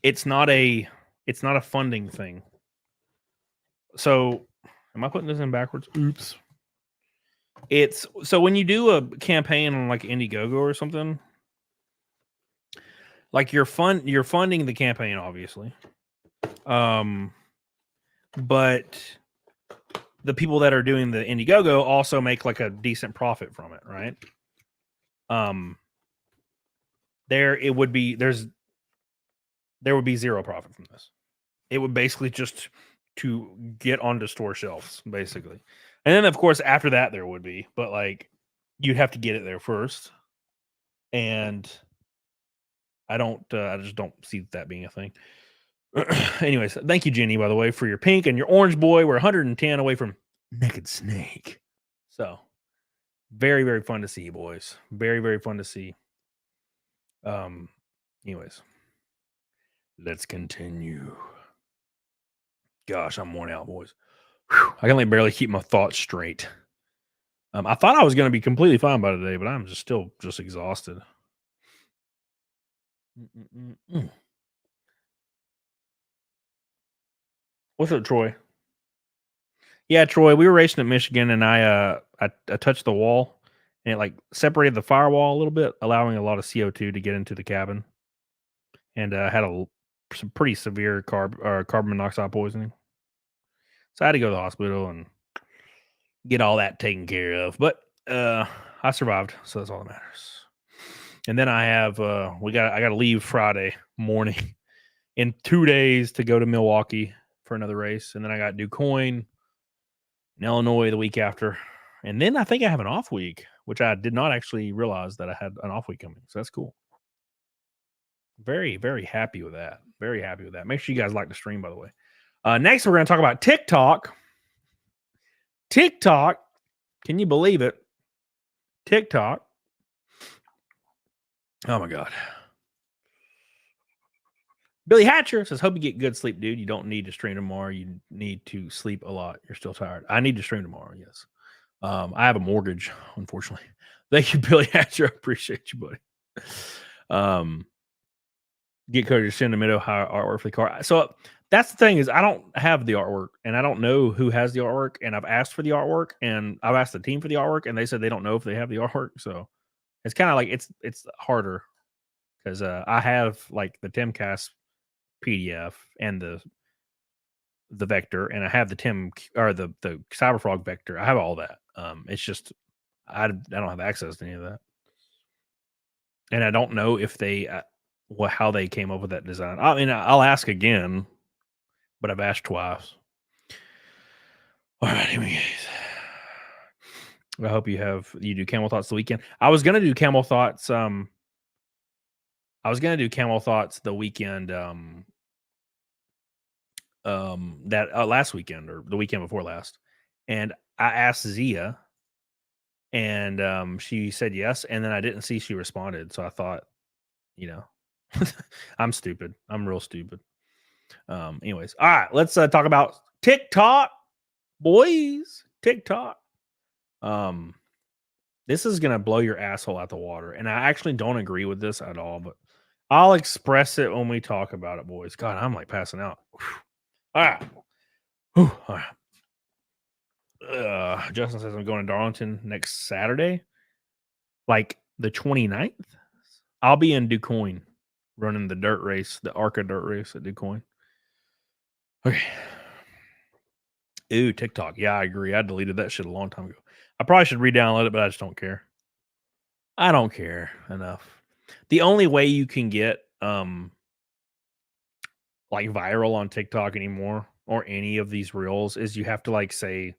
it's not a funding thing. So, am I putting this in backwards? Oops. So when you do a campaign on like Indiegogo or something, like you're funding the campaign, obviously. But the people that are doing the Indiegogo also make like a decent profit from it, right? There would be zero profit from this. It would basically just to get onto store shelves, basically. And then of course after that there would be, but like you'd have to get it there first. And I just don't see that being a thing. Anyways, thank you, Jenny, by the way, for your pink and your orange boy. We're 110 away from Naked Snake. So very, very fun to see you, boys. Very, very fun to see. Anyways, let's continue. Gosh, I'm worn out, boys. Whew, I can only barely keep my thoughts straight. I thought I was going to be completely fine by today, but I'm still exhausted. What's up, Troy? Yeah, Troy, we were racing at Michigan, and I touched the wall, and it like separated the firewall a little bit, allowing a lot of CO2 to get into the cabin. and had some pretty severe carbon monoxide poisoning. So I had to go to the hospital and get all that taken care of. But I survived, so that's all that matters. And then I have I got to leave Friday morning in 2 days to go to Milwaukee for another race, and then I got DuQuoin in Illinois the week after, and then I think I have an off week, which I did not actually realize that I had an off week coming. So that's cool. Very, very happy with that. Very happy with that. Make sure you guys like the stream, by the way. Next, we're going to talk about TikTok. TikTok. Can you believe it? TikTok. Oh, my God. Billy Hatcher says, hope you get good sleep, dude. You don't need to stream tomorrow. You need to sleep a lot. You're still tired. I need to stream tomorrow, yes. I have a mortgage, unfortunately. Thank you, Billy Hatcher. I appreciate you, buddy. Get Cody to send a middle high artwork for the car. So that's the thing is I don't have the artwork, and I don't know who has the artwork, and I've asked for the artwork, and I've asked the team for the artwork, and they said they don't know if they have the artwork. So it's kind of like it's harder because I have like the Timcast PDF and the vector, and I have the the Cyberfrog vector. I have all that. It's just I don't have access to any of that, and I don't know if they how they came up with that design. I mean, I'll ask again, but I've asked twice. All right, here we go. I hope you do Camel Thoughts the weekend. I was gonna do Camel Thoughts. I was gonna do Camel Thoughts the weekend. That last weekend or the weekend before last, and I asked Zia, and she said yes, and then I didn't see she responded, so I thought, I'm stupid. I'm real stupid. Anyways, all right, let's talk about TikTok, boys. TikTok. This is gonna blow your asshole out the water, and I actually don't agree with this at all, but I'll express it when we talk about it, boys. God, I'm like passing out. All right. All right. Justin says I'm going to Darlington next Saturday, like the 29th. I'll be in DuQuoin running the dirt race, the ARCA dirt race at DuQuoin. Okay. Ooh, TikTok. Yeah, I agree. I deleted that shit a long time ago. I probably should re-download it, but I just don't care. I don't care enough. The only way you can get like viral on TikTok anymore or any of these reels is you have to like say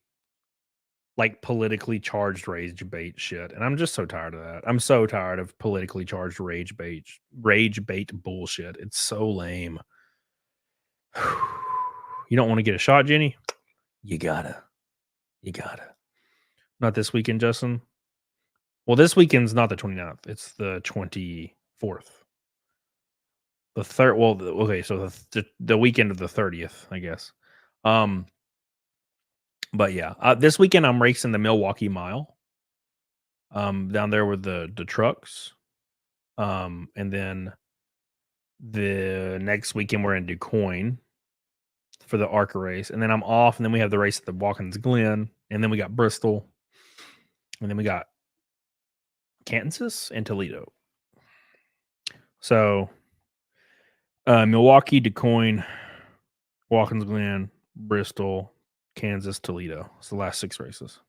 like politically charged rage bait shit. And I'm just so tired of that. I'm so tired of politically charged rage bait bullshit. It's so lame. You don't want to get a shot, Jenny? You gotta. Not this weekend, Justin. Well, this weekend's not the 29th. It's the 24th. The third, well, okay, so the weekend of the 30th, I guess. But yeah, this weekend I'm racing the Milwaukee Mile. Down there with the trucks. And then the next weekend we're in DuQuoin for the ARCA race, and then I'm off, and then we have the race at the Watkins Glen, and then we got Bristol, and then we got Kansas and Toledo. So Milwaukee, DuQuoin, Watkins Glen, Bristol, Kansas, Toledo. It's the last 6 races.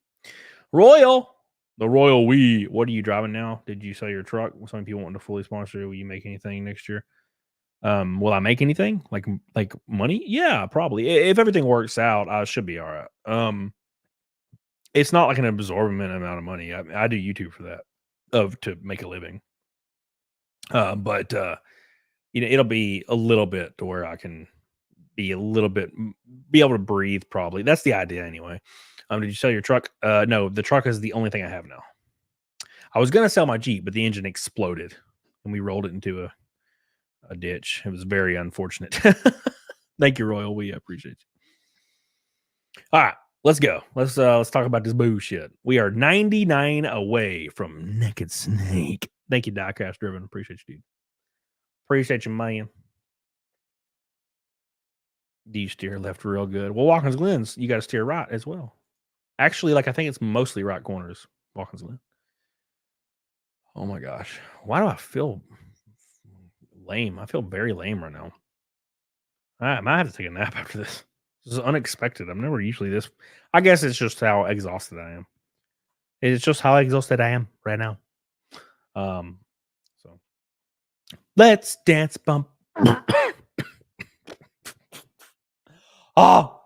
Royal, the Royal We. What are you driving now? Did you sell your truck? Some people want to fully sponsor. Will you make anything next year? Will I make anything like money? Yeah, probably. If everything works out, I should be all right. It's not like an absorbent amount of money. I do YouTube for that, to make a living. But it'll be a little bit to where I can be able to breathe. Probably that's the idea anyway. Did you sell your truck? No, the truck is the only thing I have now. I was gonna sell my Jeep, but the engine exploded and we rolled it into a ditch. It was very unfortunate. Thank you, Royal. We appreciate you. All right, let's go. Let's talk about this bullshit. We are 99 away from Naked Snake. Thank you, Diecast Driven. Appreciate you, dude. Appreciate you, man. Do you steer left real good? Well, Watkins Glen's, you got to steer right as well. Actually, I think it's mostly right corners, Watkins Glen. Oh my gosh. Why do I feel lame. I feel very lame right now. I might have to take a nap after this. This is unexpected. I'm never usually this. I guess it's just how exhausted I am. It's just how exhausted I am right now. So let's dance bump. Oh,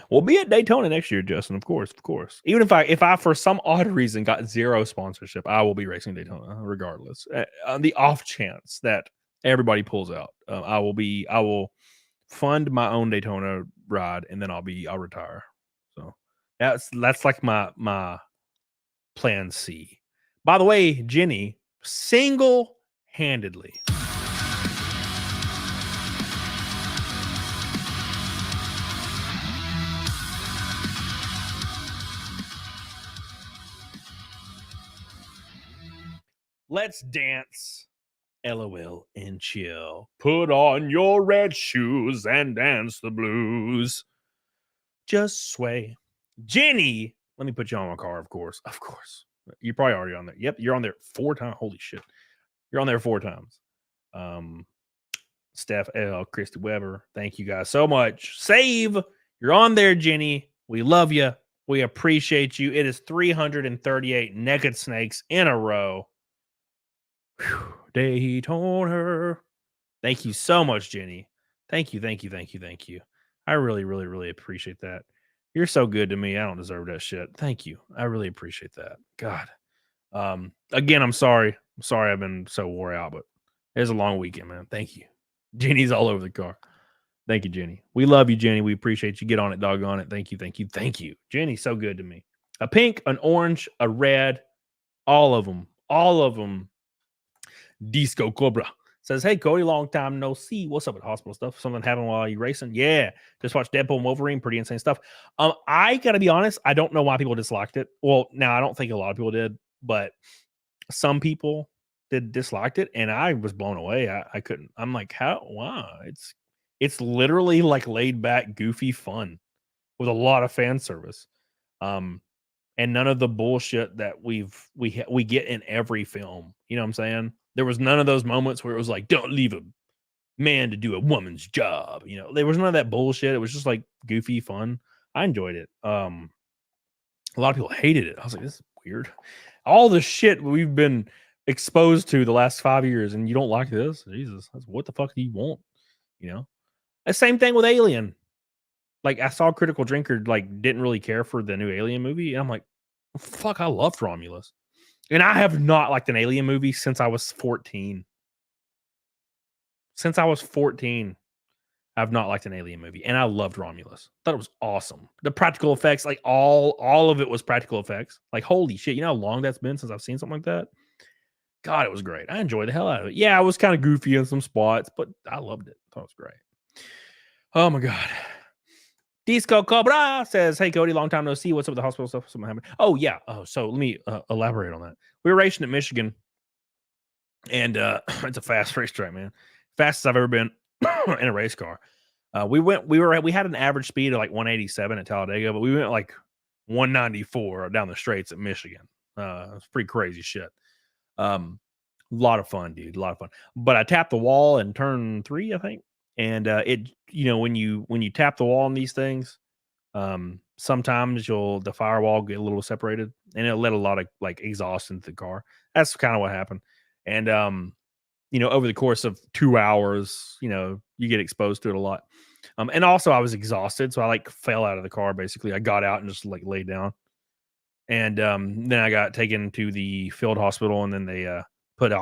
we'll be at Daytona next year, Justin. Of course. Even if I for some odd reason got zero sponsorship, I will be racing Daytona regardless. On the off chance that everybody pulls out, I will fund my own Daytona ride, and then I'll retire. So that's like my plan C. By the way, Jenny single-handedly let's dance, LOL, and chill. Put on your red shoes and dance the blues. Just sway. Jenny, let me put you on my car, of course. Of course. You're probably already on there. Yep, you're on there 4 times. Holy shit. You're on there 4 times. Steph L, Christy Weber, thank you guys so much. Save, you're on there, Jenny. We love you. We appreciate you. It is 338 naked snakes in a row. Whew. Daytona. Thank you so much, Jenny. Thank you. I really appreciate that. You're so good to me. I don't deserve that shit. Thank you. I really appreciate that. God. Again, I'm sorry. I've been so wore out, but it was a long weekend, man. Thank you. Jenny's all over the car. Thank you, Jenny. We love you, Jenny. We appreciate you. Get on it, doggone it. Thank you. Jenny's so good to me. A pink, an orange, a red, all of them. Disco Cobra says, hey, Cody, long time no see. What's up with hospital stuff? Something happened while you racing? Yeah. Just watched Deadpool and Wolverine. Pretty insane stuff. I got to be honest. I don't know why people disliked it. Well, now I don't think a lot of people did, but some people disliked it, and I was blown away. I couldn't. I'm like, how? Wow. It's literally like laid back, goofy fun with a lot of fan service. And none of the bullshit that we get in every film. You know what I'm saying? There was none of those moments where it was like, don't leave a man to do a woman's job. You know, there was none of that bullshit. It was just like goofy fun. I enjoyed it. A lot of people hated it. I was like, this is weird. All the shit we've been exposed to the last 5 years, and you don't like this? Jesus, what the fuck do you want? You know? The same thing with Alien. Like, I saw Critical Drinker like didn't really care for the new Alien movie, and I'm like, fuck, I loved Romulus. And I have not liked an Alien movie since I was 14. Since I was 14, I've not liked an Alien movie, and I loved Romulus. Thought it was awesome. The practical effects, like all of it was practical effects. Like, holy shit, you know how long that's been since I've seen something like that? God, it was great. I enjoyed the hell out of it. Yeah, I was kind of goofy in some spots, but I loved it. Thought it was great. Oh my God. Disco Cobra says, hey, Cody, long time no see. What's up with the hospital stuff? Something happened. Oh, yeah. Oh, so let me elaborate on that. We were racing at Michigan, and it's a fast racetrack, man. Fastest I've ever been in a race car. We had an average speed of like 187 at Talladega, but we went like 194 down the straights at Michigan. It's pretty crazy shit. A lot of fun, dude. A lot of fun. But I tapped the wall in turn 3, I think. And it, you know, when you tap the wall on these things, sometimes the firewall get a little separated, and it'll let a lot of like exhaust into the car. That's kind of what happened. And you know, over the course of 2 hours, you know, you get exposed to it a lot. And also I was exhausted, so I like fell out of the car. Basically, I got out and just like laid down. And then I got taken to the field hospital, and then they put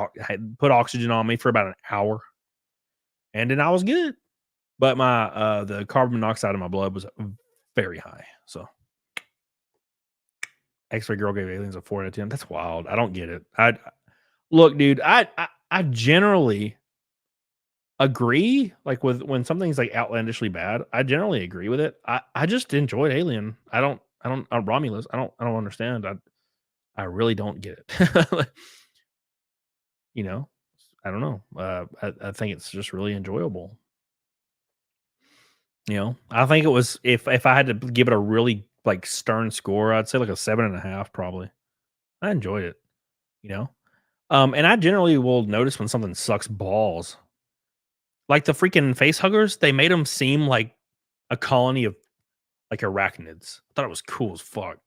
oxygen on me for about an hour. And then I was good, but my the carbon monoxide in my blood was very high. So, X-ray girl gave Aliens a 4 out of 10. That's wild. I don't get it. Look, dude. I generally agree. Like with when something's like outlandishly bad, I generally agree with it. I just enjoyed Alien. I don't Romulus. I don't understand. I really don't get it. You know. I don't know. I think it's just really enjoyable. You know, I think it was if I had to give it a really like stern score, I'd say like a 7.5 probably. I enjoyed it. You know, And I generally will notice when something sucks balls. Like the freaking face huggers, they made them seem like a colony of like arachnids. I thought it was cool as fuck.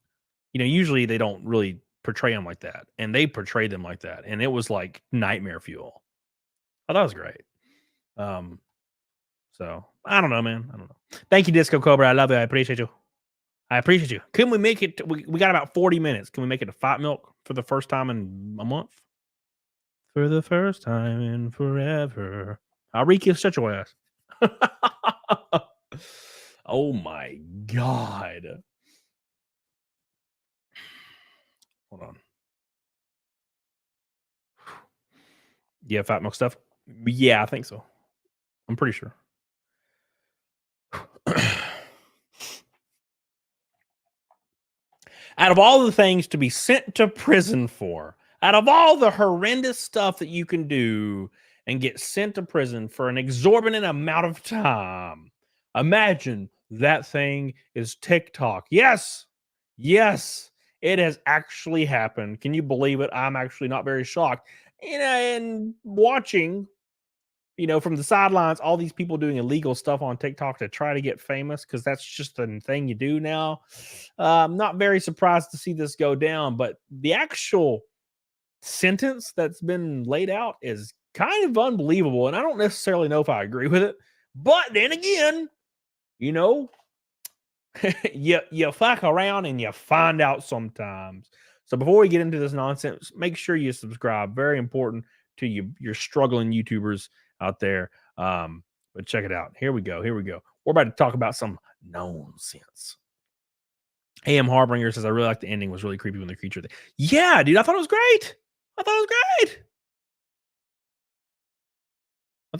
You know, usually they don't really portray them like that, and they portrayed them like that, and it was like nightmare fuel. I thought it was great. So I don't know, man. I don't know. Thank you, Disco Cobra. I love you. I appreciate you. I appreciate you. Can we make it? We got about 40 minutes. Can we make it to Fight Milk for the first time in a month? For the first time in forever. I'll re-kill shut your ass. Oh my god. Hold on. Yeah, Fat Milk stuff? Yeah, I think so. I'm pretty sure. Out of all the things to be sent to prison for, out of all the horrendous stuff that you can do and get sent to prison for an exorbitant amount of time, imagine that thing is TikTok. Yes, yes, it has actually happened. Can you believe it? I'm actually not very shocked. And watching, from the sidelines, all these people doing illegal stuff on TikTok to try to get famous because that's just the thing you do now. I'm not very surprised to see this go down, but the actual sentence that's been laid out is kind of unbelievable. And I don't necessarily know if I agree with it, but then again, you fuck around and you find out sometimes. So before we get into this nonsense, make sure you subscribe. Very important to you, your struggling YouTubers out there. But check it out. Here we go. We're about to talk about some nonsense. AM Harbinger says, I really like the ending. It was really creepy when the creature. Yeah, dude, I thought it was great. I thought it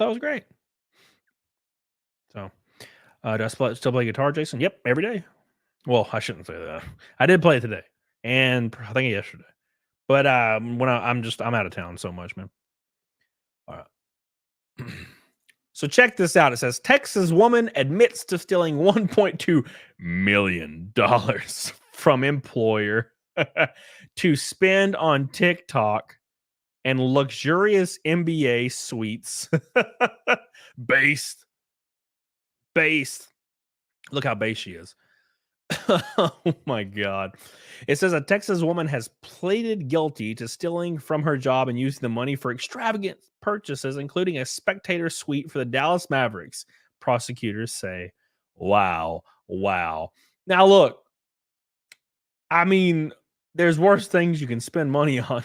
was great. So, do I still play guitar, Jason? Yep, every day. Well, I shouldn't say that. I did play it today, and I think yesterday. But when I'm out of town so much, man. All right. So check this out. It says Texas woman admits to stealing $1.2 million from employer to spend on TikTok and luxurious MBA suites. Based. Look how base she is. Oh my God. It says a Texas woman has pleaded guilty to stealing from her job and using the money for extravagant purchases, including a spectator suite for the Dallas Mavericks. Prosecutors say, wow. Now look, I mean, there's worse things you can spend money on.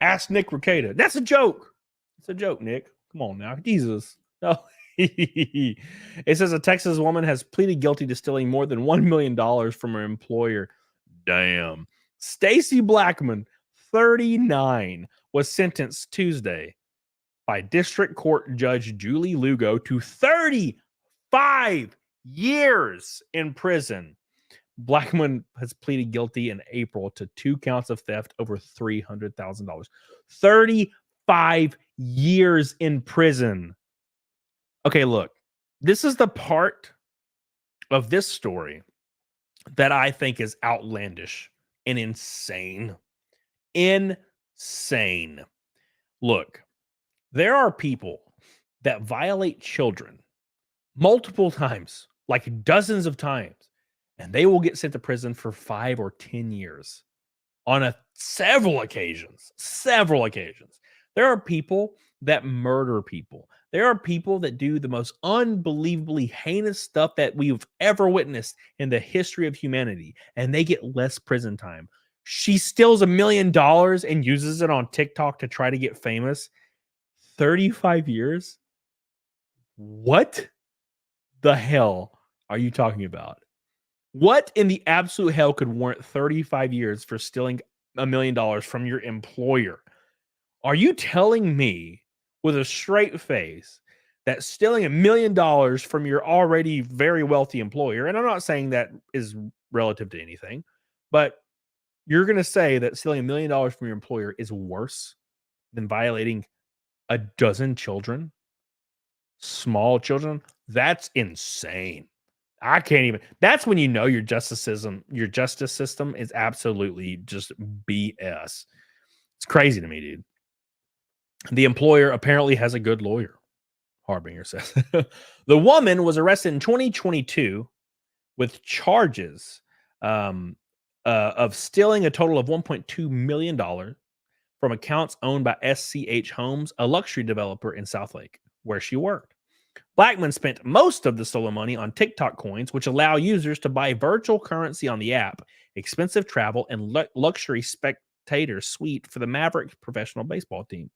Ask Nick Rekieta. That's a joke. It's a joke, Nick. Come on now. Jesus. No. It says a Texas woman has pleaded guilty to stealing more than $1 million from her employer. Damn. Stacy Blackman, 39, was sentenced Tuesday by District Court Judge Julie Lugo to 35 years in prison. Blackman has pleaded guilty in April to 2 counts of theft over $300,000. 35 years in prison. Okay, look, this is the part of this story that I think is outlandish and insane. Insane. Look, there are people that violate children multiple times, like dozens of times, and they will get sent to prison for 5 or 10 years on several occasions. There are people that murder people. There are people that do the most unbelievably heinous stuff that we've ever witnessed in the history of humanity, and they get less prison time. She steals $1 million and uses it on TikTok to try to get famous. 35 years? What the hell are you talking about? What in the absolute hell could warrant 35 years for stealing $1 million from your employer? Are you telling me with a straight face that stealing $1 million from your already very wealthy employer, and I'm not saying that is relative to anything, but you're going to say that stealing $1 million from your employer is worse than violating a dozen children, small children? That's insane. I can't even. That's when you know your justice system is absolutely just BS. It's crazy to me, dude. The employer apparently has a good lawyer, Harbinger says. The woman was arrested in 2022 with charges of stealing a total of $1.2 million from accounts owned by SCH Homes, a luxury developer in Southlake, where she worked. Blackman spent most of the stolen money on TikTok coins, which allow users to buy virtual currency on the app, expensive travel, and luxury spectator suite for the Mavericks professional basketball team.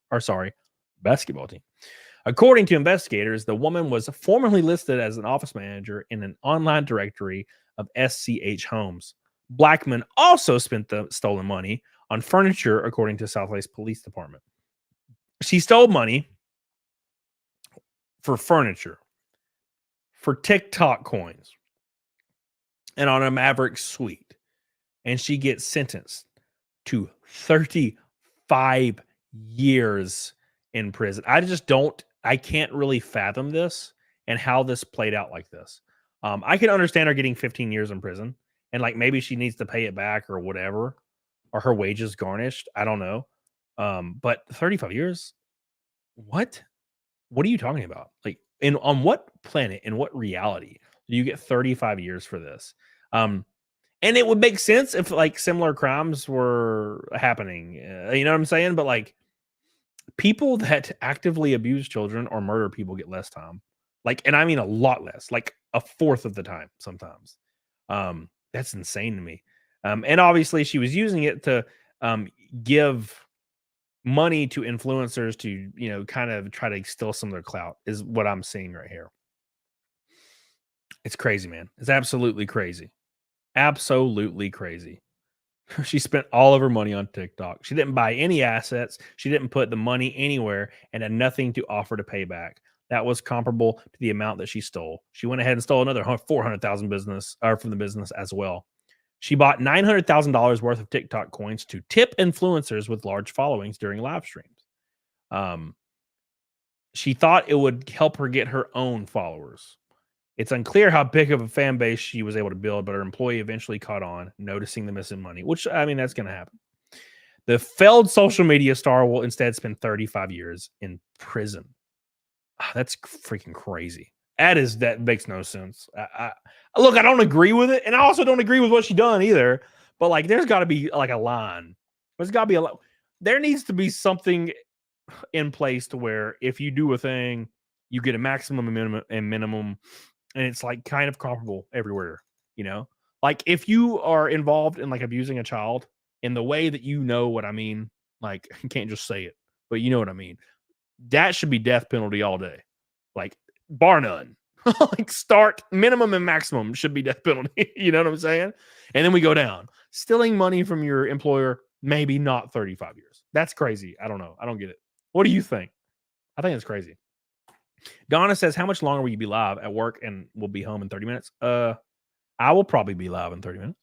According to investigators, the woman was formerly listed as an office manager in an online directory of SCH Homes. Blackman also spent the stolen money on furniture, according to Southlake's police department. She stole money for furniture, for TikTok coins, and on a Maverick suite. And she gets sentenced to 35 years in prison. I can't really fathom this and how this played out like this. I can understand her getting 15 years in prison and like maybe she needs to pay it back or whatever, or her wages garnished. I don't know. But 35 years? What are you talking about? Like on what planet, in what reality do you get 35 years for this? And it would make sense if like similar crimes were happening. You know what I'm saying? But like people that actively abuse children or murder people get less time. Like, and I mean a lot less, like a fourth of the time sometimes. That's insane to me. And obviously she was using it to give money to influencers to, you know, kind of try to steal some of their clout is what I'm seeing right here. It's crazy, man. It's absolutely crazy. Absolutely crazy. She spent all of her money on TikTok. She didn't buy any assets. She didn't put the money anywhere and had nothing to offer to pay back. That was comparable to the amount that she stole. She went ahead and stole another $400,000 from the business as well. She bought $900,000 worth of TikTok coins to tip influencers with large followings during live streams. She thought it would help her get her own followers. It's unclear how big of a fan base she was able to build, but her employee eventually caught on, noticing the missing money, which, I mean, that's going to happen. The failed social media star will instead spend 35 years in prison. That's freaking crazy. That makes no sense. Look, I don't agree with it, and I also don't agree with what she done either. But like, there's got to be like a line. There's got to be there needs to be something in place to where if you do a thing, you get a maximum and minimum, and it's like kind of comparable everywhere. You know, like if you are involved in like abusing a child in the way that you know what I mean, like you can't just say it, but you know what I mean. That should be death penalty all day, like bar none. Like start minimum and maximum should be death penalty. You know what I'm saying? And then we go down. Stealing money from your employer, maybe not 35 years. That's crazy. I don't know. I don't get it. What do you think? I think it's crazy. Donna says, how much longer will you be live at work and will be home in 30 minutes? I will probably be live in 30 minutes.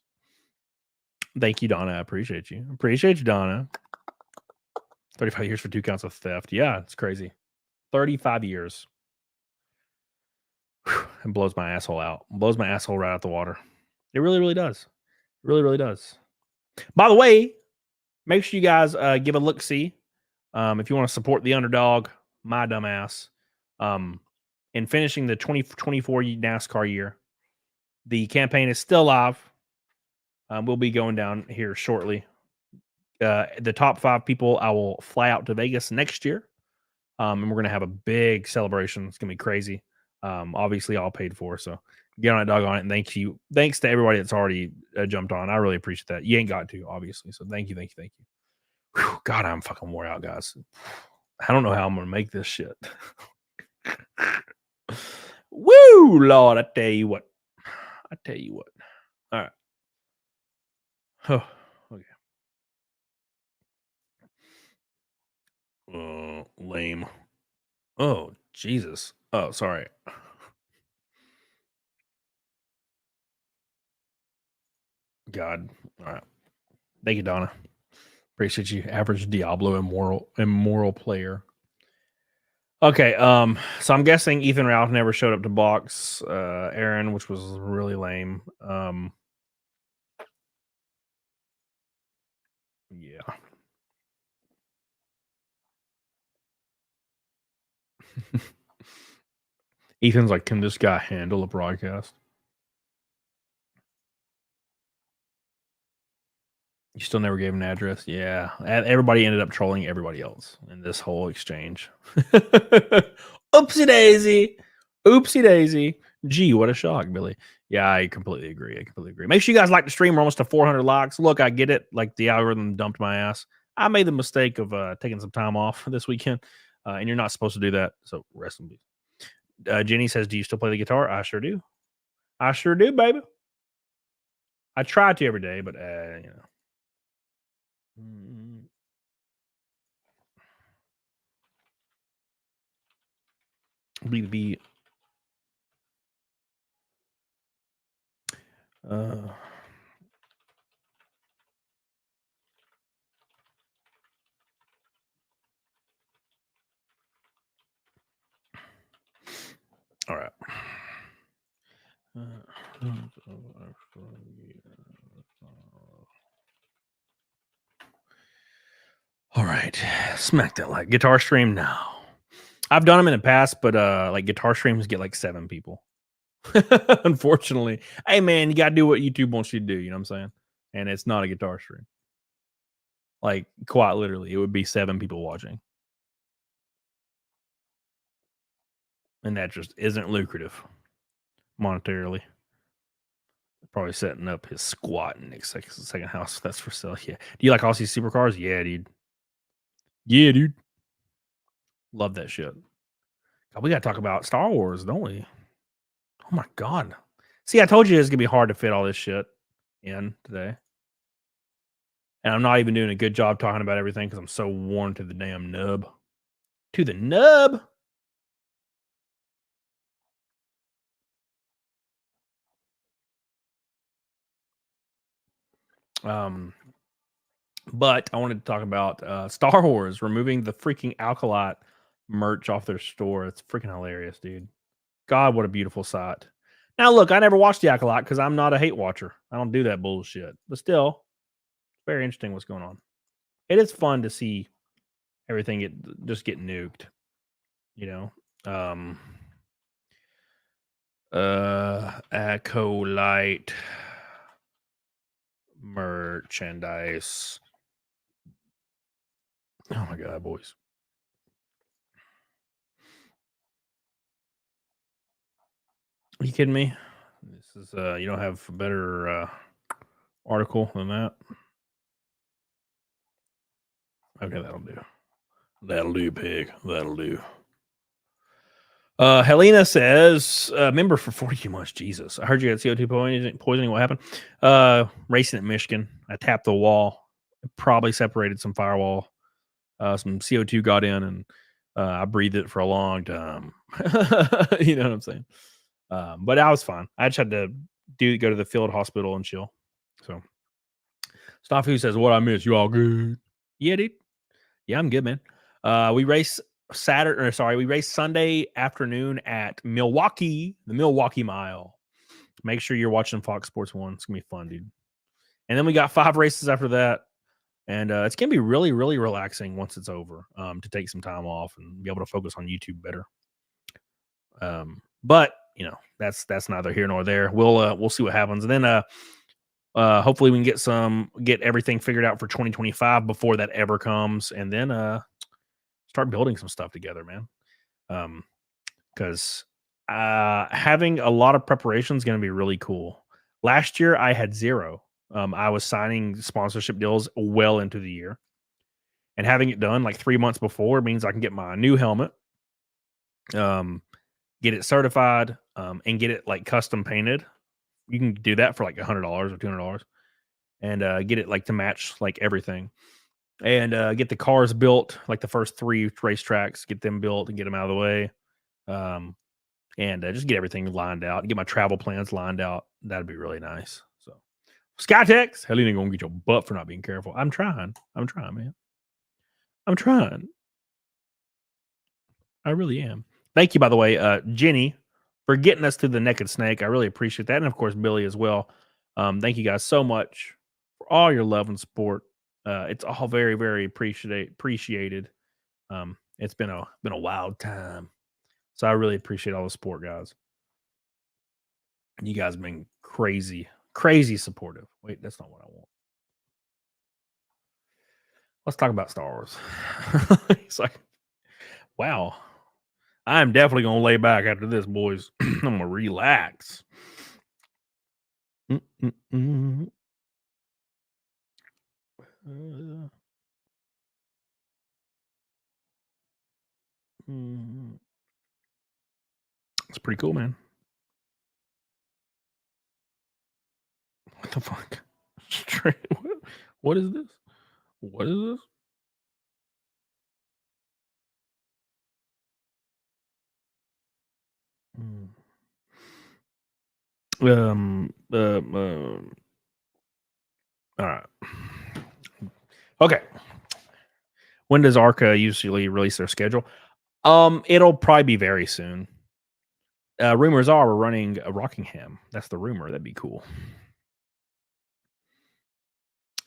Thank you, Donna. I appreciate you. Appreciate you, Donna. 35 years for 2 counts of theft. Yeah, it's crazy. 35 years. Whew, it blows my asshole out. It blows my asshole right out the water. It really, really does. It really, really does. By the way, make sure you guys give a look-see. If you want to support the underdog, my dumbass, in finishing the 2024 NASCAR year. The campaign is still live. We'll be going down here shortly. The top 5 people, I will fly out to Vegas next year. And we're going to have a big celebration. It's going to be crazy. Obviously all paid for. So get on it, dog on it. And thank you. Thanks to everybody that's already jumped on. I really appreciate that. You ain't got to, obviously. So thank you. Whew, God, I'm fucking wore out, guys. I don't know how I'm going to make this shit. Woo, Lord, I tell you what. All right. Oh, okay. Lame. Oh, Jesus. Oh, sorry. God. All right. Thank you, Donna. Appreciate you. Average Diablo immoral player. Okay, so I'm guessing Ethan Ralph never showed up to box Aaron, which was really lame. Yeah. Ethan's like, can this guy handle a broadcast? You still never gave an address? Yeah. Everybody ended up trolling everybody else in this whole exchange. Oopsie daisy. Oopsie daisy. Gee, what a shock, Billy. Yeah, I completely agree. Make sure you guys like the stream. We're almost to 400 likes. Look, I get it. Like the algorithm dumped my ass. I made the mistake of taking some time off this weekend, and you're not supposed to do that. So rest in peace. Jenny says, do you still play the guitar? I sure do. I sure do, baby. I try to every day, but you know. Be all right. All right. Smack that like guitar stream now. I've done them in the past, but like guitar streams get like 7 people. Unfortunately. Hey man, you gotta do what YouTube wants you to do, you know what I'm saying? And it's not a guitar stream. Like quite literally, it would be 7 people watching. And that just isn't lucrative monetarily. Probably setting up his squat in next second house. That's for sale. Yeah. Do you like Aussie supercars? Yeah, dude. Yeah, dude. Love that shit. God, we gotta talk about Star Wars, don't we? Oh my god. See, I told you it's gonna be hard to fit all this shit in today. And I'm not even doing a good job talking about everything because I'm so worn to the damn nub. To the nub. But I wanted to talk about Star Wars removing the freaking Acolyte merch off their store. It's freaking hilarious, dude. God, what a beautiful sight. Now, look, I never watched the Acolyte because I'm not a hate watcher. I don't do that bullshit. But still, it's very interesting what's going on. It is fun to see everything just get nuked. You know? Acolyte merchandise. Oh my god, boys. Are you kidding me? This is you don't have a better article than that. Okay, that'll do. That'll do, pig. That'll do. Helena says, member for 42 months. Jesus. I heard you had CO2 poisoning. What happened? Racing at Michigan. I tapped the wall. Probably separated some firewall. Some CO2 got in and I breathed it for a long time. You know what I'm saying? But I was fine. I just had to go to the field hospital and chill. So Stoffu says, what I miss? You all good? Yeah, dude. Yeah, I'm good, man. We race Sunday afternoon at Milwaukee, the Milwaukee Mile. Make sure you're watching Fox Sports 1. It's gonna be fun, dude. And then we got 5 races after that. And it's gonna be really, really relaxing once it's over. To take some time off and be able to focus on YouTube better. But you know, that's neither here nor there. We'll see what happens. And then hopefully we can get everything figured out for 2025 before that ever comes, and then start building some stuff together, man. Because having a lot of preparation is going to be really cool. Last year I had 0. I was signing sponsorship deals well into the year, and having it done like 3 months before means I can get my new helmet, get it certified, and get it like custom painted. You can do that for like $100 or $200, and get it like to match like everything, and get the cars built, like the first 3 racetracks, get them built and get them out of the way, and just get everything lined out, get my travel plans lined out. That'd be really nice. So Skytex, hell, you ain't gonna get your butt for not being careful. I'm trying, man. I'm trying. I really am. Thank you, by the way, Jenny, for getting us to the Naked Snake. I really appreciate that. And of course, Billy as well. Thank you guys so much for all your love and support. It's all very, very appreciated. It's been a wild time. So I really appreciate all the support, guys. You guys have been crazy supportive. Wait, that's not what I want. Let's talk about Star Wars. It's like, wow. I'm definitely going to lay back after this, boys. I'm going to relax. It's pretty cool, man. What the fuck? What is this? What is this? All right. Okay. When does Arca usually release their schedule? It'll probably be very soon. Rumors are we're running a Rockingham. That's the rumor. That'd be cool.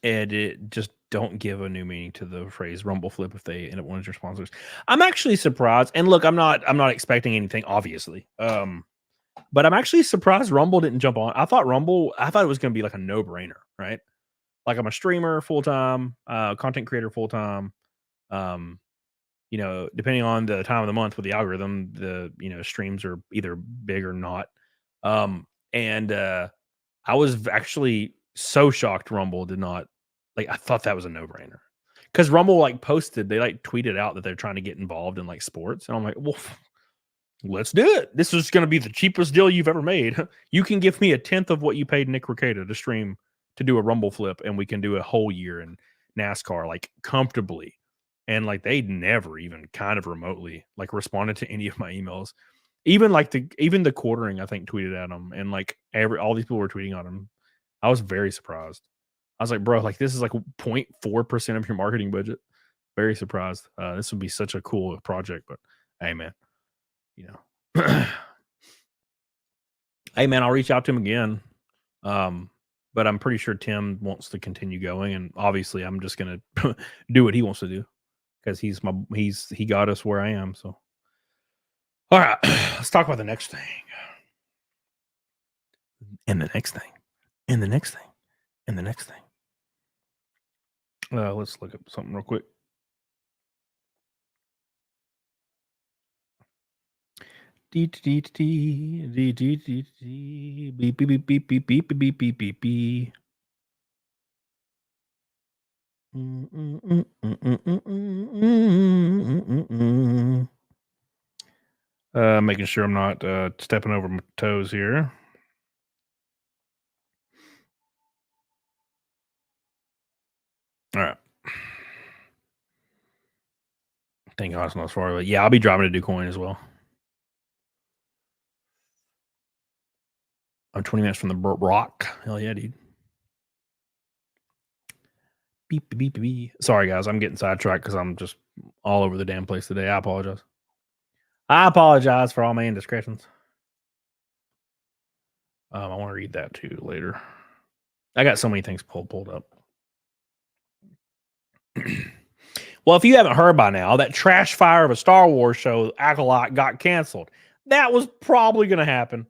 And it just don't give a new meaning to the phrase Rumble Flip if they end up one of your sponsors. I'm actually surprised. And look, I'm not expecting anything, obviously. But I'm actually surprised Rumble didn't jump on. I thought it was going to be like a no-brainer, right? Like I'm a streamer full-time, content creator full-time. Depending on the time of the month with the algorithm, the streams are either big or not. I was actually so shocked Rumble did not, like, I thought that was a no-brainer. Because Rumble posted, they tweeted out that they're trying to get involved in sports. And I'm like, well, let's do it. This is going to be the cheapest deal you've ever made. You can give me 1/10 of what you paid Nick Recato to stream to do a Rumble Flip, and we can do a whole year in NASCAR comfortably. And they never even kind of remotely responded to any of my emails. Even the quartering, I think, tweeted at them, and all these people were tweeting on them. I was very surprised. I was like, bro, this is 0.4% of your marketing budget. Very surprised. This would be such a cool project, but hey, man, hey, man, I'll reach out to him again. But I'm pretty sure Tim wants to continue going, and obviously, I'm just gonna do what he wants to do because he got us where I am. So, all right, let's talk about the next thing, and the next thing, and the next thing, and the next thing. Let's look up something real quick. Beep beep beep beep beep beep beep beep beep beep beep. Making sure I'm not stepping over my toes here. All right. Thank God it's not as far away. Yeah, I'll be driving to DuCoin as well. I'm 20 minutes from the Rock. Hell yeah, dude. Beep, beep, beep, beep. Sorry, guys. I'm getting sidetracked because I'm just all over the damn place today. I apologize. I apologize for all my indiscretions. I want to read that too later. I got so many things pulled up. Well, if you haven't heard by now, that trash fire of a Star Wars show, Acolyte, got canceled. That was probably going to happen.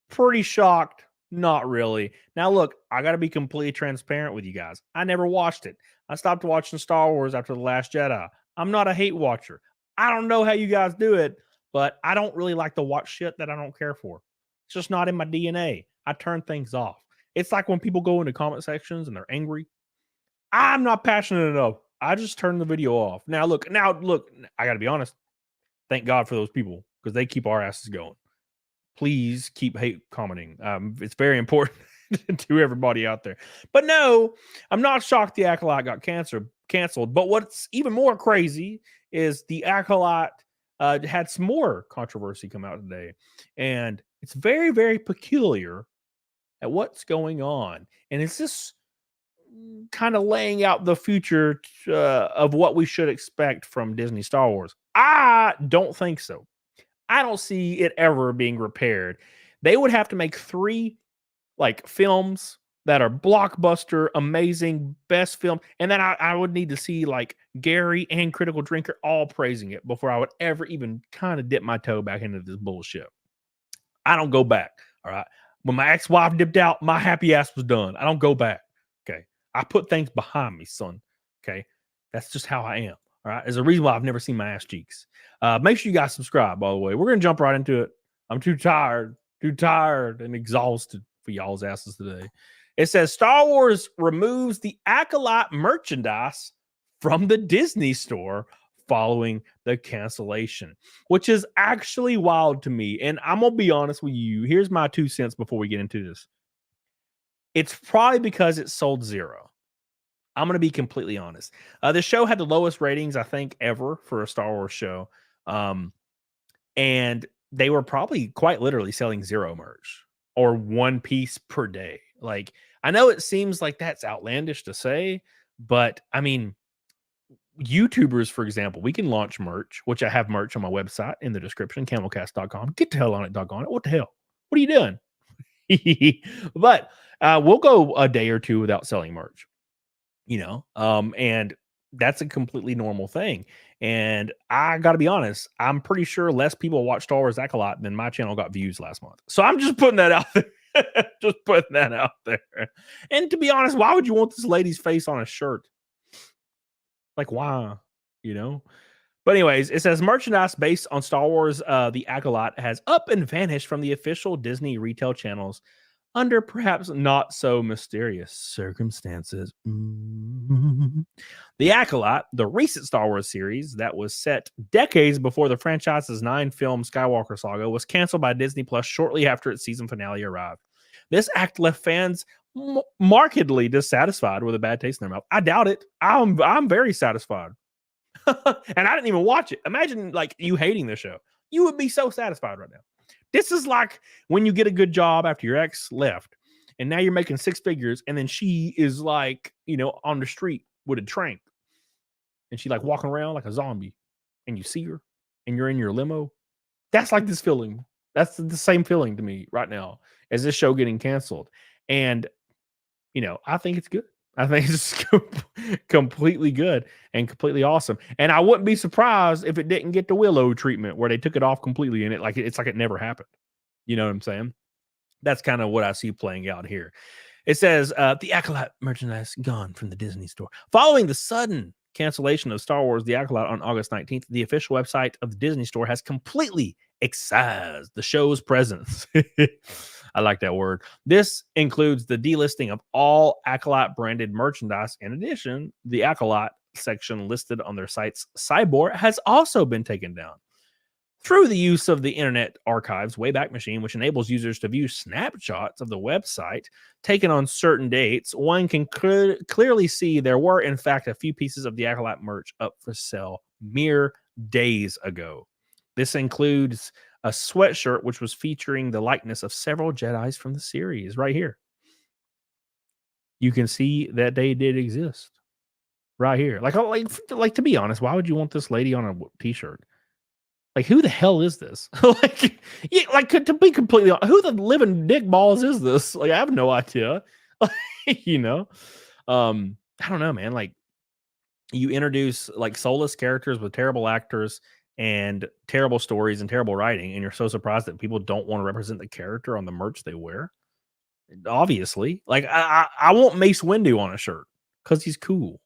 Pretty shocked. Not really. Now, look, I got to be completely transparent with you guys. I never watched it. I stopped watching Star Wars after The Last Jedi. I'm not a hate watcher. I don't know how you guys do it, but I don't really like to watch shit that I don't care for. It's just not in my DNA. I turn things off. It's like when people go into comment sections and they're angry. I'm not passionate enough. I just turn the video off. Now, look, I got to be honest. Thank God for those people because they keep our asses going. Please keep hate commenting. It's very important to everybody out there. But no, I'm not shocked the Acolyte got canceled. But what's even more crazy is the Acolyte had some more controversy come out today. And it's very, very peculiar at what's going on. And it's this kind of laying out the future of what we should expect from Disney Star Wars? I don't think so. I don't see it ever being repaired. They would have to make 3 like films that are blockbuster, amazing, best film, and then I would need to see like Gary and Critical Drinker all praising it before I would ever even kind of dip my toe back into this bullshit. I don't go back. All right. When my ex-wife dipped out, my happy ass was done. I don't go back. Okay. I put things behind me, son. Okay. That's just how I am. All right. There's a reason why I've never seen my ass cheeks. Make sure you guys subscribe, by the way. We're going to jump right into it. I'm too tired and exhausted for y'all's asses today. It says Star Wars removes the Acolyte merchandise from the Disney store following the cancellation, which is actually wild to me. And I'm going to be honest with you. Here's my 2 cents before we get into this. It's probably because it sold 0. I'm going to be completely honest. The show had the lowest ratings, I think, ever for a Star Wars show. And they were probably quite literally selling 0 merch or 1 piece per day. Like, I know it seems like that's outlandish to say, but I mean, YouTubers, for example, we can launch merch, which I have merch on my website in the description, camelcast.com. Get the hell on it, doggone it. What the hell? What are you doing? But we'll go a day or 2 without selling merch, and that's a completely normal thing. And I got to be honest, I'm pretty sure less people watch Star Wars Acolyte than my channel got views last month. So I'm just putting that out there. Just putting that out there. And to be honest, why would you want this lady's face on a shirt? Like, why? But anyways, it says merchandise based on Star Wars, the Acolyte has up and vanished from the official Disney retail channels under perhaps not so mysterious circumstances. The Acolyte, the recent Star Wars series that was set decades before the franchise's 9-film Skywalker saga, was canceled by Disney Plus shortly after its season finale arrived. This act left fans markedly dissatisfied with a bad taste in their mouth. I doubt it. I'm very satisfied. And I didn't even watch it. Imagine like you hating the show. You would be so satisfied right now. This is like when you get a good job after your ex left and now you're making 6 figures and then she is like, on the street with a trank and she like walking around like a zombie and you see her and you're in your limo. That's like this feeling. That's the same feeling to me right now as this show getting canceled. And, I think it's good. I think it's completely good and completely awesome. And I wouldn't be surprised if it didn't get the Willow treatment where they took it off completely and it's like it never happened. You know what I'm saying? That's kind of what I see playing out here. It says the Acolyte merchandise gone from the Disney store. Following the sudden cancellation of Star Wars The Acolyte on August 19th, the official website of the Disney store has completely excised the show's presence. I like that word. This includes the delisting of all Acolyte branded merchandise. In addition, the Acolyte section listed on their site's sidebar has also been taken down. Through the use of the Internet Archive's Wayback Machine, which enables users to view snapshots of the website taken on certain dates, one can clearly see there were, in fact, a few pieces of the Acolyte merch up for sale mere days ago. This includes a sweatshirt which was featuring the likeness of several Jedis from the series right here. You can see that they did exist right here. Like to be honest, why would you want this lady on a t-shirt? Like, who the hell is this? To be completely honest, who the living dick balls is this? Like, I have no idea. I don't know, man. Like, you introduce like soulless characters with terrible actors and terrible stories and terrible writing, and you're so surprised that people don't want to represent the character on the merch they wear. Obviously, like I want Mace Windu on a shirt because he's cool.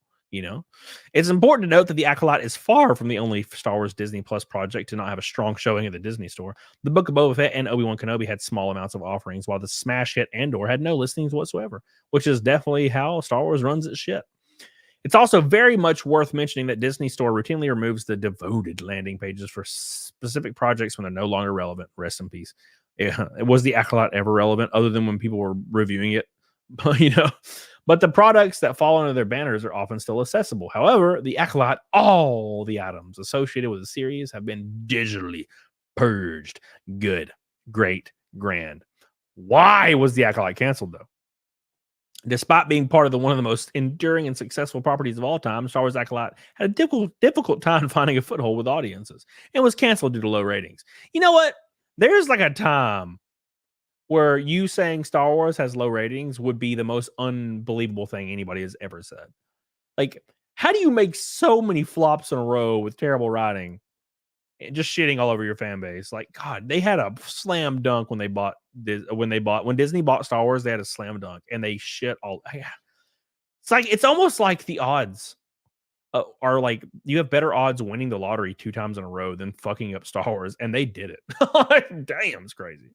It's important to note that the Acolyte is far from the only Star Wars Disney Plus project to not have a strong showing at the Disney store. The Book of Boba Fett and Obi-Wan Kenobi had small amounts of offerings, while the smash hit Andor had no listings whatsoever, which is definitely how Star Wars runs its shit. It's also very much worth mentioning that Disney Store routinely removes the devoted landing pages for specific projects when they're no longer relevant. Rest in peace. Yeah, was the Acolyte ever relevant other than when people were reviewing it? But the products that fall under their banners are often still accessible. However, the Acolyte, all the items associated with the series have been digitally purged. Good, great, grand. Why was the Acolyte canceled, though? Despite being part of one of the most enduring and successful properties of all time, Star Wars Acolyte had a difficult time finding a foothold with audiences and was canceled due to low ratings. You know what? There's like a time where you saying Star Wars has low ratings would be the most unbelievable thing anybody has ever said. Like, how do you make so many flops in a row with terrible writing and just shitting all over your fan base? Like, God, they had a slam dunk when Disney bought Star Wars. They had a slam dunk and they shit all. It's almost like the odds are like you have better odds winning the lottery 2 times in a row than fucking up Star Wars, and they did it. Damn, it's crazy.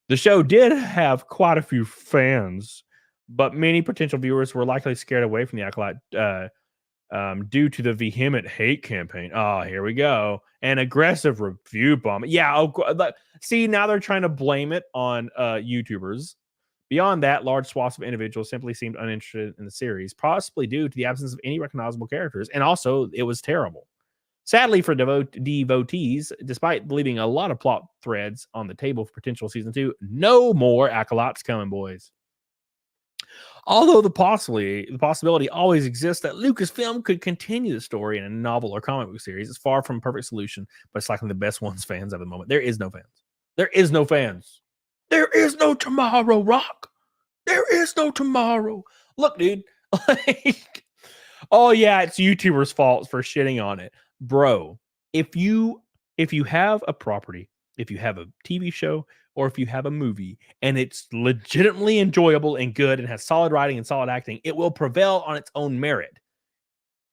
The show did have quite a few fans, but many potential viewers were likely scared away from the Acolyte due to the vehement hate campaign. Oh, here we go. An aggressive review bomb. Yeah. See, now they're trying to blame it on YouTubers. Beyond that, large swaths of individuals simply seemed uninterested in the series, possibly due to the absence of any recognizable characters. And also, it was terrible. Sadly for devotees, despite leaving a lot of plot threads on the table for potential season 2, no more Acolytes coming, boys. Although the possibility always exists that Lucasfilm could continue the story in a novel or comic book series, it's far from a perfect solution, but it's likely the best ones fans have at the moment. There is no fans. There is no fans. There is no tomorrow, Rock. There is no tomorrow. Look, dude. Oh yeah, it's YouTubers' fault for shitting on it. Bro, if you have a property, if you have a TV show, or if you have a movie and it's legitimately enjoyable and good and has solid writing and solid acting, it will prevail on its own merit.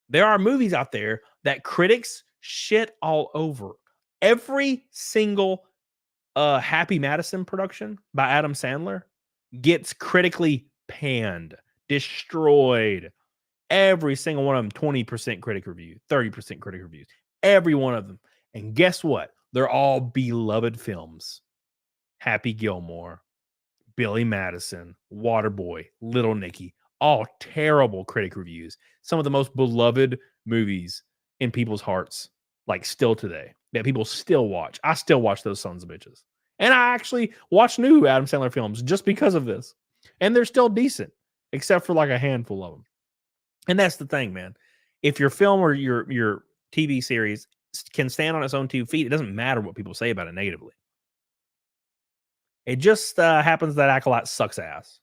There are movies out there that critics shit all over. Every single Happy Madison production by Adam Sandler gets critically panned, destroyed. Every single one of them, 20% critic review, 30% critic reviews. Every one of them. And guess what? They're all beloved films. Happy Gilmore, Billy Madison, Waterboy, Little Nicky, all terrible critic reviews. Some of the most beloved movies in people's hearts, like still today, that people still watch. I still watch those sons of bitches. And I actually watch new Adam Sandler films just because of this. And they're still decent, except for like a handful of them. And that's the thing, man. If your film or your TV series can stand on its own 2 feet, it doesn't matter what people say about it negatively. It just happens that Acolyte sucks ass.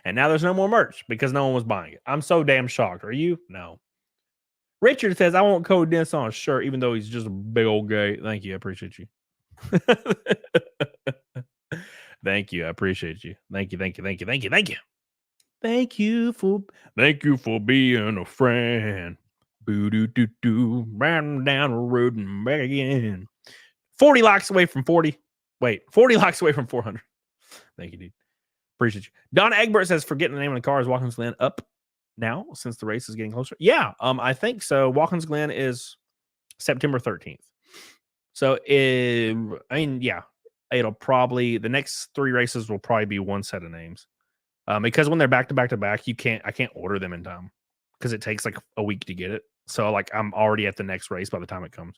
And now there's no more merch because no one was buying it. I'm so damn shocked. Are you? No. Richard says, I want Code Dents on a shirt, even though he's just a big old gay. Thank you. I appreciate you. Thank you. I appreciate you. Thank you. Thank you. Thank you. Thank you. Thank you. Thank you for being a friend. Boo doo doo doo. Riding down the road and back again. 40 likes away from 40. Wait, 40 likes away from 400. Thank you, dude. Appreciate you. Don Egbert says, forgetting the name of the car, is Watkins Glen up now since the race is getting closer? Yeah, I think so. Watkins Glen is September 13th. So, it'll probably, the next 3 races will probably be one set of names. Because when they're back to back to back, I can't order them in time because it takes like a week to get it. So, like, I'm already at the next race by the time it comes.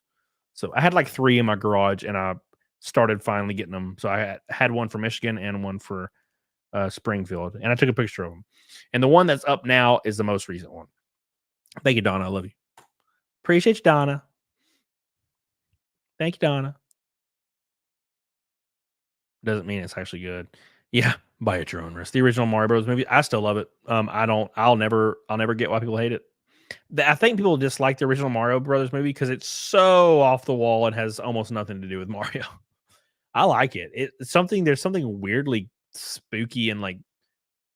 So, I had like 3 in my garage and I started finally getting them. So I had one for Michigan and one for Springfield, and I took a picture of them. And the one that's up now is the most recent one. Thank you, Donna. I love you. Appreciate you, Donna. Thank you, Donna. Doesn't mean it's actually good. Yeah, buy it your own risk. The original Mario Bros. Movie, I still love it. I'll never get why people hate it. I think people dislike the original Mario Brothers movie because it's so off the wall and has almost nothing to do with Mario. I like it. There's something weirdly spooky and like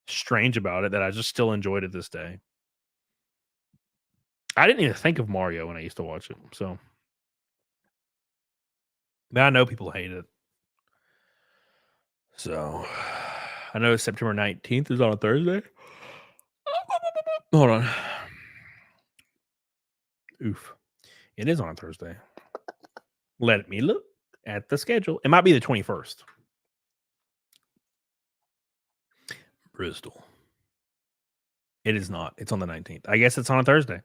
strange about it that I just still enjoyed it this day. I didn't even think of Mario when I used to watch it. So I know people hate it. So I know September 19th is on a Thursday. Hold on. Oof. It is on a Thursday. Let me look at the schedule. It might be the 21st. Bristol. It is not. It's on the 19th. I guess it's on a Thursday.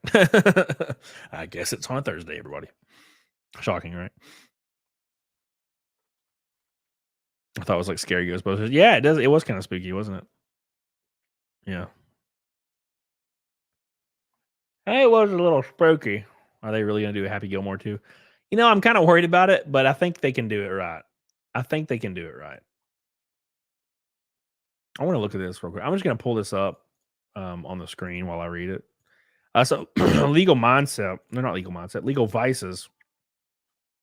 I guess it's on a Thursday, everybody. Shocking, right? I thought it was like Scary Ghostbusters. Yeah, it does. It was kind of spooky, wasn't it? Yeah. Hey, it was a little spooky. Are they really gonna do a Happy Gilmore too? You know, I'm kind of worried about it, but I think they can do it right. I think they can do it right. I want to look at this real quick. I'm just gonna pull this up on the screen while I read it. So legal mindset, no, not legal mindset, legal vices.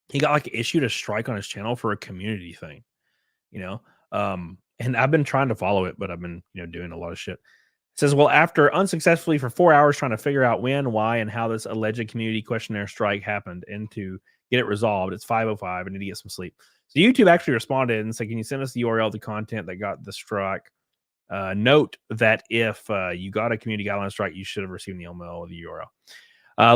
He got like issued a strike on his channel for a community thing, you know. And I've been trying to follow it, but I've been, doing a lot of shit. It says, well, after unsuccessfully for 4 hours trying to figure out when, why, and how this alleged community questionnaire strike happened and to get it resolved, it's 5:05 and need to get some sleep. So YouTube actually responded and said, can you send us the URL of the content that got the strike? Note that if you got a community guideline strike, you should have received the email with the URL.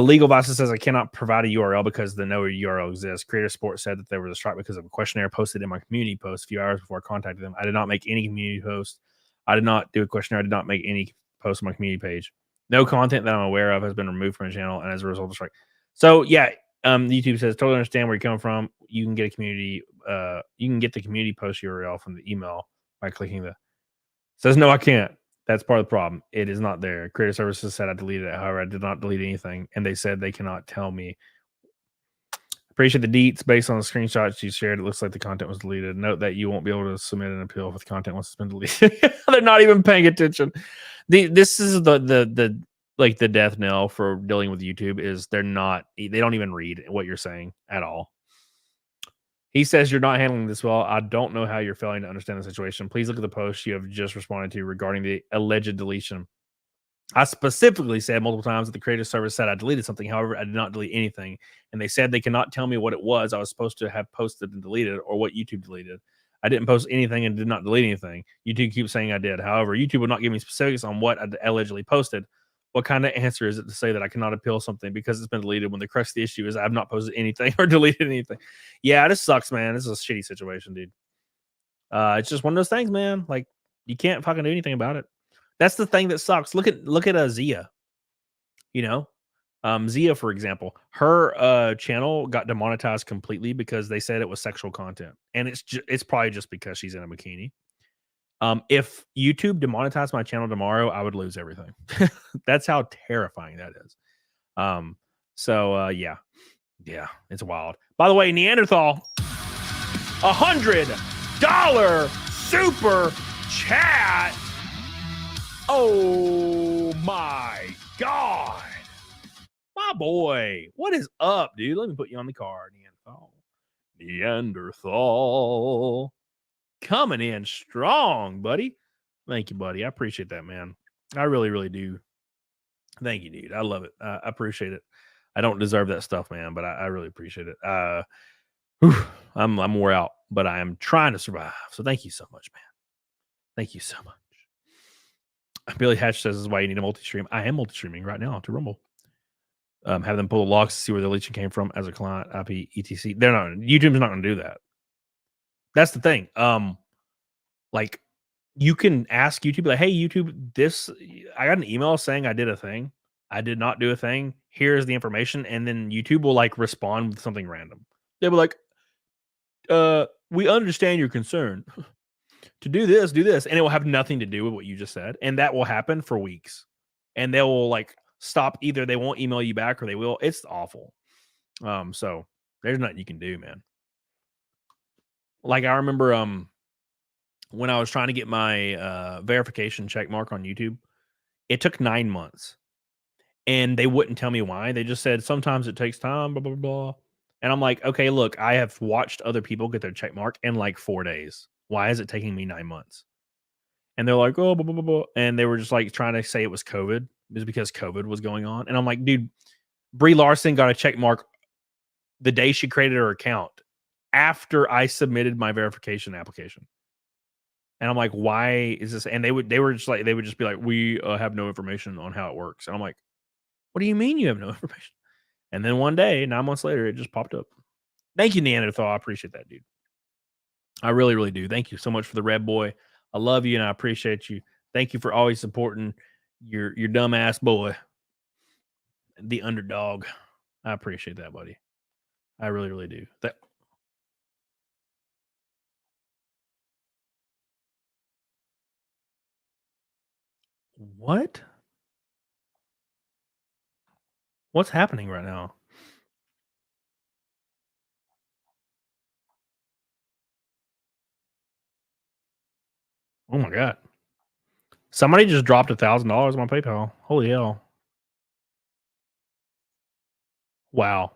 Legal Vices says I cannot provide a URL because the no URL exists. Creator Support said that there was a strike because of a questionnaire posted in my community post a few hours before I contacted them. I did not make any community post. I did not do a questionnaire. I did not make any post on my community page. No content that I'm aware of has been removed from the channel, and as a result of the strike. So yeah, YouTube says totally understand where you're coming from. You can get a community. You can get the community post URL from the email by clicking the. Says no, I can't. That's part of the problem. It is not there. Creator Services said I deleted it. However, I did not delete anything, and they said they cannot tell me. Appreciate the deets based on the screenshots you shared. It looks like the content was deleted. Note that you won't be able to submit an appeal if the content once it's been deleted. They're not even paying attention. This is the like the death knell for dealing with YouTube is they don't even read what you're saying at all. He says you're not handling this well. I don't know how you're failing to understand the situation. Please look at the post you have just responded to regarding the alleged deletion. I specifically said multiple times that the creative service said I deleted something. However, I did not delete anything. And they said they cannot tell me what it was I was supposed to have posted and deleted or what YouTube deleted. I didn't post anything and did not delete anything. YouTube keeps saying I did. However, YouTube would not give me specifics on what I allegedly posted. What kind of answer is it to say that I cannot appeal something because it's been deleted when the crux of the issue is I have not posted anything or deleted anything? Yeah, this sucks, man. This is a shitty situation, dude. It's just one of those things, man. Like, you can't fucking do anything about it. That's the thing that sucks. Look at Zia. Zia, for example, her channel got demonetized completely because they said it was sexual content, and it's probably just because she's in a bikini. If YouTube demonetized my channel tomorrow, I would lose everything. That's how terrifying that is. Yeah, it's wild. By the way, Neanderthal, $100 super chat. Oh my God. My boy. What is up, dude? Let me put you on the card, Neanderthal. Coming in strong, buddy. Thank you, buddy. I appreciate that, man. I really, really do. Thank you, dude. I love it. I appreciate it. I don't deserve that stuff, man, but I really appreciate it. I'm wore out, but I am trying to survive. So thank you so much, man. Thank you so much. Billy Hatch says this is why you need a multi-stream. I am multi-streaming right now to Rumble. Have them pull the logs to see where the leeching came from as a client, IP, etc. They're not. YouTube's not going to do that. That's the thing. Like, you can ask YouTube, like, hey, YouTube, I got an email saying I did a thing. I did not do a thing. Here's the information. And then YouTube will like respond with something random. They'll be like, we understand your concern. To do this. And it will have nothing to do with what you just said. And that will happen for weeks. And they will like stop. Either they won't email you back or they will. It's awful. So there's nothing you can do, man. Like, I remember when I was trying to get my verification check mark on YouTube, it took 9 months. And they wouldn't tell me why. They just said sometimes it takes time, blah, blah, blah. And I'm like, okay, look, I have watched other people get their check mark in like 4 days. Why is it taking me 9 months? And they're like, oh, blah, blah, blah, blah. And they were just like trying to say it was COVID. It was because COVID was going on. And I'm like, dude, Brie Larson got a check mark the day she created her account after I submitted my verification application. And I'm like, why is this? And they would just be like, we have no information on how it works. And I'm like, what do you mean you have no information? And then one day, 9 months later, it just popped up. Thank you, Neanderthal. I appreciate that, dude. I really, really do. Thank you so much for the red boy. I love you and I appreciate you. Thank you for always supporting your dumbass boy, the underdog. I appreciate that, buddy. I really, really do. What? What's happening right now? Oh my god. Somebody just dropped $1,000 on my PayPal. Holy hell. Wow.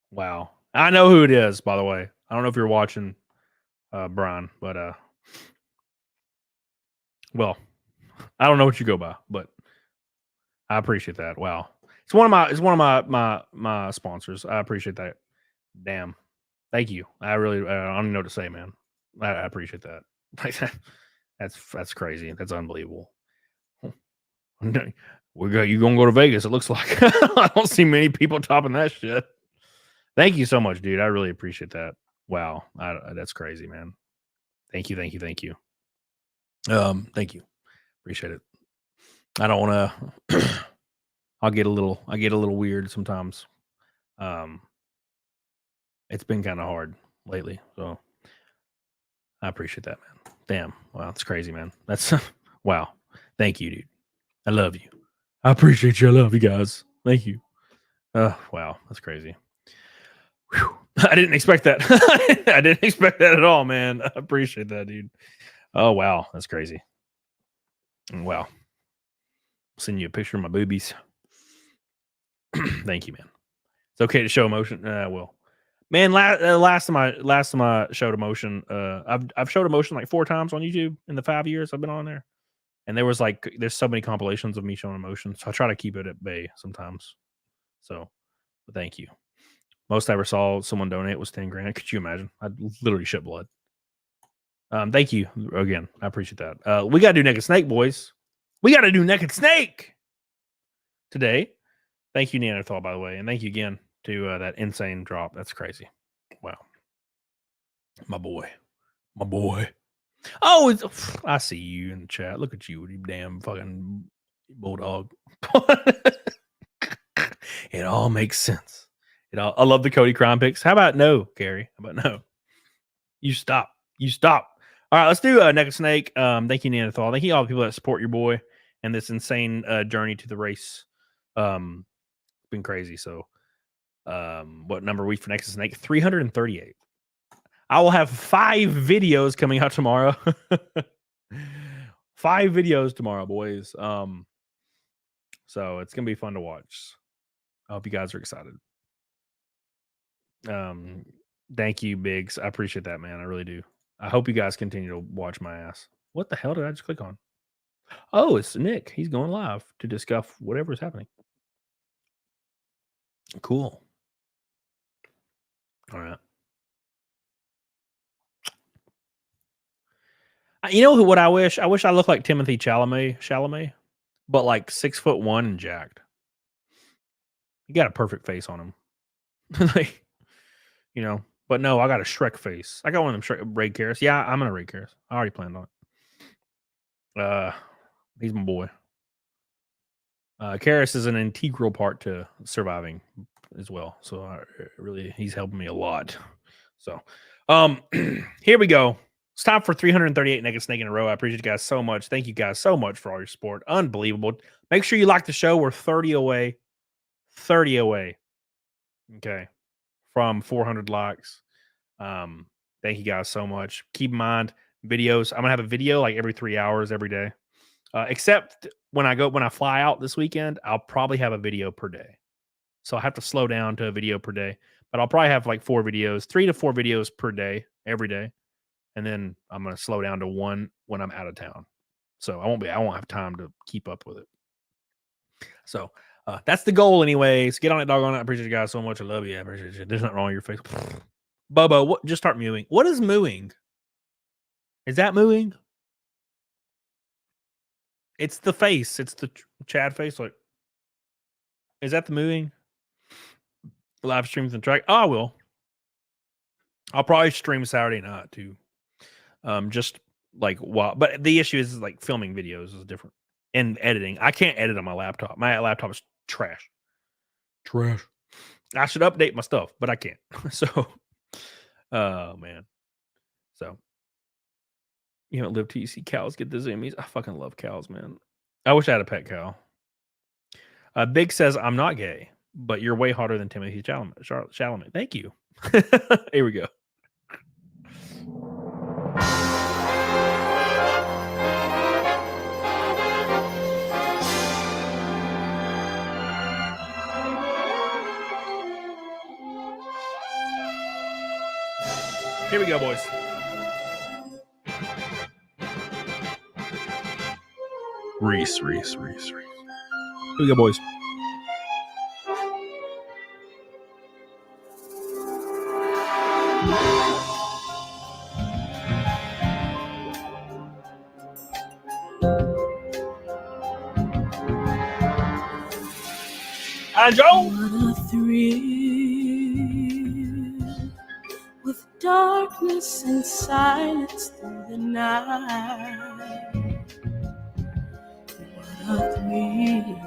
Wow. I know who it is, by the way. I don't know if you're watching, Brian, but well, I don't know what you go by, but I appreciate that. Wow. It's one of my sponsors. I appreciate that. Damn. Thank you. I really I don't even know what to say, man. I appreciate that. Like that's crazy. That's unbelievable. You gonna go to Vegas? It looks like I don't see many people topping that shit. Thank you so much, dude. I really appreciate that. Wow, that's crazy, man. Thank you. Thank you. Appreciate it. I don't want to. I get a little weird sometimes. It's been kind of hard lately, so I appreciate that, man. Damn, wow, that's crazy, man. That's wow. Thank you, dude. I love you. I appreciate you. I love you guys. Thank you. Wow, that's crazy. Whew. I didn't expect that. I didn't expect that at all, man. I appreciate that, dude. Oh wow, that's crazy. Wow. I'll send you a picture of my boobies. Thank you, man. It's okay to show emotion. Well, man, last time I showed emotion, I've showed emotion like 4 times on YouTube in the 5 years I've been on there, and there's so many compilations of me showing emotion, so I try to keep it at bay sometimes. So, but thank you. Most I ever saw someone donate was 10 grand. Could you imagine? I'd literally shed blood. Thank you again. I appreciate that. We gotta do Naked Snake, boys. We gotta do Naked Snake today. Thank you, Neanderthal, by the way, and thank you again to that insane drop. That's crazy. Wow. My boy. Oh, I see you in the chat. Look at you damn fucking bulldog. It all makes sense. I love the Cody crime picks. How about no, Gary? How about no? You stop. All right, let's do Naked Snake. Thank you, Neanderthal. Thank you all the people that support your boy and this insane journey to the race. It's been crazy. So what number are we for Naked Snake? 338. I will have 5 videos coming out tomorrow. 5 videos tomorrow, boys. So it's gonna be fun to watch. I hope you guys are excited. Thank you, Biggs. I appreciate that, man. I really do. I hope you guys continue to watch my ass. What the hell did I just click on? Oh, it's Nick. He's going live to discuss whatever is happening. Cool. All right. You know what I wish? I wish I looked like Timothy Chalamet, but like 6'1" and jacked. He got a perfect face on him. Like, you know, but no, I got a Shrek face. I got one of them Ray Karras. Yeah, I'm gonna Ray Karras. I already planned on it. He's my boy. Karras is an integral part to surviving as well. So he's helping me a lot. So, here we go. It's time for 338 Naked Snake in a row. I appreciate you guys so much. Thank you guys so much for all your support. Unbelievable. Make sure you like the show. We're 30 away. 30 away. Okay. From 400 likes. Thank you guys so much. Keep in mind, videos. I'm gonna have a video like every 3 hours every day. Except when I fly out this weekend, I'll probably have a video per day. So I have to slow down to a video per day. But I'll probably have like 4 videos, 3 to 4 videos per day, every day. And then I'm gonna slow down to 1 when I'm out of town. So I won't have time to keep up with it. So that's the goal anyways. Get on it, doggone it. I appreciate you guys so much. I love you. I appreciate you. There's nothing wrong with your face. Bobo, just start mooing. What is mooing? Is that mooing? It's the face. It's the Chad face. Like, is that the mooing? Live streams and track. Oh, I will. I'll probably stream Saturday night too. Just like but the issue is like filming videos is different. And editing. I can't edit on my laptop. My laptop is trash. I should update my stuff, but I can't. So, oh man. So, you don't live till you see cows get the zoomies. I fucking love cows, man. I wish I had a pet cow. Big says, I'm not gay, but you're way hotter than Timothy Chalamet. Thank you. Here we go. Here we go, boys. Reese. Here we go, boys. And Joe. What a thrill with darkness and silence through the night. What a thrill.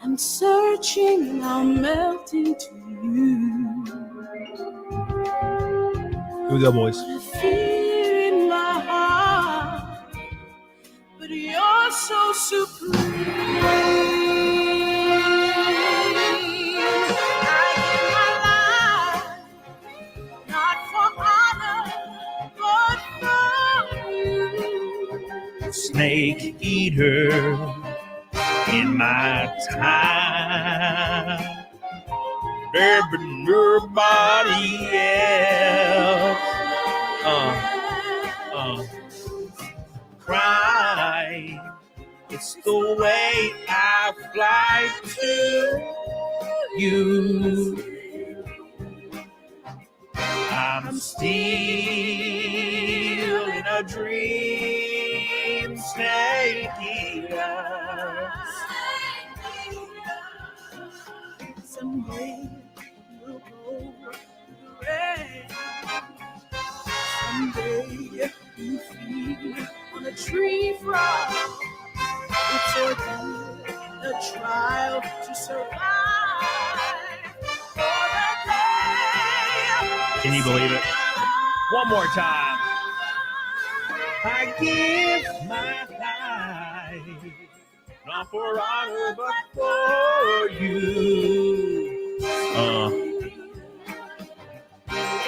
I'm searching, I'm melting to you. Here we go, boys. What a fear in my heart, but you're so supreme. Snake eater in my time. There but nobody else. Cry. It's the way I fly to you. I'm still in a dream, snake eater. Someday we'll go the rain. Someday you feed on a tree frog. It's ordained a trial to survive. Can you believe it? One more time. I give my life, not for honor, but for you.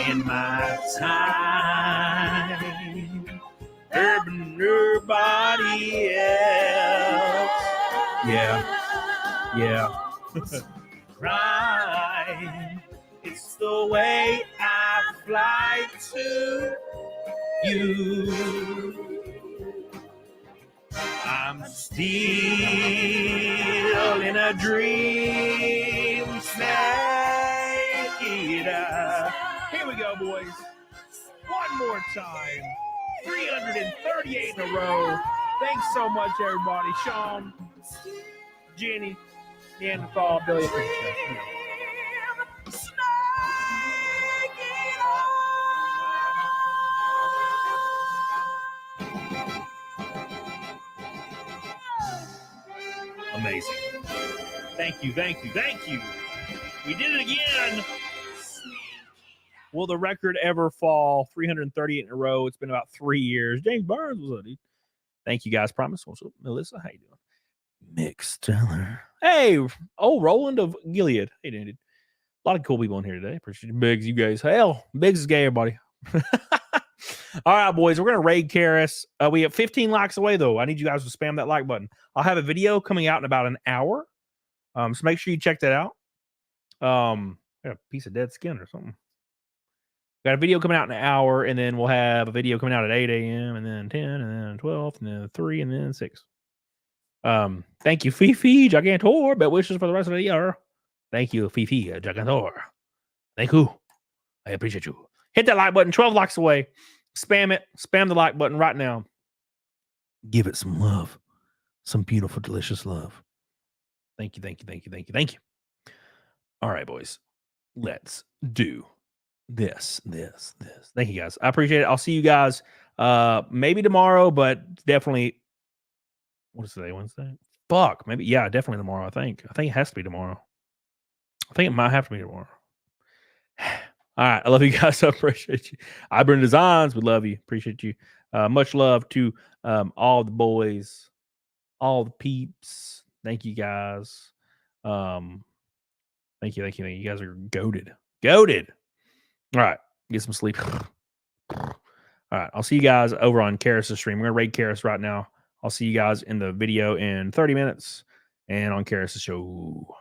In my time, there be nobody else. Yeah. Cry. It's the way I fly to you. I'm still in a dream, snake eater. Here we go, boys. One more time. 338 in a row. Thanks so much, everybody. Sean, Jenny, Neanderthal, Billy. Amazing. Thank you. We did it again. Will the record ever fall? 338 in a row. It's been about 3 years. James Burns, what's up, dude? Thank you, guys. Promise. What's up, Melissa? How you doing? Mick Stellar. Hey, Roland of Gilead. Hey, dude. A lot of cool people in here today. Appreciate you, Biggs. You guys. Hell, Biggs is gay, everybody. All right, boys. We're going to raid Karis. We have 15 likes away, though. I need you guys to spam that like button. I'll have a video coming out in about an hour. So make sure you check that out. Got a piece of dead skin or something. Got a video coming out in an hour, and then we'll have a video coming out at 8 a.m., and then 10, and then 12, and then 3, and then 6. Thank you, Fifi Gigantor. Best wishes for the rest of the year. Thank you, Fifi Gigantor. Thank you. I appreciate you. Hit that like button. 12 likes away. Spam it. Spam the like button right now. Give it some love. Some beautiful, delicious love. Thank you. All right, boys. Let's do this. Thank you, guys. I appreciate it. I'll see you guys maybe tomorrow, but definitely. What is today? Wednesday? Fuck. Maybe. Yeah, definitely tomorrow, I think. I think it has to be tomorrow. I think it might have to be tomorrow. All right. I love you guys. I appreciate you. Ibron Designs, we love you. Appreciate you. Much love to all the boys, all the peeps. Thank you guys. Thank you. You guys are goated. Goated. All right. Get some sleep. All right. I'll see you guys over on Karis' stream. We're going to raid Karis right now. I'll see you guys in the video in 30 minutes and on Karis' show.